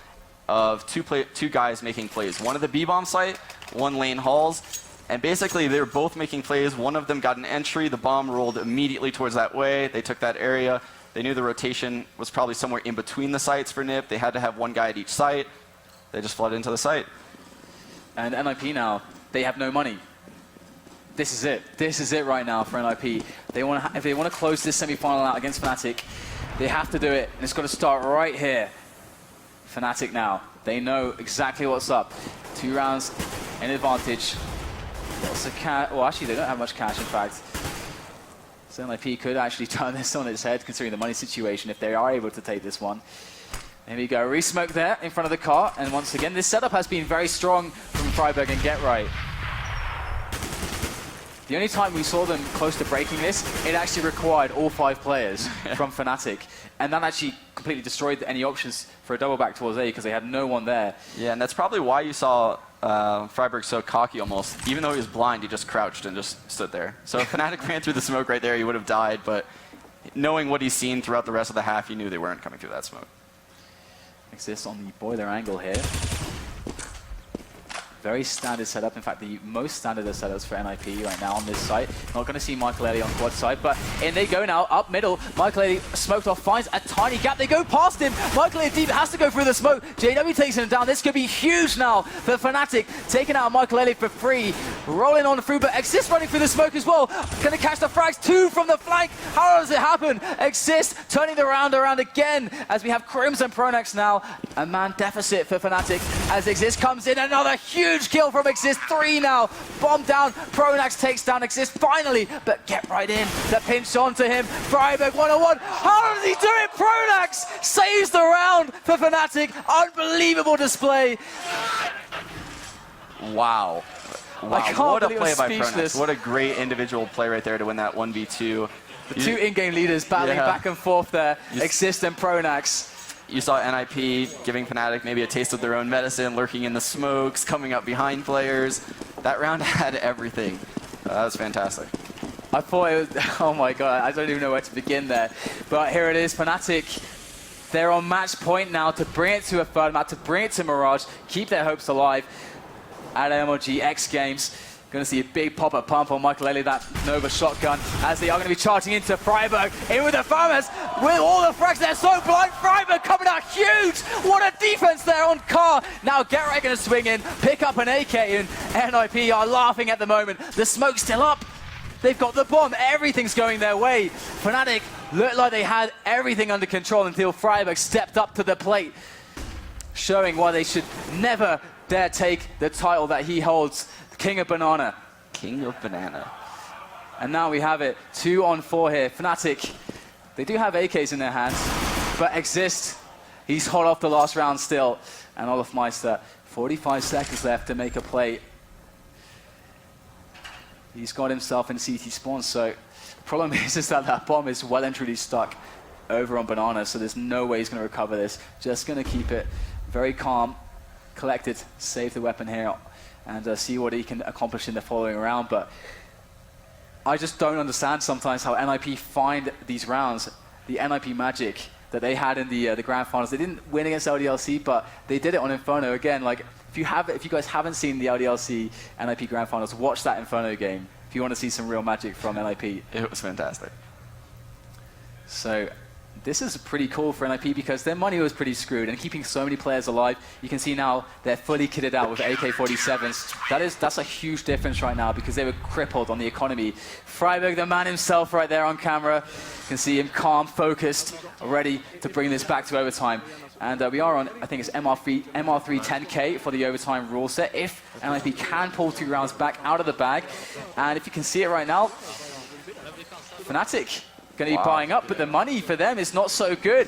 of two guys making plays. One at the B-bomb site, one lane halls, and basically they were both making plays. One of them got an entry, the bomb rolled immediately towards that way, they took that area. They knew the rotation was probably somewhere in between the sites for NIP. They had to have one guy at each site. They just flooded into the site. And NIP now, they have no money. This is it. This is it right now for NIP. If they want to close this semi-final out against Fnatic, they have to do it. And it's got to start right here. Fnatic now, they know exactly what's up. 2 rounds in advantage. Lots of cash. Well, actually, they don't have much cash, in fact. So NIP could actually turn this on its head, considering the money situation, if they are able to take this one. There we go. Re-smoke there in front of the car. And once again, this setup has been very strong from Freiberg and Get Right. The only time we saw them close to breaking this, it actually required all 5 players from Fnatic. And that actually completely destroyed any options for a double back towards A, because they had no one there. Yeah, and that's probably why you saw Freiberg so cocky almost. Even though he was blind, he just crouched and just stood there. So if Fnatic ran through the smoke right there, he would have died, but knowing what he's seen throughout the rest of the half, he knew they weren't coming through that smoke. Exists on the boiler angle here. Very standard setup. In fact, the most standard of setups for NIP right now on this site. Not going to see Michael Ellie on quad side, but in they go now, up middle. Michael Ellie smoked off, finds a tiny gap. They go past him. Michael Ellie deep has to go through the smoke. JW takes him down. This could be huge now for Fnatic. Taking out Michael Ellie for free. Rolling on through, but Exist running through the smoke as well. Going to catch the frags, 2 from the flank. How does it happen? Exist turning the round around again as we have Crimson Pronax now. A man deficit for Fnatic as Exist comes in. Another huge kill from Exist. 3 now. Bomb down. Pronax takes down Exist finally, but get right in. The pinch onto him. Freiburg 1-on-1. How does he do it? Pronax saves the round for Fnatic. Unbelievable display. Wow. I can't What a believe play I'm by speechless. Pronax. What a great individual play right there to win that 1v2. The 2 in-game leaders battling Yeah. back and forth there. Exist and Pronax. You saw NIP giving Fnatic maybe a taste of their own medicine, lurking in the smokes, coming up behind players. That round had everything. That was fantastic. I thought it was, oh my god, I don't even know where to begin there. But here it is, Fnatic. They're on match point now to bring it to a third match, to bring it to Mirage, keep their hopes alive at MLG X Games. Going to see a big pop-up pump on Michael Ellie, that Nova shotgun, as they are going to be charging into Freiburg. In with the Farmers, with all the frags, they're so blind. Freiburg coming out huge. What a defense there on Carr. Now Gerrit going to swing in, pick up an AK, and NIP are laughing at the moment. The smoke's still up. They've got the bomb. Everything's going their way. Fnatic looked like they had everything under control until Freiburg stepped up to the plate, showing why they should never dare take the title that he holds. King of Banana. King of Banana. And now we have it, 2-on-4 here. Fnatic, they do have AKs in their hands, but Exist, he's hot off the last round still. And Olaf Meister, 45 seconds left to make a play. He's got himself in CT spawn, so the problem is that that bomb is well and truly stuck over on Banana, so there's no way he's going to recover this. Just going to keep it very calm, collected, save the weapon here, and see what he can accomplish in the following round. But I just don't understand sometimes how NIP find these rounds, the NIP magic that they had in the grand finals. They didn't win against LDLC, but they did it on Inferno again. Like, if you guys haven't seen the LDLC NIP grand finals, watch that Inferno game if you want to see some real magic from NIP. It was fantastic. So this is pretty cool for NIP because their money was pretty screwed, and keeping so many players alive. You can see now they're fully kitted out with AK-47s. That's a huge difference right now because they were crippled on the economy. Freiburg, the man himself right there on camera. You can see him calm, focused, ready to bring this back to overtime. And we are on, I think it's MR3 10K for the overtime rule set. If NIP can pull 2 rounds back out of the bag. And if you can see it right now, Fnatic going to be buying up, but the money for them is not so good.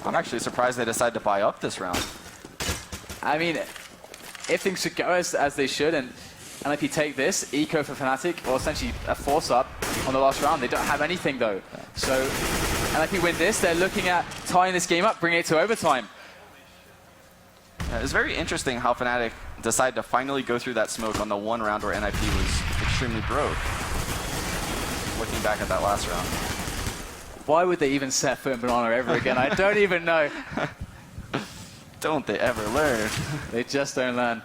I'm actually surprised they decided to buy up this round. I mean, if things should go as they should, and NIP take this, eco for Fnatic, or essentially a force-up on the last round. They don't have anything, though. So NIP win this, they're looking at tying this game up, bringing it to overtime. It's very interesting how Fnatic decided to finally go through that smoke on the one round where NIP was extremely broke. Looking back at that last round. Why would they even set foot in Banana ever again? I don't even know. Don't they ever learn? They just don't learn.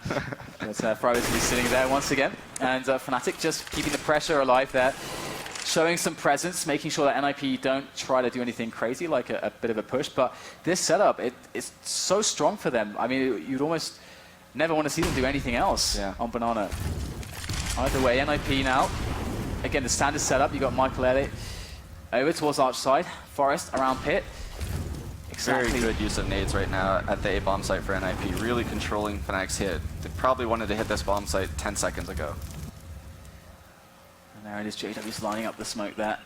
But Freiburg's going to be sitting there once again. And Fnatic just keeping the pressure alive there. Showing some presence, making sure that NIP don't try to do anything crazy, like a bit of a push. But this setup, it's so strong for them. I mean, you'd almost never want to see them do anything else on Banana. Either way, NIP now. Again, the standard setup. You got Michael Elliott over towards Arch side. Forest around pit. Exactly. Very good use of nades right now at the A bomb site for NIP. Really controlling Fnatic's hit. They probably wanted to hit this bomb site 10 seconds ago. And there it is, JW's lining up the smoke there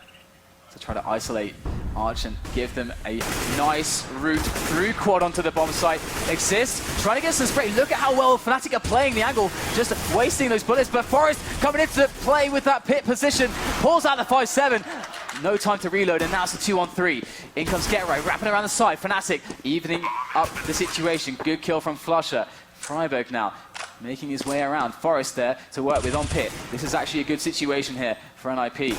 to try to isolate Arch and give them a nice route through quad onto the bomb site. Exist, trying to get some spray. Look at how well Fnatic are playing the angle, just wasting those bullets. But Forest coming into play with that pit position, pulls out the 5-7. No time to reload, and now it's a 2-on-3. In comes Get-Right, wrapping around the side. Fnatic evening up the situation. Good kill from Flusher. Freiburg now making his way around. Forest there to work with on pit. This is actually a good situation here for NIP.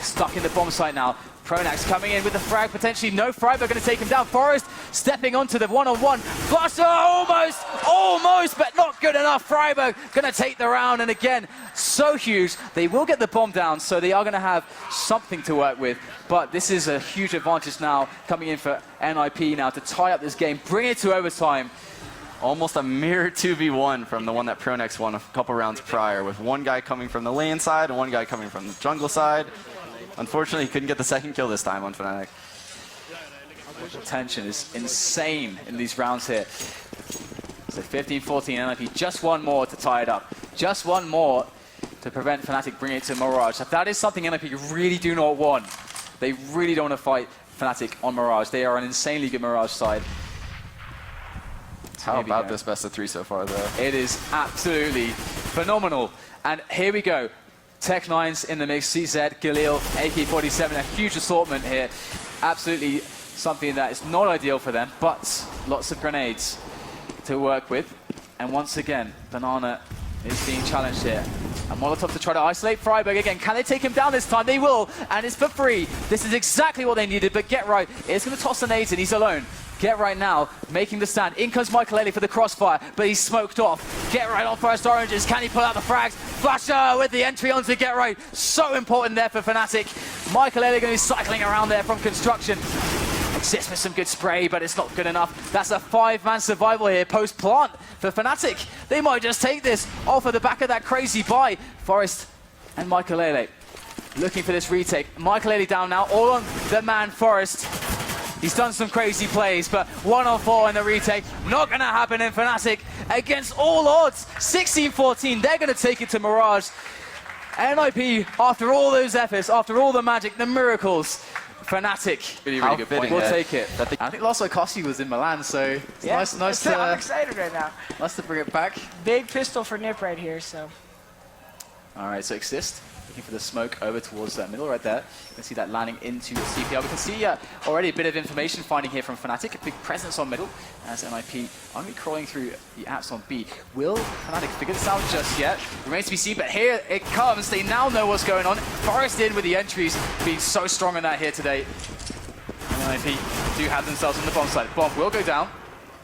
Stuck in the bomb site now. Pronax coming in with the frag, potentially no Freiburg going to take him down. Forest stepping onto the one-on-one. Flusher almost, but not good enough. Freiburg going to take the round, and again, so huge. They will get the bomb down, so they are going to have something to work with. But this is a huge advantage now coming in for NIP now to tie up this game, bring it to overtime. Almost a mirror 2v1 from the one that Pronex won a couple rounds prior, with one guy coming from the lane side and one guy coming from the jungle side. Unfortunately, he couldn't get the second kill this time on Fnatic. The tension is insane in these rounds here. So 15-14 NIP, just one more to tie it up. Just one more to prevent Fnatic bringing it to Mirage. That is something NIP really do not want. They really don't want to fight Fnatic on Mirage. They are an insanely good Mirage side. How about this best of 3 so far, though? It is absolutely phenomenal. And here we go. Tech9's in the mix, CZ, Galil, AK-47, a huge assortment here. Absolutely something that is not ideal for them, but lots of grenades to work with. And once again, Banana is being challenged here. And Molotov to try to isolate Freiburg again. Can they take him down this time? They will, and it's for free. This is exactly what they needed, but Get Right is going to toss the nades in. He's alone. Get Right now, making the stand. In comes Michael Ellie for the crossfire, but he's smoked off. Get Right on first oranges. Can he pull out the frags? Flasher with the entry onto Get Right. So important there for Fnatic. Michael Ellie going to be cycling around there from construction. Exists with some good spray, but it's not good enough. That's a 5-man survival here, post-plant for Fnatic. They might just take this off of the back of that crazy buy. Forest and Michael Ellie looking for this retake. Michael Ellie down now, all on the man Forest. He's done some crazy plays, but 1-on-4 in the retake. Not going to happen in Fnatic against all odds. 16-14, they're going to take it to Mirage. NIP, after all those efforts, after all the magic, the miracles, Fnatic, really good point. We'll take it. I think Lasso Costi was in Milan, so it's Yeah, nice to... I'm excited right now. Nice to bring it back. Big pistol for Nip right here, so. All right, so Exist looking for the smoke over towards that middle right there. You can see that landing into the CPL. We can see already a bit of information finding here from Fnatic. A big presence on middle as NIP are going to be crawling through the apps on B. Will Fnatic figure this out just yet? Remains to be seen, but here it comes. They now know what's going on. Forest in with the entries, being so strong on that here today. And NIP do have themselves on the bomb side. Bomb will go down.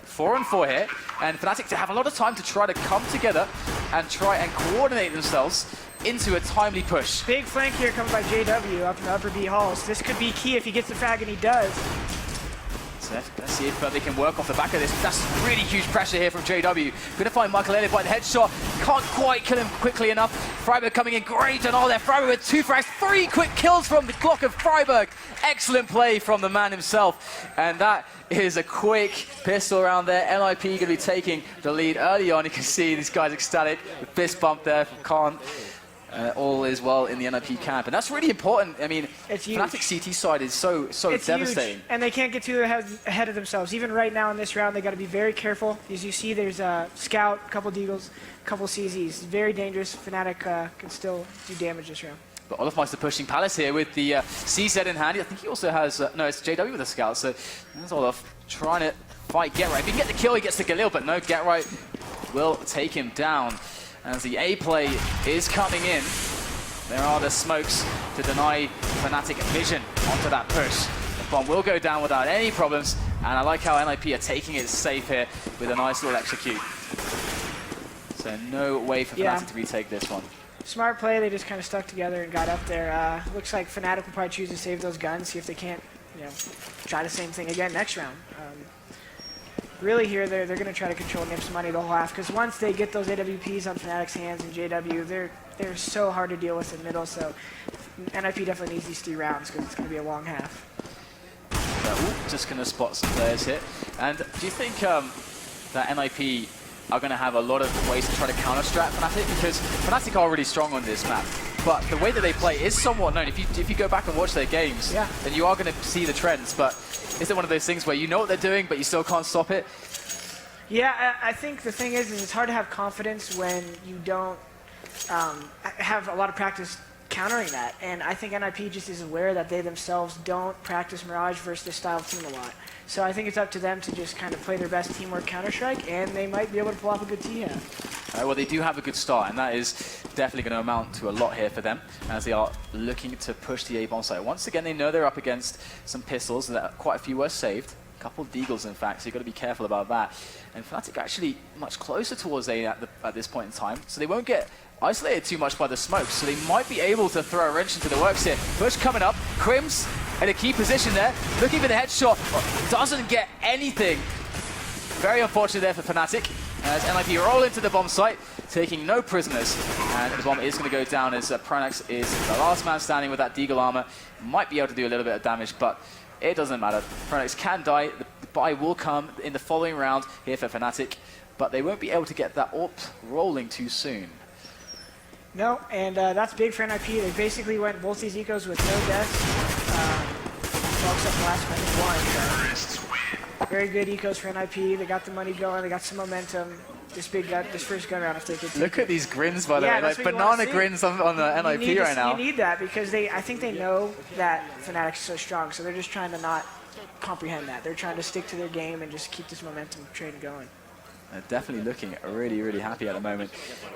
4-on-4 here, and Fnatic to have a lot of time to try to come together and try and coordinate themselves into a timely push. Big flank here coming by JW up in the upper B halls. This could be key if he gets the frag, and he does. So let's see if they can work off the back of this. That's really huge pressure here from JW. Going to find Michael Elliott by the headshot. Can't quite kill him quickly enough. Freiburg coming in great and all there. Freiburg with 2 frags, 3 quick kills from the clock of Freiburg. Excellent play from the man himself. And that is a quick pistol around there. NIP going to be taking the lead early on. You can see these guys ecstatic. The fist bump there from Khan. All is well in the NIP camp, and that's really important. I mean, Fnatic CT side is so it's devastating. Huge. And they can't get too ahead of themselves. Even right now in this round, they got to be very careful. As you see, there's a Scout, a couple Deagles, a couple CZs. Very dangerous. Fnatic can still do damage this round. But Olafmeister pushing Palace here with the CZ in hand. I think he also has, no, it's JW with a Scout, so that's Olaf trying to fight Get Right. If he can get the kill, he gets the Galil, but no, Get Right will take him down. As the A play is coming in, there are the smokes to deny Fnatic vision onto that push. The bomb will go down without any problems, and I like how NIP are taking it safe here with a nice little execute. So no way for Fnatic to retake this one. Smart play, they just kind of stuck together and got up there. Looks like Fnatic will probably choose to save those guns, see if they can't, try the same thing again next round. Really here, they're going to try to control Nip's money the whole half, because once they get those AWPs on Fnatic's hands and JW, they're so hard to deal with in middle, so NIP definitely needs these 3 rounds, because it's going to be a long half. Just going to spot some players here. And do you think that NIP are going to have a lot of ways to try to counter-strat Fnatic? Because Fnatic are really strong on this map, but the way that they play is somewhat known. If you go back and watch their games, then you are going to see the trends, but is it one of those things where you know what they're doing, but you still can't stop it? Yeah, I think the thing is it's hard to have confidence when you don't have a lot of practice countering that. And I think NIP just is aware that they themselves don't practice Mirage versus this style of team a lot. So I think it's up to them to just kind of play their best teamwork Counter-Strike, and they might be able to pull off a good T-half. Well, they do have a good start, and that is definitely going to amount to a lot here for them, as they are looking to push the A-bomb side. Once again, they know they're up against some pistols, and that quite a few were saved. A couple of deagles, in fact, so you've got to be careful about that. And Fnatic actually much closer towards A at this point in time, so they won't get isolated too much by the smoke, so they might be able to throw a wrench into the works here. Push coming up, Crims in a key position there, looking for the headshot, doesn't get anything. Very unfortunate there for Fnatic, as NIP roll into the bomb site, taking no prisoners, and the bomb is going to go down as Pronax is the last man standing with that deagle armor. Might be able to do a little bit of damage, but it doesn't matter. Pronax can die. The buy will come in the following round here for Fnatic, but they won't be able to get that AWP rolling too soon. No, and that's big for NIP. They basically went both these ecos with no deaths. Well, except the last one, one. Very good ecos for NIP. They got the money going. They got some momentum. This first gun round, if they could. Look at these grins, by the way, like banana grins on the NIP right now. You need that because I think they know that Fnatic's so strong, so they're just trying to not comprehend that. They're trying to stick to their game and just keep this momentum train going. They're definitely looking really, really happy at the moment.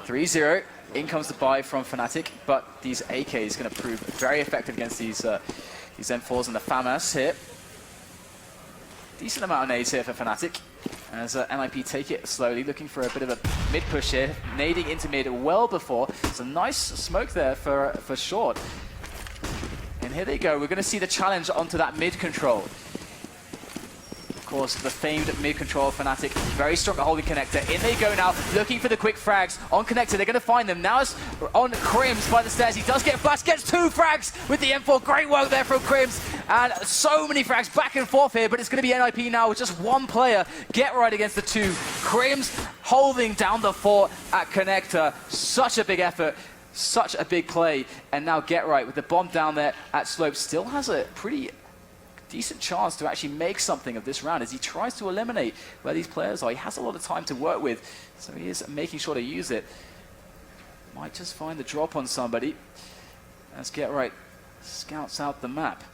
3-0, in comes the buy from Fnatic, but these AKs going to prove very effective against these M4s and the Pyjamas here. Decent amount of nades here for Fnatic, as MIP take it slowly, looking for a bit of a mid push here, nading into mid well before. It's a nice smoke there for short. And here they go, we're going to see the challenge onto that mid control. Of course, the famed mid control Fnatic, very strong at holding connector. In they go now, looking for the quick frags on connector. They're going to find them. Now it's on Crims by the stairs. He does get flash, gets 2 frags with the M4. Great work there from Crims. And so many frags back and forth here, but it's going to be NIP now with just one player. Get right against the 2. Crims holding down the fort at connector. Such a big effort. Such a big play. And now Get Right with the bomb down there at slope still has a pretty decent chance to actually make something of this round as he tries to eliminate where these players are. He has a lot of time to work with, so he is making sure to use it. Might just find the drop on somebody as Get Right scouts out the map.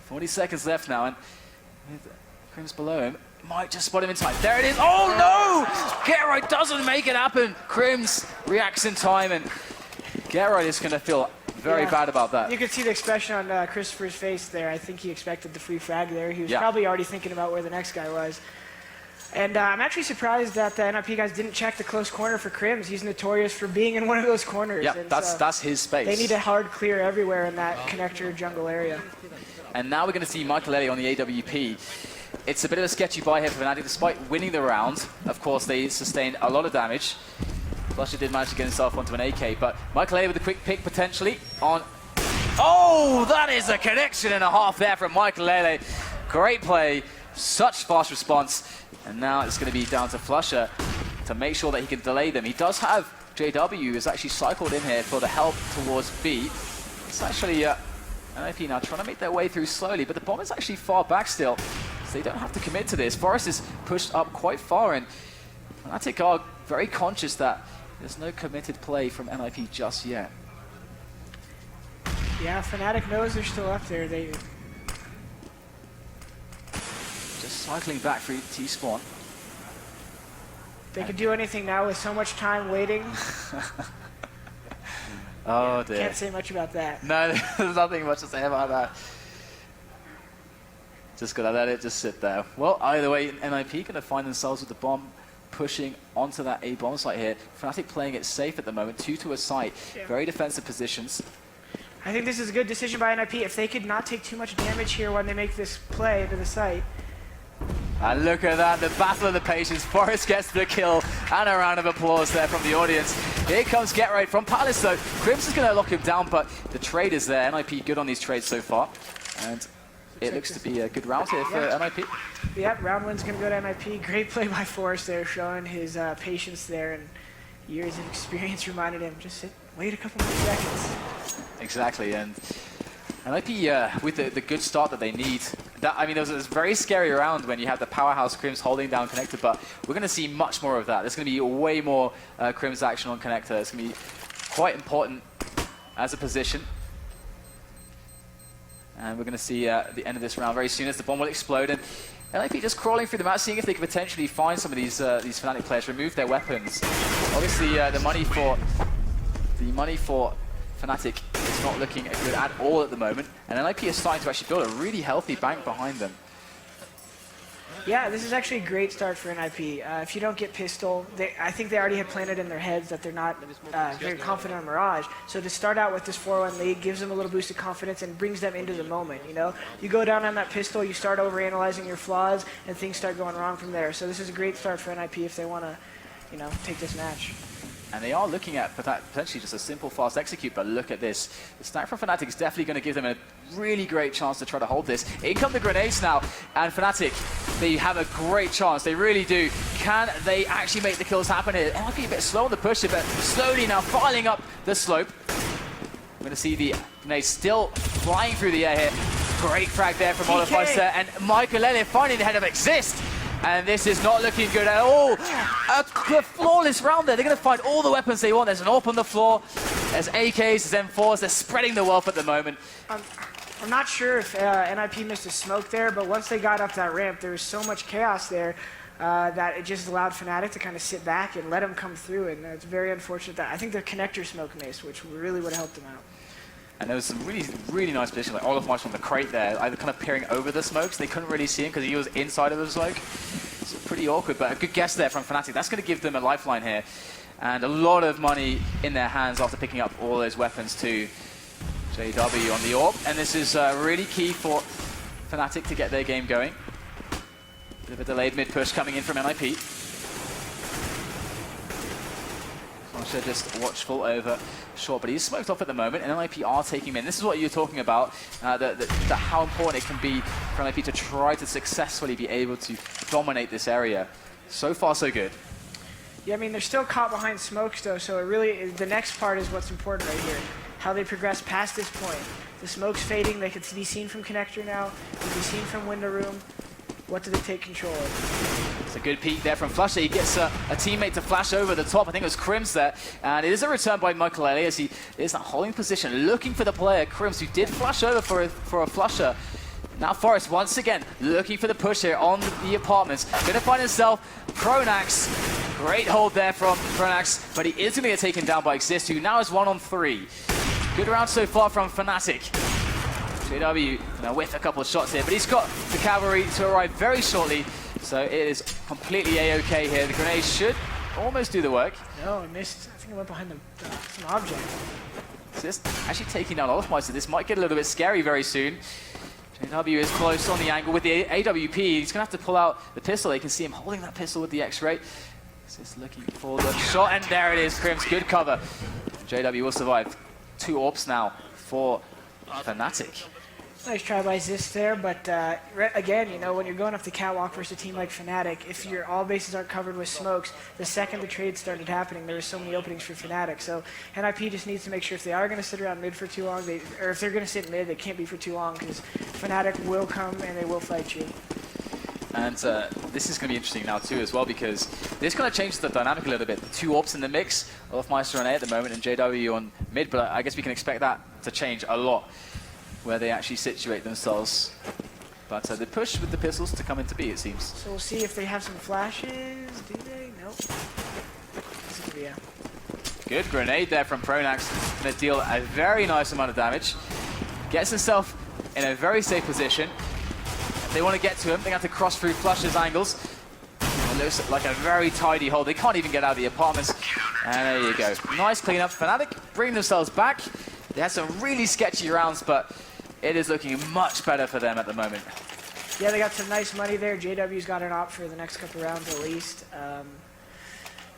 40 seconds left now, and with Crims below him, might just spot him in time. There it is. Oh no! Get Right doesn't make it happen. Crims reacts in time, and Get Right is going to feel very bad about that. You could see the expression on Christopher's face there. I think he expected the free frag there. He was probably already thinking about where the next guy was. And I'm actually surprised that the NIP guys didn't check the close corner for Crims. He's notorious for being in one of those corners. Yeah, that's his space. They need to hard clear everywhere in that connector jungle area. And now we're going to see Michael Ellie on the AWP. It's a bit of a sketchy buy here for Fnatic, despite winning the round. Of course, they sustained a lot of damage. Flusher did manage to get himself onto an AK, but Michael Ellie with a quick pick potentially on... Oh, that is a connection and a half there from Michael Ellie. Great play, such fast response. And now it's going to be down to Flusher to make sure that he can delay them. He does have JW, who's actually cycled in here for the help towards B. It's actually NIP now trying to make their way through slowly, but the bomb is actually far back still, so they don't have to commit to this. Forest is pushed up quite far, and Fnatic are very conscious that there's no committed play from NIP just yet. Yeah, Fnatic knows they're still up there. They just cycling back through T-spawn. They could do anything now with so much time waiting. Oh dear. Can't say much about that. No, there's nothing much to say about that. Just gotta let it just sit there. Well, either way, NIP gonna find themselves with the bomb pushing onto that A bomb site here. Fnatic playing it safe at the moment, 2 to a site. Very defensive positions. I think this is a good decision by NIP. If they could not take too much damage here when they make this play into the site. And look at that, the battle of the patience. Forest gets the kill, and a round of applause there from the audience. Here comes Get Right from Palace though. Crims is going to lock him down, but the trade is there. NIP good on these trades so far. And it looks to be a good round here for NIP. Yep, round one's going to go to NIP. Great play by Forest there, showing his patience there, and years of experience reminded him, just wait a couple more seconds. Exactly, and NIP with the good start that they need. I mean, there was a very scary round when you had the powerhouse Crims holding down connector, but we're going to see much more of that. There's going to be way more Crims action on connector. It's going to be quite important as a position. And we're going to see the end of this round very soon as the bomb will explode. And NIP just crawling through the map, seeing if they can potentially find some of these Fnatic players, remove their weapons. Obviously, the money for Fnatic is not looking good at all at the moment, and NIP is starting to actually build a really healthy bank behind them. Yeah, this is actually a great start for NIP. If you don't get pistol, I think they already had planted in their heads that they're not very confident on Mirage. So to start out with this 4-1 lead gives them a little boost of confidence and brings them into the moment, you know? You go down on that pistol, you start overanalyzing your flaws, and things start going wrong from there. So this is a great start for NIP if they want to, you know, take this match. And they are looking at potentially just a simple fast execute, but look at this. The stack from Fnatic is definitely going to give them a really great chance to try to hold this. In come the grenades now, and Fnatic, they have a great chance. They really do. Can they actually make the kills happen here? It might be a bit slow on the push, but slowly now filing up the slope. We're going to see the grenades still flying through the air here. Great frag there from Modifier, and Michael Elliott finding the head of Exist. And this is not looking good at all. A flawless round there. They're going to find all the weapons they want. There's an AWP on the floor. There's AKs, there's M4s. They're spreading the wealth at the moment. I'm not sure if NIP missed a smoke there, but once they got up that ramp, there was so much chaos there that it just allowed Fnatic to kind of sit back and let them come through. And it's very unfortunate that I think their connector smoke missed, which really would have helped them out. And there was some really, really nice positions, like Olaf March on the crate there, either kind of peering over the smokes. They couldn't really see him because he was inside of the smoke. It's pretty awkward, but a good guess there from Fnatic. That's going to give them a lifeline here. And a lot of money in their hands after picking up all those weapons too. JW on the AWP. And this is really key for Fnatic to get their game going. Bit of a delayed mid-push coming in from NIP. Sasha just watchful over short, but he's smoked off at the moment, and NIP are taking him in. This is what you're talking about, how important it can be for NIP to try to successfully be able to dominate this area. So far, so good. Yeah, I mean, they're still caught behind smokes, though, so it really is, the next part is what's important right here. How they progress past this point. The smoke's fading, they can be seen from connector now, they can be seen from window room. What do they take control of? It's a good peek there from Flusher. He gets a teammate to flash over the top. I think it was Crims there. And it is a return by Michael Elliott as he is in a holding position, looking for the player, Crims, who did flash over for a Flusher. Now Forest once again looking for the push here on the apartments. Going to find himself Pronax. Great hold there from Pronax, but he is going to get taken down by Exist, who now is 1-on-3. Good round so far from Fnatic. JW gonna whiff a couple of shots here, but he's got the cavalry to arrive very shortly, so it is completely A-OK here. The grenade should almost do the work. No, I missed. I think I went behind some object. So this actually taking down Olafmeister. So this might get a little bit scary very soon. JW is close on the angle with the AWP. He's gonna have to pull out the pistol. You can see him holding that pistol with the X-ray. Just looking for the shot, and there it is. Crims, good cover. JW will survive. 2 AWPs now for Fnatic. Nice try by Zist there, but again, you know, when you're going up the catwalk versus a team like Fnatic, if your all bases aren't covered with smokes, the second the trade started happening, there were so many openings for Fnatic. So NIP just needs to make sure if they are going to sit around mid for too long, or if they're going to sit mid, they can't be for too long, because Fnatic will come and they will fight you. And this is going to be interesting now too as well, because this kind of changes the dynamic a little bit. 2 AWPs in the mix, Olafmeister on A at the moment and JW on mid, but I guess we can expect that to change a lot where they actually situate themselves. But the push with the pistols to come into B, it seems. So we'll see if they have some flashes. Do they? Nope. Yeah. Good grenade there from Pronax. Going to deal a very nice amount of damage. Gets himself in a very safe position. If they want to get to him, they have to cross through Flusher's angles. It looks like a very tidy hold. They can't even get out of the apartments. And there you go. Nice cleanup. Fnatic bring themselves back. They had some really sketchy rounds, but it is looking much better for them at the moment. Yeah, they got some nice money there. JW's got an op for the next couple rounds at least.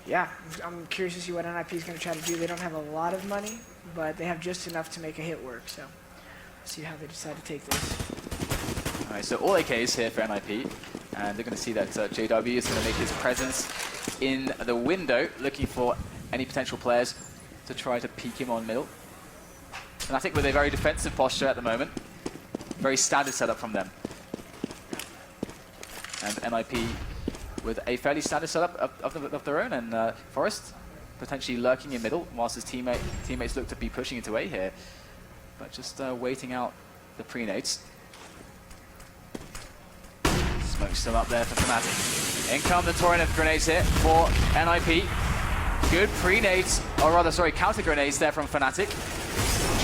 Yeah, I'm curious to see what NIP is going to try to do. They don't have a lot of money, but they have just enough to make a hit work. So we'll see how they decide to take this. All right, so all AKs here for NIP, and they're going to see that JW is going to make his presence in the window, looking for any potential players to try to peek him on middle. And I think with a very defensive posture at the moment, very standard setup from them. And NIP with a fairly standard setup of their own, and Forest potentially lurking in middle, whilst his teammates look to be pushing into A here. But just waiting out the pre-nades. Smoke's still up there for Fnatic. In come the torrent of grenades here for NIP. Good pre-nades, or rather, sorry, counter grenades there from Fnatic.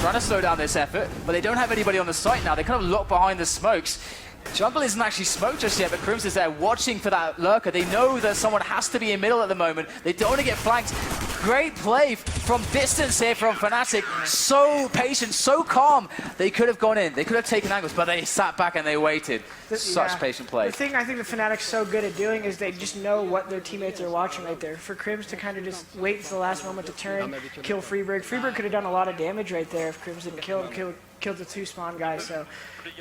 Trying to slow down this effort, but they don't have anybody on the site now. They kind of lock behind the smokes. Jungle isn't actually smoked just yet, but Crims is there watching for that lurker. They know that someone has to be in middle at the moment. They don't want to get flanked. Great play from distance here from Fnatic. So patient, so calm. They could have gone in. They could have taken angles, but they sat back and they waited. Such patient play. The thing I think the Fnatic's so good at doing is they just know what their teammates are watching right there. For Crims to kind of just wait until the last moment to turn, kill Freeberg. Freeberg could have done a lot of damage right there if Crims didn't killed the 2 spawn guys. So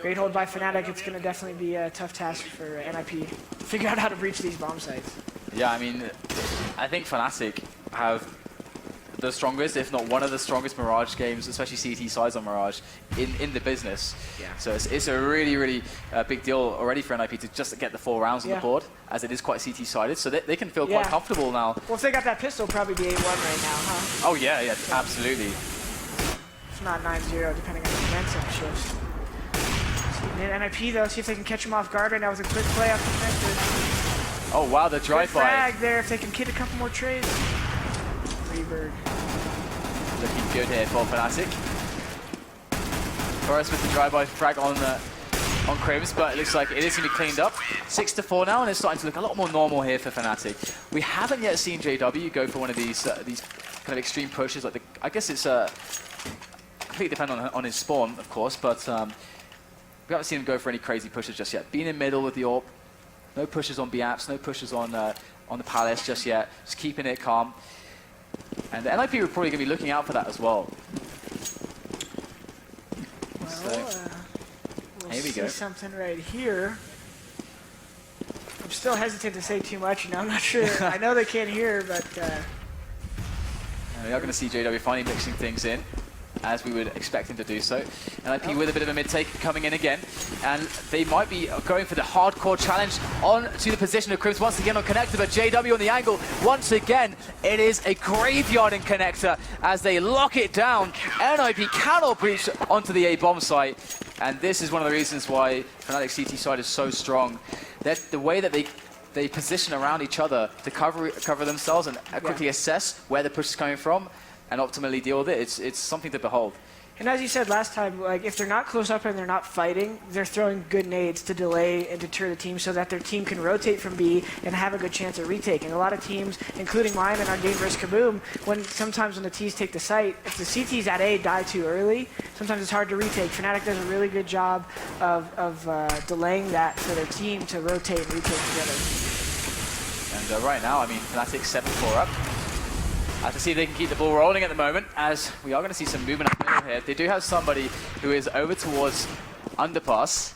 great hold by Fnatic. It's going to definitely be a tough task for NIP. Figure out how to breach these bomb sites. Yeah, I mean, I think Fnatic have the strongest, if not one of the strongest Mirage games, especially CT sides on Mirage, in the business. Yeah. So it's a really, really big deal already for NIP to just get the 4 rounds on the board, as it is quite CT sided, so they can feel quite comfortable now. Well, if they got that pistol, it'll probably be 8-1 right now, huh? Oh yeah, yeah, absolutely. If not 9-0, depending on the momentum shifts. NIP though, see if they can catch him off guard right now with a quick play off the connector. Oh wow, the drive-by. Frag there if they can get a couple more trades. Freeberg. Looking good here for Fnatic. Forrest with the drive-by frag on Crims, but it looks like it is going to be cleaned up. 6-4 now, and it's starting to look a lot more normal here for Fnatic. We haven't yet seen JW go for one of these kind of extreme pushes. Like I guess it's completely dependent on his spawn, of course, but we haven't seen him go for any crazy pushes just yet. Being in middle with the AWP, no pushes on B-apps, no pushes on the Palace just yet. Just keeping it calm. And the NIP are probably going to be looking out for that as well. Well, So, we'll here we see go. something right here. I'm still hesitant to say too much, you know, I'm not sure. I know they can't hear, but... we are going to see JW finally mixing things in, as we would expect him to do so. NIP with a bit of a mid-take coming in again, and they might be going for the hardcore challenge on to the position of Crims once again on connector, but JW on the angle. Once again, it is a graveyard in connector as they lock it down. NIP cannot breach onto the A bomb site, and this is one of the reasons why Fnatic CT side is so strong. That the way that they position around each other to cover themselves and quickly assess where the push is coming from, and optimally deal with it. It's something to behold. And as you said last time, like if they're not close up and they're not fighting, they're throwing good nades to delay and deter the team so that their team can rotate from B and have a good chance at retaking. A lot of teams, including mine in our game versus Kaboom, sometimes when the T's take the site, if the CTs at A die too early, sometimes it's hard to retake. Fnatic does a really good job of delaying that for their team to rotate and retake together. And right now, I mean, Fnatic 7-4 up. Have to see if they can keep the ball rolling at the moment, as we are going to see some movement up middle here. They do have somebody who is over towards underpass.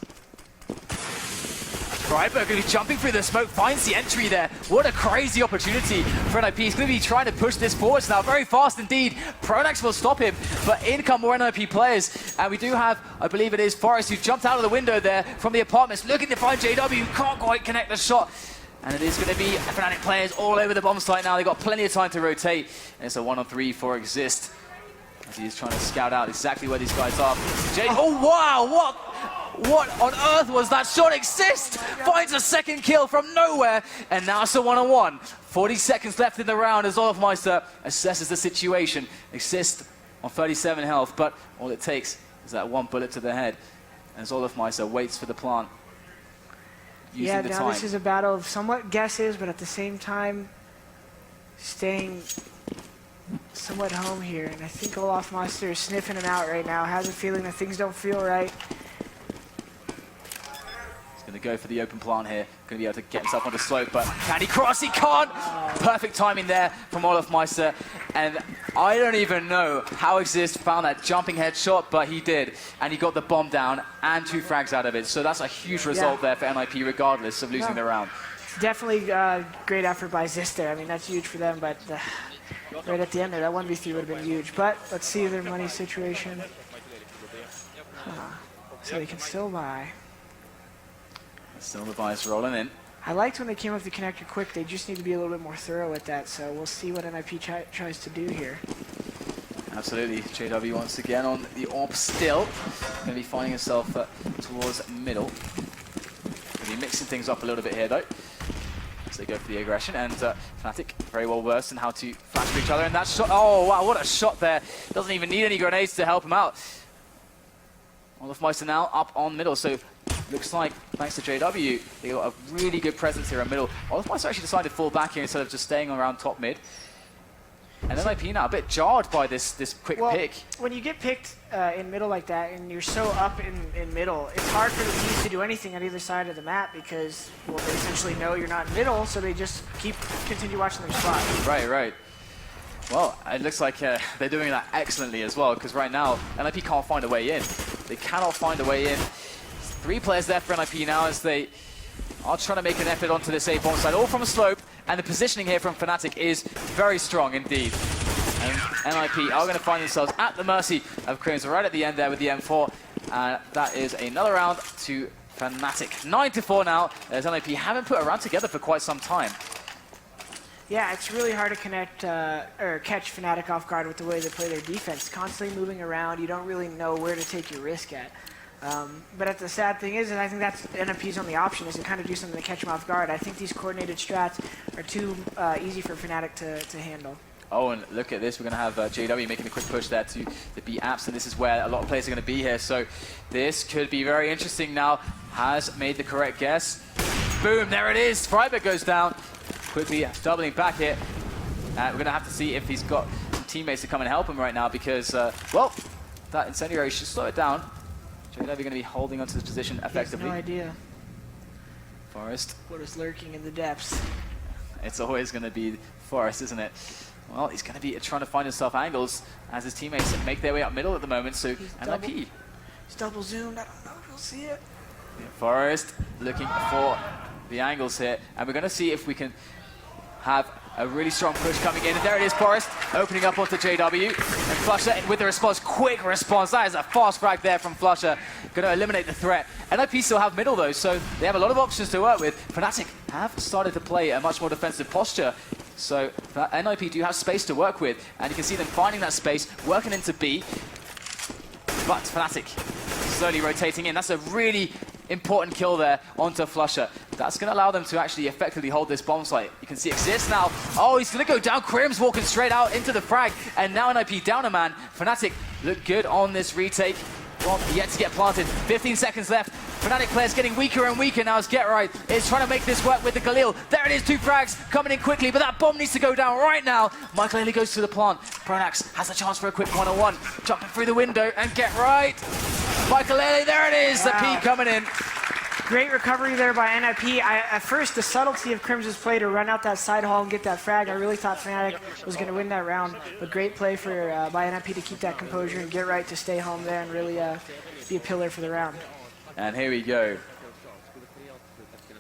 Freiberg going to be jumping through the smoke, finds the entry there. What a crazy opportunity for NIP. He's going to be trying to push this forwards now, very fast indeed. Pronax will stop him, but in come more NIP players. And we do have, I believe it is Forrest, who jumped out of the window there from the apartments, looking to find JW, can't quite connect the shot. And it is going to be Fnatic players all over the bomb site now. They've got plenty of time to rotate. And it's a 1-on-3 for Exist, as he's trying to scout out exactly where these guys are. Oh, wow! What on earth was that shot? Exist finds a second kill from nowhere. And now it's a 1-on-1. 40 seconds left in the round as Olofmeister assesses the situation. Exist on 37 health, but all it takes is that one bullet to the head. As Olofmeister waits for the plant. Yeah, now this is a battle of somewhat guesses, but at the same time, staying somewhat home here. And I think Olofmeister is sniffing him out right now, has a feeling that things don't feel right. He's going to go for the open plant here. Going to be able to get himself on the slope, but can he cross? He can't! Perfect timing there from Olofmeister. And I don't even know how Exist found that jumping headshot, but he did. And he got the bomb down and 2 frags out of it. So that's a huge result there for NIP, regardless of losing the round. Definitely great effort by Zist there. I mean, that's huge for them, but right at the end there, that 1v3 would have been huge. But let's see their money situation. So they can still buy. Still the bias rolling in. I liked when they came up the connector quick. They just need to be a little bit more thorough with that. So we'll see what NIP tries to do here. Absolutely. JW once again on the AWP still. Going to be finding himself towards middle. Going to be mixing things up a little bit here though, as they go for the aggression. And Fnatic very well versed in how to flash for each other. And that shot, oh wow, what a shot there. Doesn't even need any grenades to help him out. Olofmeister now up on middle, so looks like, thanks to JW, they got a really good presence here in middle. Otherwise, actually decided to fall back here instead of just staying around top mid. And then IP now a bit jarred by this quick pick. When you get picked in middle like that and you're so up in middle, it's hard for the teams to do anything on either side of the map because, well, they essentially know you're not in middle, so they just continue watching their spot. Right, right. Well, it looks like they're doing that excellently as well, because right now, NIP can't find a way in. They cannot find a way in. 3 players left for NIP now as they are trying to make an effort onto this A-bomb side, all from a slope, and the positioning here from Fnatic is very strong indeed. And NIP are going to find themselves at the mercy of Crims right at the end there with the M4. That is another round to Fnatic. 9-4 now, as NIP haven't put a round together for quite some time. Yeah, it's really hard to connect or catch Fnatic off guard with the way they play their defense. Constantly moving around, you don't really know where to take your risk at. But the sad thing is, and I think that's NFP's only option, is to kind of do something to catch them off guard. I think these coordinated strats are too easy for Fnatic to handle. Oh, and look at this. We're going to have JW making a quick push there to the B apps, and this is where a lot of players are going to be here. So this could be very interesting now. Has made the correct guess. Boom, there it is. Freiburg goes down. Quickly doubling back here. We're going to have to see if he's got some teammates to come and help him right now because, well, that incendiary should slow it down. JW going to be holding onto this position effectively. No idea Forest. what is lurking in the depths. It's always going to be Forest, isn't it? Well, he's going to be trying to find himself angles as his teammates make their way up middle at the moment, so NIP. He's double zoomed, I don't know if you'll see it. Forest looking for the angles here, and we're going to see if we can have a really strong push coming in. And there it is, Forest opening up onto JW. And Flusher with the response, quick response. That is a fast frag there from Flusher. Going to eliminate the threat. NIP still have middle though, so they have a lot of options to work with. Fnatic have started to play a much more defensive posture. So NIP do have space to work with, and you can see them finding that space, working into B. But Fnatic slowly rotating in. That's a really important kill there onto Flusher. That's going to allow them to actually effectively hold this bomb site. You can see Exist now. Oh, he's going to go down. Crims walking straight out into the frag. And now NIP down a man. Fnatic look good on this retake. Bomb yet to get planted. 15 seconds left. Fnatic players getting weaker and weaker now as Get Right is trying to make this work with the Galil. There it is, 2 frags coming in quickly, but that bomb needs to go down right now. Michael Haley goes to the plant. Pronax has a chance for a quick 1-on-1. Jumping through the window and Get Right. Michael Haley, there it is, wow. The P coming in. Great recovery there by NIP. At first, the subtlety of Crimson's play to run out that side hall and get that frag, I really thought Fnatic was going to win that round. But great play for by NIP to keep that composure and Get Right to stay home there and really be a pillar for the round. And here we go.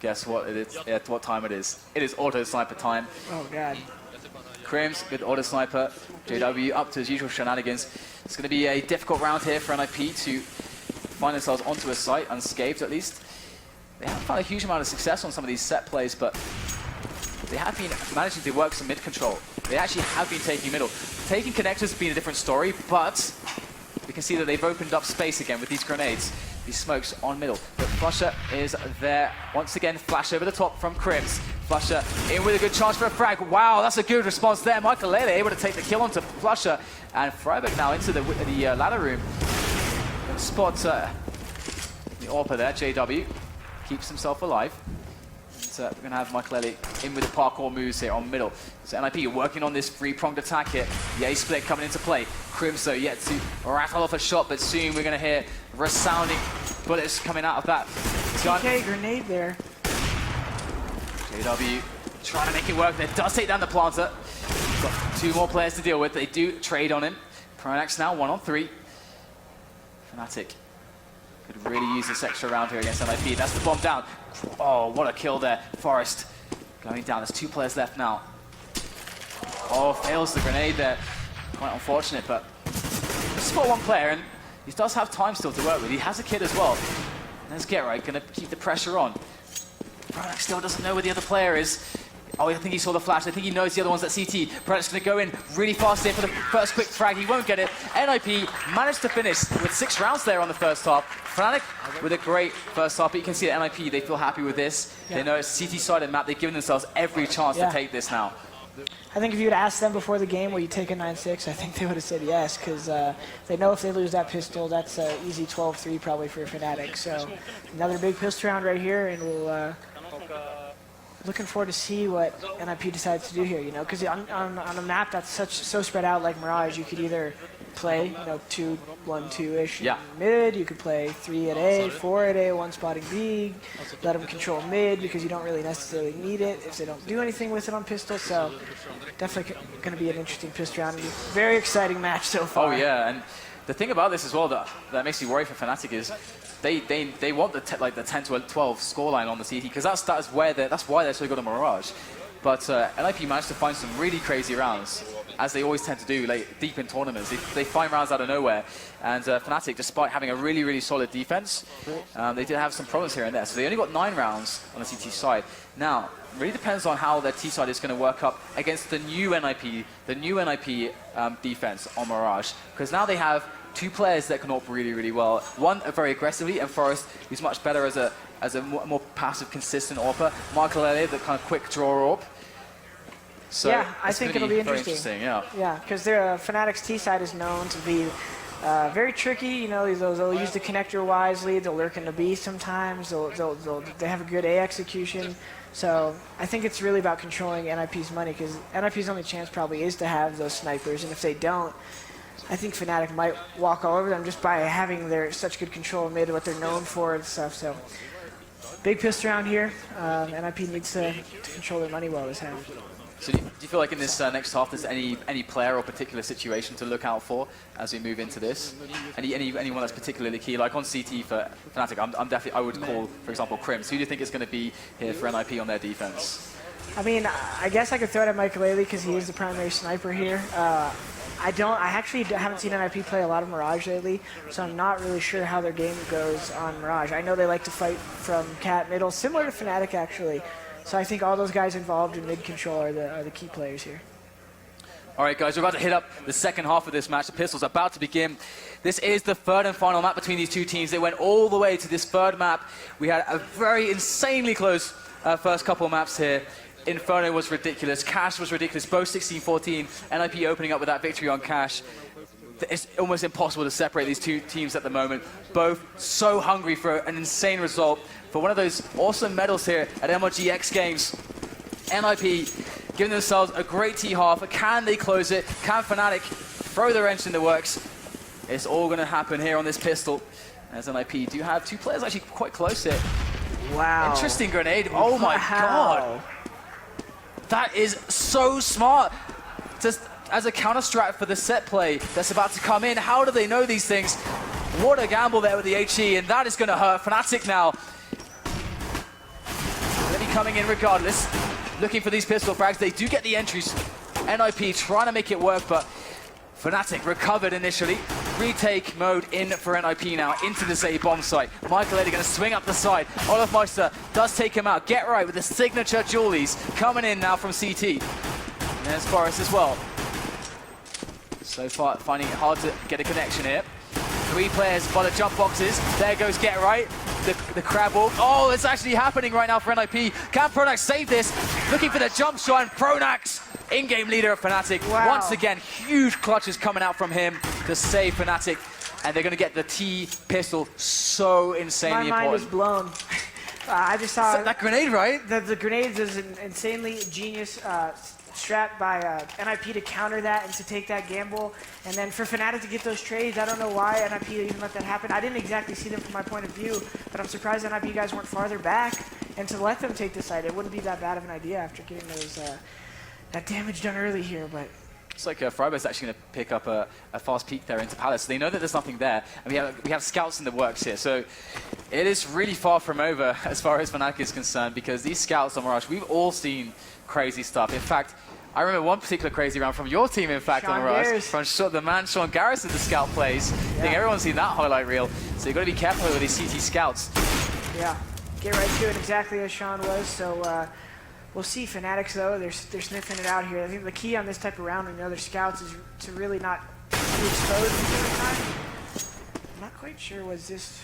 Guess what it is? At what time it is? It is auto sniper time. Oh God. Crims, good auto sniper. JW up to his usual shenanigans. It's going to be a difficult round here for NIP to find themselves onto a site, unscathed at least. They haven't found a huge amount of success on some of these set plays, but they have been managing to work some mid control. They actually have been taking middle. Taking connectors has been a different story, but we can see that they've opened up space again with these grenades, these smokes on middle. But Flusher is there. Once again, flash over the top from Crims. Flusher in with a good chance for a frag. Wow, that's a good response there. Michael Lele able to take the kill onto Flusher. And Freiburg now into the ladder room. Gonna spot the AWPer there, JW. Keeps himself alive. So we're going to have Michael Ellie in with the parkour moves here on middle. So NIP working on this three-pronged attack here. The A-split coming into play. Crims though yet to rattle off a shot, but soon we're going to hear resounding bullets coming out of that gun. TK grenade there. JW trying to make it work. There does take down the planter. Got 2 more players to deal with. They do trade on him. Pronax now 1-on-3. Fnatic could really use this extra round here against NIP. That's the bomb down. Oh, what a kill there. Forest going down. There's 2 players left now. Oh, fails the grenade there. Quite unfortunate, but just got 1 player, and he does have time still to work with. He has a kid as well. There's Get Right, going to keep the pressure on. Pronax still doesn't know where the other player is. Oh, I think he saw the flash. I think he knows the other one's at CT. Pronax going to go in really fast here for the first quick frag. He won't get it. NIP managed to finish with 6 rounds there on the first half. Fnatic with a great first half, but you can see that NIP, they feel happy with this. Yeah. They know it's CT-sided map. They've given themselves every chance to take this now. I think if you had asked them before the game, will you take a 9-6, I think they would have said yes, because they know if they lose that pistol, that's an easy 12-3 probably for Fnatic. So another big pistol round right here, and we'll looking forward to see what NIP decides to do here. You know, because on a map that's so spread out like Mirage, you could either play 2-1-2-ish mid. You could play 3 at A, 4 at A, 1 spotting B. Let them control mid because you don't really necessarily need it if they don't do anything with it on pistol. So definitely going to be an interesting pistol round. Very exciting match so far. Oh yeah, and the thing about this as well that makes me worry for Fnatic is they want the 10 to 12 scoreline on the CT because that's why they're so good at Mirage. But NIP managed to find some really crazy rounds, as they always tend to do, like deep in tournaments. They find rounds out of nowhere, and Fnatic, despite having a really, really solid defense, they did have some problems here and there. So they only got 9 rounds on the CT side. Now, it really depends on how their T side is going to work up against the new NIP defense on Mirage, because now they have 2 players that can AWP really, really well. One very aggressively, and Forrest, who's much better as a more passive, consistent AWPer. Michael Elliott, the kind of quick draw AWP. So yeah, I think it'll be interesting. Yeah, because their Fnatic's T side is known to be very tricky. You know, they'll use the connector wisely. They'll lurk in the B sometimes. They have a good A execution. So I think it's really about controlling NIP's money, because NIP's only chance probably is to have those snipers, and if they don't, I think Fnatic might walk all over them just by having their such good control mid, what they're known for and stuff. So big pistol round here. NIP needs to control their money well this half. So do you feel like in this next half there's any player or particular situation to look out for as we move into this? Anyone that's particularly key? Like on CT for Fnatic, I would call, for example, Crims. Who do you think is going to be here for NIP on their defense? I mean, I guess I could throw it at Michael Ailey because he is the primary sniper here. I actually haven't seen NIP play a lot of Mirage lately, so I'm not really sure how their game goes on Mirage. I know they like to fight from cat middle, similar to Fnatic actually. So I think all those guys involved in mid control are the key players here. All right, guys, we're about to hit up the second half of this match. The pistol's about to begin. This is the third and final map between these two teams. They went all the way to this third map. We had a very insanely close first couple of maps here. Inferno was ridiculous. Cash was ridiculous. Both 16-14. NIP opening up with that victory on Cash. It's almost impossible to separate these two teams at the moment. Both so hungry for an insane result, for one of those awesome medals here at MLG X Games. NIP giving themselves a great T-half. Can they close it? Can Fnatic throw the wrench in the works? It's all going to happen here on this pistol, as NIP do have 2 players actually quite close here. Wow. Interesting grenade. Oh my god. That is so smart. Just as a counter strat for the set play that's about to come in. How do they know these things? What a gamble there with the HE, and that is going to hurt Fnatic now. They'll be coming in regardless, looking for these pistol frags. They do get the entries. NIP trying to make it work, but Fnatic recovered initially. Retake mode in for NIP now, into this A bomb site. Michael Eddy going to swing up the side. Olaf Meister does take him out. Get right with the signature Julies coming in now from CT. And there's Forrest as well. So far, finding it hard to get a connection here. 3 players by the jump boxes. There goes Get Right. The crab walk. Oh, it's actually happening right now for NIP. Can Pronax save this? Looking for the jump shot, and Pronax, in-game leader of Fnatic. Wow. Once again, huge clutches coming out from him to save Fnatic. And they're going to get the T pistol so insanely My mind is important. blown. I just saw That grenade, right? the grenades is an insanely genius strat by NIP to counter that and to take that gamble. And then for Fnatic to get those trades, I don't know why NIP even let that happen. I didn't exactly see them from my point of view, but I'm surprised NIP guys weren't farther back. And to let them take the side, it wouldn't be that bad of an idea after getting those that damage done early here. But Looks like Freiburg's actually going to pick up a fast peek there into Palace. They know that there's nothing there, and we have scouts in the works here. So it is really far from over as far as Fnatic is concerned, because these scouts on Mirage, we've all seen crazy stuff. In fact, I remember one particular crazy round from your team, in fact, Sean on Mirage, Garris. from the man Sean Garris in the scout plays. I think everyone's seen that highlight reel. So you've got to be careful with these CT scouts. yeah, get right to it exactly as Sean was. So we'll see. Fanatics, though, they're sniffing it out here. I think the key on this type of round when you know their scouts is to really not be exposed at the time. I'm not quite sure what's this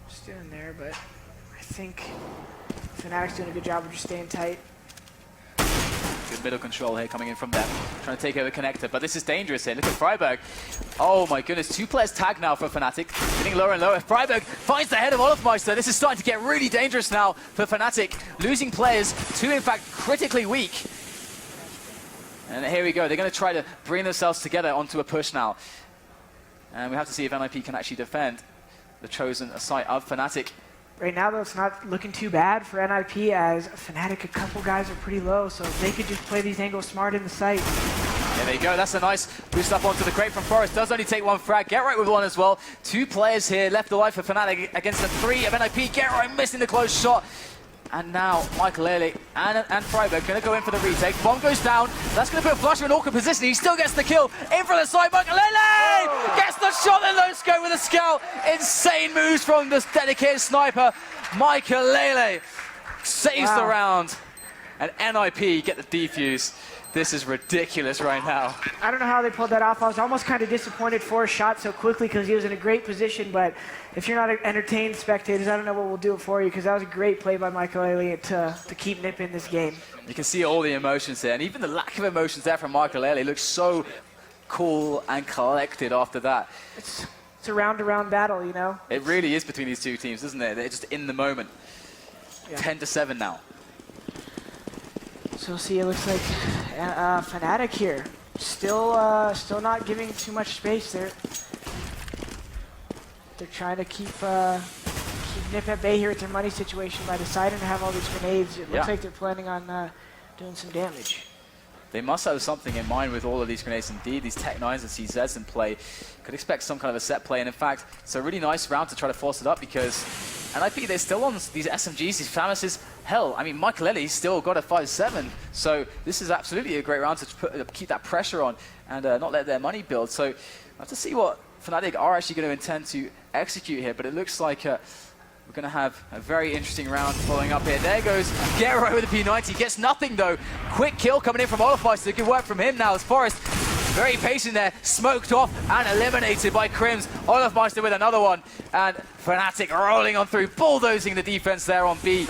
still in there, but I think Fnatic's doing a good job of just staying tight. Good middle control here coming in from them. Trying to take over connector, but this is dangerous here. Look at Freiberg. Oh my goodness, 2 players tag now for Fnatic. Getting lower and lower. Freiberg finds the head of Olofmeister. This is starting to get really dangerous now for Fnatic. Losing players, 2 in fact critically weak. And here we go. They're going to try to bring themselves together onto a push now. And we have to see if NIP can actually defend the chosen site of Fnatic. Right now, though, it's not looking too bad for NIP as Fnatic, a couple guys are pretty low, so if they could just play these angles smart in the site. There they go. That's a nice boost up onto the crate from Forest. Does only take 1 frag. Get right with 1 as well. 2 players here left alive for Fnatic against the 3 of NIP. Get right missing the close shot. And now Michael and Freiberg going to go in for the retake. Bomb goes down. That's going to put Flusher in an awkward position. He still gets the kill. In for the side. Michael gets the shot. And no scope with a scout. Insane moves from this dedicated sniper. Michael saves the round. And NIP get the defuse. This is ridiculous right now. I don't know how they pulled that off. I was almost kind of disappointed for a shot so quickly because he was in a great position, but if you're not entertained, spectators, I don't know what will do it for you because that was a great play by Michael to keep Nip in this game. You can see all the emotions there, and even the lack of emotions there from Michael looks so cool and collected after that. It's a round-to-round battle, you know? It really is between these 2 teams, isn't it? They're just in the moment. Yeah. 10-7 now. So see, it looks like Fnatic here. Still not giving too much space. They're trying to keep Nip at bay here with their money situation by deciding to have all these grenades. It looks like they're planning on doing some damage. They must have something in mind with all of these grenades. Indeed, these Tech 9s and CZs in play. Could expect some kind of a set play. And in fact, it's a really nice round to try to force it up because NIP, they're still on these SMGs, these Famases. Hell, I mean, Michael still got a 5-7. So this is absolutely a great round to keep that pressure on and not let their money build. So we'll have to see what Fnatic are actually going to intend to execute here. But it looks like we're going to have a very interesting round following up here. There goes Gero with the P90. Gets nothing, though. Quick kill coming in from Olofmeister. Good work from him now as Forest. Very patient there. Smoked off and eliminated by Crims. Olofmeister with another one. And Fnatic rolling on through, bulldozing the defense there on B.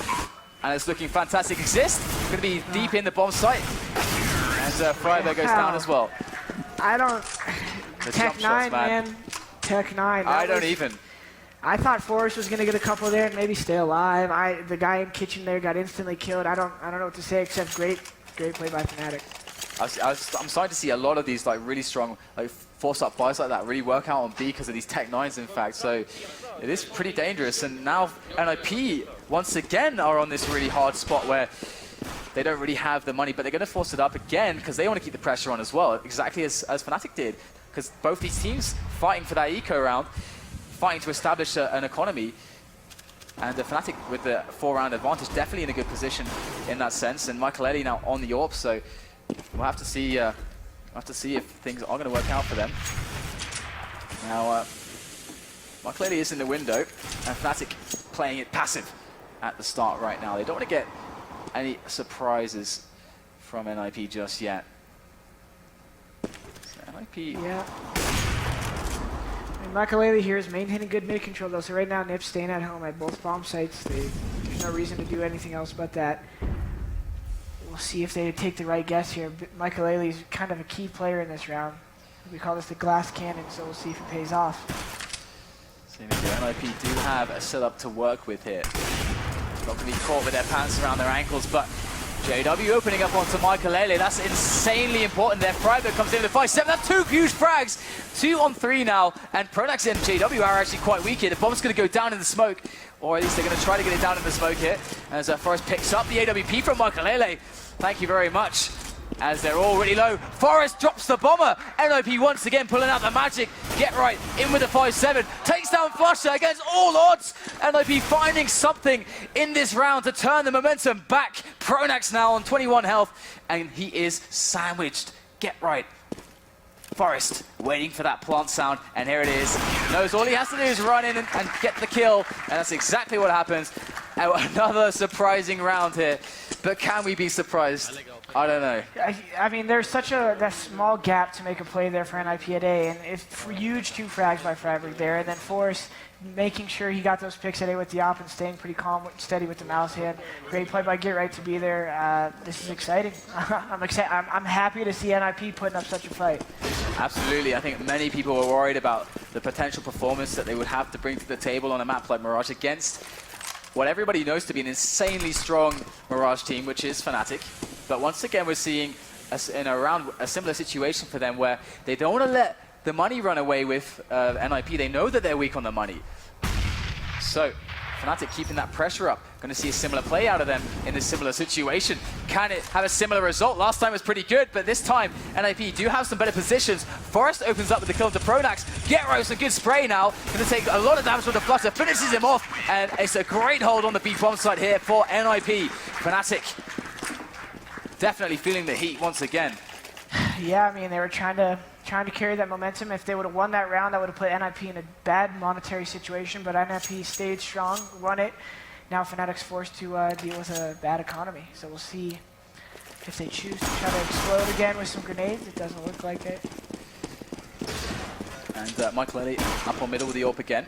And it's looking fantastic. Exist. Going to be deep in the bomb site. And Freiberg goes down as well. I don't... The Tech 9, man. Tech 9. I don't even. I thought Forrest was going to get a couple there and maybe stay alive. The guy in kitchen there got instantly killed. I don't know what to say except great play by Fnatic. I'm starting to see a lot of these like really strong like force-up buys like that really work out on B because of these Tech 9s, in fact. So it is pretty dangerous. And now NIP once again are on this really hard spot where they don't really have the money, but they're going to force it up again because they want to keep the pressure on as well, exactly as Fnatic did. Because both these teams fighting for that eco round, fighting to establish an economy, and Fnatic with the 4-round advantage, definitely in a good position in that sense. And Michael now on the AWP, so we'll have to see. If things are going to work out for them. Now, Michael is in the window, and Fnatic playing it passive at the start right now. They don't want to get any surprises from NIP just yet. So NIP. Yeah. Makalele here is maintaining good mid control though, so right now Nip's staying at home at both bomb sites. There's no reason to do anything else but that. We'll see if they take the right guess here. Makalele is kind of a key player in this round. We call this the glass cannon, so we'll see if it pays off. So NIP do have a setup to work with here. Not going to be caught with their pants around their ankles, but JW opening up onto Michael. That's insanely important there. Freiberg comes in with a 5-7. That's 2 huge frags. 2 on 3 now. And Pronax and JW are actually quite weak here. The bomb's going to go down in the smoke. Or at least they're going to try to get it down in the smoke here. As Forrest picks up the AWP from Michael. Thank you very much. As they're all really low. Forrest drops the bomber. NIP once again pulling out the magic. Get right in with the 5-7. Takes down Flusher against all odds. NIP finding something in this round to turn the momentum back. Pronax now on 21 health. And he is sandwiched. Get right. Forrest waiting for that plant sound. And here it is. Knows all he has to do is run in and get the kill. And that's exactly what happens. Another surprising round here. But can we be surprised? I don't know. I mean, there's such that small gap to make a play there for NIP at A, and it's huge 2 frags by Freiburg there, and then Forrest making sure he got those picks at A with the op and staying pretty calm, steady with the mouse hand. Great play by Get Right to be there. This is exciting. I'm happy to see NIP putting up such a fight. Absolutely. I think many people were worried about the potential performance that they would have to bring to the table on a map like Mirage against what everybody knows to be an insanely strong Mirage team, which is Fnatic. But once again, we're seeing around a similar situation for them where they don't want to let the money run away with NIP. They know that they're weak on the money. So Fnatic keeping that pressure up. Going to see a similar play out of them in this similar situation. Can it have a similar result? Last time was pretty good, but this time NIP do have some better positions. Forrest opens up with the kill to Pronax. Get-Ro's a good spray now. Going to take a lot of damage from the Flutter. Finishes him off, and it's a great hold on the B bomb side here for NIP. Fnatic definitely feeling the heat once again. Yeah, I mean, they were trying to carry that momentum. If they would have won that round, that would have put NIP in a bad monetary situation, but NIP stayed strong, won it. Now Fnatic's forced to deal with a bad economy. So we'll see if they choose to try to explode again with some grenades. It doesn't look like it. And Michael Elliott up on middle with the AWP again.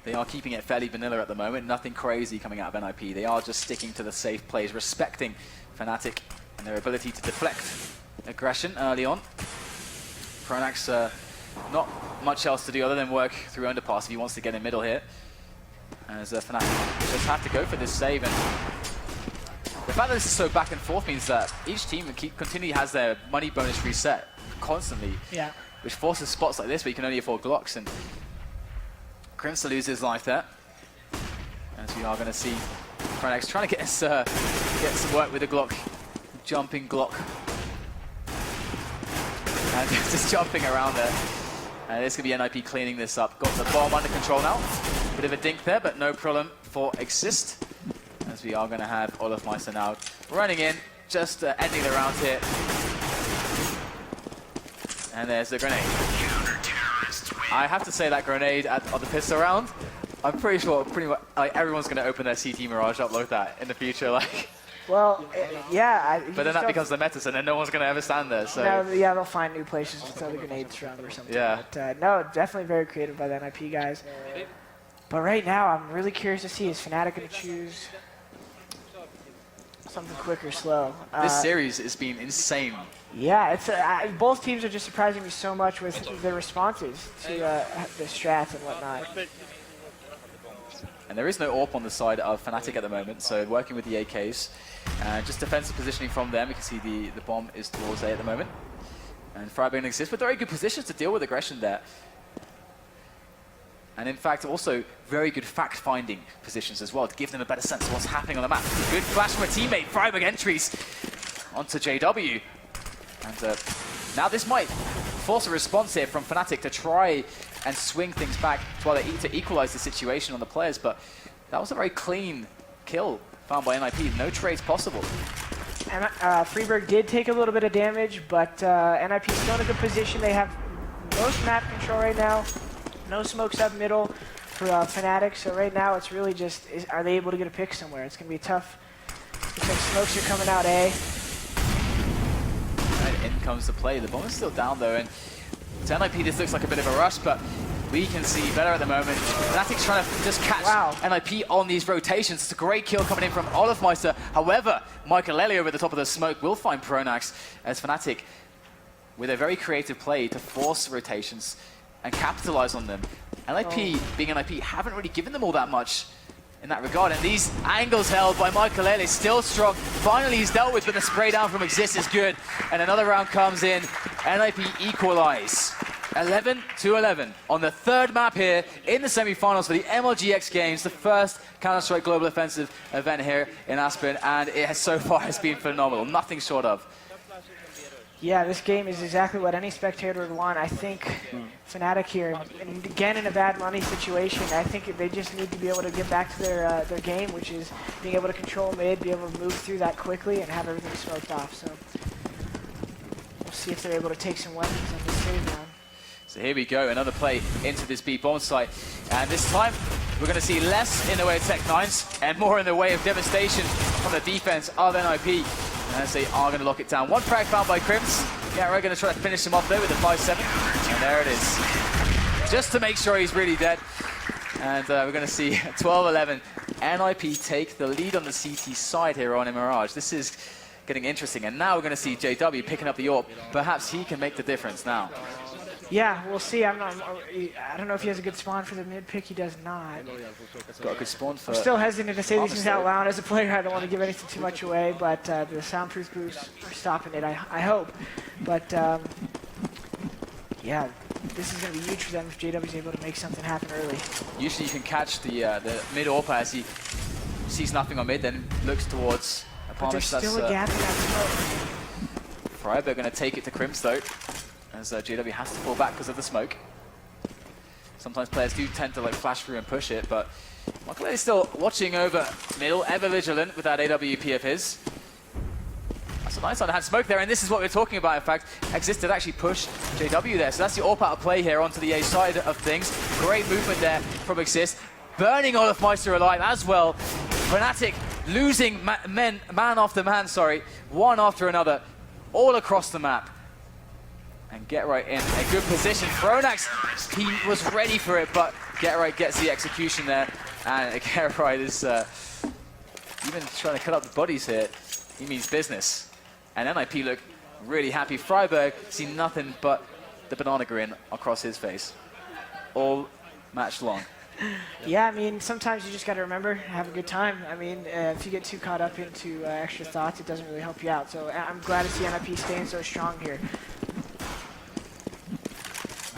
They are keeping it fairly vanilla at the moment. Nothing crazy coming out of NIP. They are just sticking to the safe plays, respecting Fnatic and their ability to deflect aggression early on. Pronax, not much else to do other than work through underpass if he wants to get in middle here. As Fnatic just have to go for this save. And the fact that this is so back and forth means that each team continually has their money bonus reset constantly. Yeah. Which forces spots like this where you can only afford Glocks. And Crimson loses his life there. As we are going to see Pronax trying to get some work with the Glock. Jumping Glock. And just jumping around there. And it's going to be NIP cleaning this up. Got the bomb under control now. Bit of a dink there, but no problem for Exist. As we are going to have Olaf Meister now running in, just ending the round here. And there's the grenade. I have to say that grenade on the pistol round, I'm pretty sure everyone's going to open their CT Mirage up like that in the future. Well, yeah. But then that becomes the meta, and then no one's going to ever stand there. So no, yeah, they'll find new places to throw the grenades from or something. Yeah. But no, definitely very creative by the NIP guys. But right now, I'm really curious to see, is Fnatic going to choose something quick or slow? This series has been insane. Yeah, it's both teams are just surprising me so much with their responses to the strats and whatnot. And there is no AWP on the side of Fnatic at the moment, so working with the AKs. Just defensive positioning from them. You can see the bomb is towards A at the moment. And Freiburg exists with very good positions to deal with aggression there. And in fact, also very good fact-finding positions as well to give them a better sense of what's happening on the map. Good flash from a teammate. Freiburg entries onto JW. And now this might force a response here from Fnatic to try and swing things back to equalize the situation on the players. But that was a very clean kill found by NIP. No trades possible. And Freiburg did take a little bit of damage, but NIP still in a good position. They have most map control right now. No smokes up middle for Fnatic, so right now it's really just, are they able to get a pick somewhere? It's going to be tough. Looks like smokes are coming out A. Right, in comes the play. The bomb is still down though, and to NIP this looks like a bit of a rush, but we can see better at the moment. Fnatic's trying to just catch NIP on these rotations. It's a great kill coming in from Olaf Meister. However, Michael Elliott over the top of the smoke will find Pronax as Fnatic, with a very creative play to force rotations and capitalize on them. NIP, being NIP, haven't really given them all that much in that regard. And these angles held by Michael Elliott still strong. Finally, he's dealt with, but the spray down from Exist is good. And another round comes in. NIP equalize. 11-11 on the third map here in the semi-finals for the MLG X Games, the first Counter-Strike Global Offensive event here in Aspen, and it has so far has been phenomenal. Nothing short of. Yeah, this game is exactly what any spectator would want. I think Fnatic here, and again in a bad money situation, I think they just need to be able to get back to their game, which is being able to control mid, be able to move through that quickly, and have everything smoked off. So we'll see if they're able to take some weapons on this save round. So here we go, another play into this B bomb site. And this time, we're going to see less in the way of Tech 9s and more in the way of devastation from the defense of NIP. And as they are going to lock it down. One frag found by Crims. Yeah, we're going to try to finish him off there with the 5-7. And there it is. Just to make sure he's really dead. And we're going to see 12-11. NIP take the lead on the CT side here on Mirage. This is getting interesting. And now we're going to see JW picking up the AWP. Perhaps he can make the difference now. Yeah, we'll see. I don't know if he has a good spawn for the mid pick. He does not. He's got a good spawn for... I'm still hesitant to say these things out loud as a player. I don't want to give anything too much away, but the soundproof boosts are stopping it, I hope. But, yeah, this is going to be huge for them if JW is able to make something happen early. Usually you can catch the mid AWP as he sees nothing on mid, then looks towards But there's opponents. still a gap in that smoke. Freiburg going to take it to Crims though, as JW has to fall back because of the smoke. Sometimes players do tend to like flash through and push it, but Michael is still watching over middle, ever vigilant with that AWP of his. That's a nice underhand smoke there, and this is what we're talking about, in fact. Exist did actually push JW there, so that's the AWP out of play here onto the A side of things. Great movement there from Exist. Burning Olafmeister alive as well. Fnatic losing man after man, one after another, all across the map. And Get Right in a good position. Fronax, he was ready for it, but Get Right gets the execution there. And Get Right is even trying to cut up the bodies here. He means business. And NIP look really happy. Freiburg see nothing but the banana grin across his face all match long. Yeah, I mean, sometimes you just got to remember, have a good time. I mean, if you get too caught up into extra thoughts, it doesn't really help you out. So I'm glad to see NIP staying so strong here.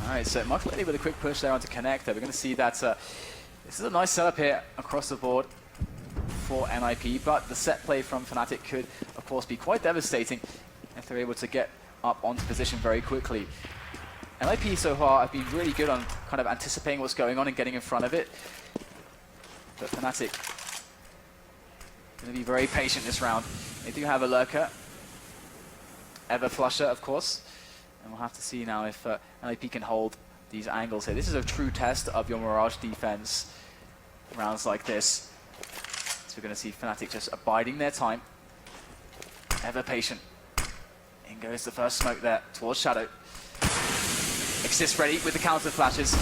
All right, so Michael Lady with a quick push there onto Connector. We're going to see that this is a nice setup here across the board for NIP, but the set play from Fnatic could, of course, be quite devastating if they're able to get up onto position very quickly. NIP so far have been really good on kind of anticipating what's going on and getting in front of it. But Fnatic going to be very patient this round. They do have a lurker, Ever Flusher, of course. And we'll have to see now if NIP can hold these angles here. This is a true test of your Mirage defense rounds like this. So we're going to see Fnatic just abiding their time. Ever patient. In goes the first smoke there towards Shadow. Exist ready with the counter flashes.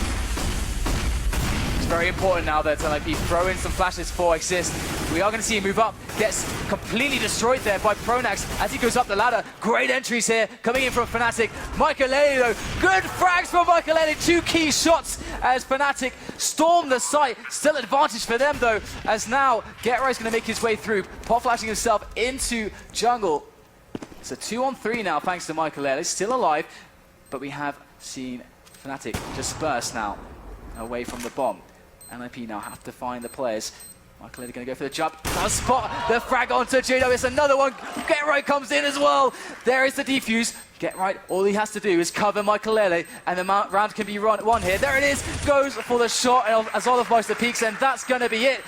It's very important now that NIP throw in some flashes for Exist. We are going to see him move up. Gets completely destroyed there by Pronax as he goes up the ladder. Great entries here coming in from Fnatic. Michaelelli though, good frags from Michaelelli. 2 key shots as Fnatic storm the site. Still advantage for them though, as now Getright's going to make his way through. Pop flashing himself into jungle. It's a 2-on-3 now thanks to Michaelelli. Still alive, but we have seen Fnatic disperse now away from the bomb. NIP now have to find the players. Michael going to go for the jump. Does spot the frag onto JW. It's another one. Get Right comes in as well. There is the defuse. Get Right, all he has to do is cover Michaelelli, and the round can be won here. There it is. Goes for the shot as Olafmeister peaks, and that's going to be it.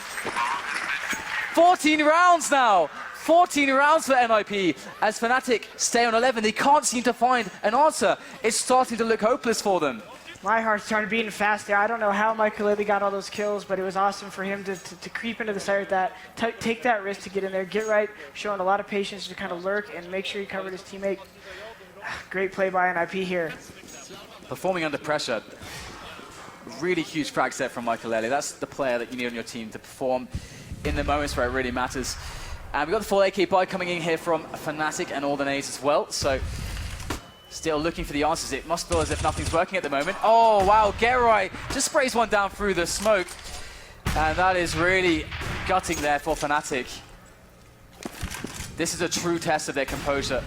14 rounds now. 14 rounds for NIP as Fnatic stay on 11. They can't seem to find an answer. It's starting to look hopeless for them. My heart started beating fast there. I don't know how Michaelelli got all those kills, but it was awesome for him to creep into the side with that, take that risk to get in there. Get Right, showing a lot of patience to kind of lurk and make sure he covered his teammate. Great play by NIP here. Performing under pressure. Really huge frag set from Michaelelli. That's the player that you need on your team to perform in the moments where it really matters. And we've got the full AK buy coming in here from Fnatic and all the nades as well. So still looking for the answers. It must feel as if nothing's working at the moment. Oh, wow. Get Right just sprays one down through the smoke. And that is really gutting there for Fnatic. This is a true test of their composure.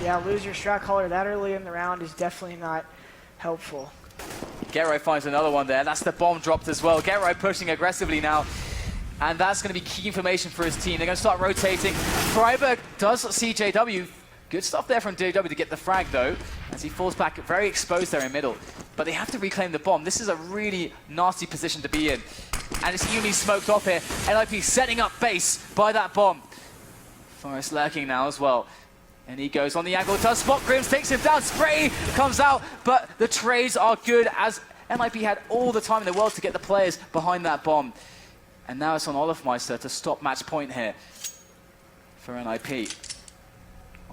Yeah, lose your strat caller that early in the round is definitely not helpful. Get Right finds another one there. That's the bomb dropped as well. Get Right pushing aggressively now. And that's going to be key information for his team. They're going to start rotating. Freiburg does see JW. Good stuff there from JW to get the frag, though, as he falls back very exposed there in middle. But they have to reclaim the bomb. This is a really nasty position to be in. And it's Yumi smoked off here. NIP setting up base by that bomb. Forrest lurking now as well. And he goes on the angle, does spot Grims, takes him down. Spray comes out, but the trades are good as NIP had all the time in the world to get the players behind that bomb. And now it's on Olafmeister to stop match point here for NIP.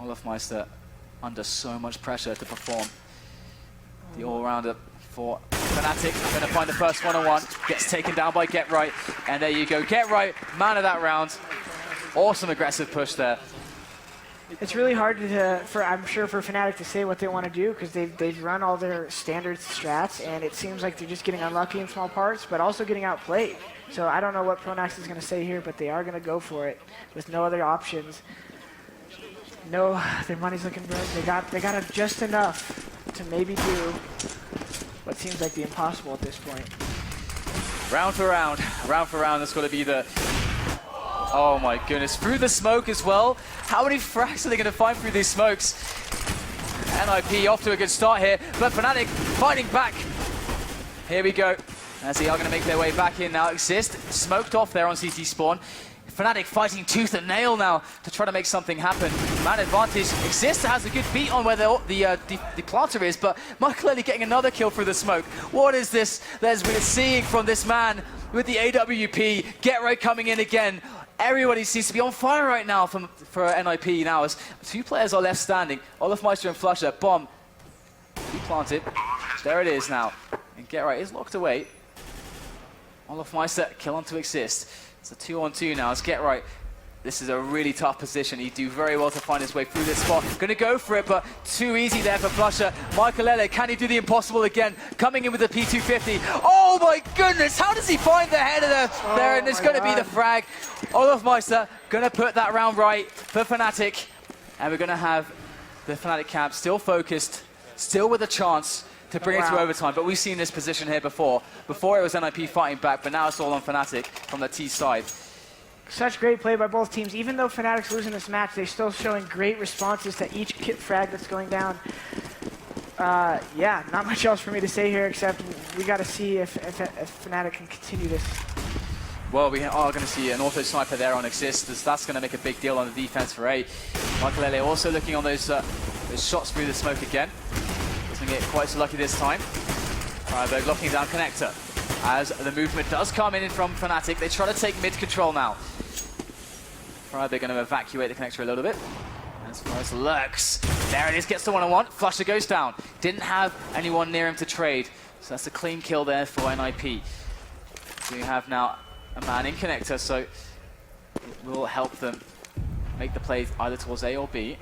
Olafmeister under so much pressure to perform. The all-rounder for Fnatic. Going to find the first one-on-one. Gets taken down by Get Right. And there you go. Get Right, man of that round. Awesome aggressive push there. It's really hard I'm sure, for Fnatic to say what they want to do, because they've run all their standard strats, and it seems like they're just getting unlucky in small parts, but also getting outplayed. So I don't know what Pronax is going to say here, but they are going to go for it with no other options. No, their money's looking broke. They got just enough to maybe do what seems like the impossible at this point. Round for round, that's got to be the... Oh my goodness, through the smoke as well. How many frags are they going to find through these smokes? NIP off to a good start here, but Fnatic fighting back. Here we go, as they are going to make their way back in now. Exist, smoked off there on CT spawn. Fnatic fighting tooth and nail now to try to make something happen. Man advantage. Exist has a good beat on where the planter is, but McAlelli getting another kill through the smoke. What is this that we're seeing from this man with the AWP? Get Right coming in again. Everybody seems to be on fire right now for NIP now, as 2 players are left standing. Olafmeister and Flusher. Bomb. He planted. There it is now. And Get Right is locked away. Olafmeister kill onto Exist. It's a 2-on-2 now. It's Get Right. This is a really tough position. He'd do very well to find his way through this spot. Gonna go for it, but too easy there for Flusher. McAlelli, can he do the impossible again? Coming in with a P250. Oh my goodness, how does he find the head of there? And it's gonna be the frag. Olafmeister gonna put that round right for Fnatic. And we're gonna have the Fnatic camp still focused, still with a chance to bring it to overtime. But we've seen this position here before. Before it was NIP fighting back, but now it's all on Fnatic from the T side. Such great play by both teams. Even though Fnatic's losing this match, they're still showing great responses to each kit frag that's going down. Yeah, not much else for me to say here, except we got to see if Fnatic can continue this. Well, we are going to see an auto sniper there on Exist, as that's going to make a big deal on the defense for A. McAlelli also looking on those shots through the smoke again. Doesn't get quite so lucky this time. Pyjamas locking down Connector. As the movement does come in from Fnatic, they try to take mid control now. They're going to evacuate the connector a little bit. As far as lurks, there it is, gets the one-on-one. Flusher goes down. Didn't have anyone near him to trade, so that's a clean kill there for NIP. So you have now a man in connector, so it will help them make the play either towards A or B.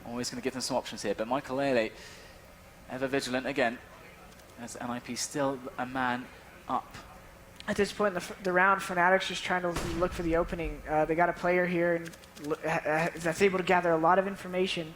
Always going to give them some options here, but McAlelli ever vigilant again, as NIP still a man up. At this point in the round, Fnatic's just trying to look for the opening. They got a player here and that's able to gather a lot of information,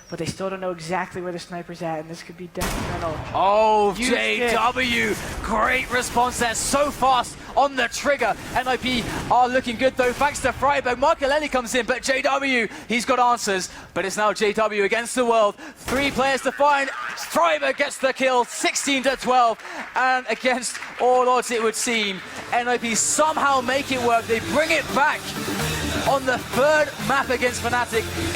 but they still don't know exactly where the sniper's at, and this could be detrimental. Oh, JW! Great response there, so fast on the trigger. NIP are looking good though, thanks to Freiburg. Marcolelli comes in, but JW, he's got answers, but it's now JW against the world. 3 players to find. Freiburg gets the kill, 16-12, and against all odds it would seem, NIP somehow make it work. They bring it back on the 3rd map against Fnatic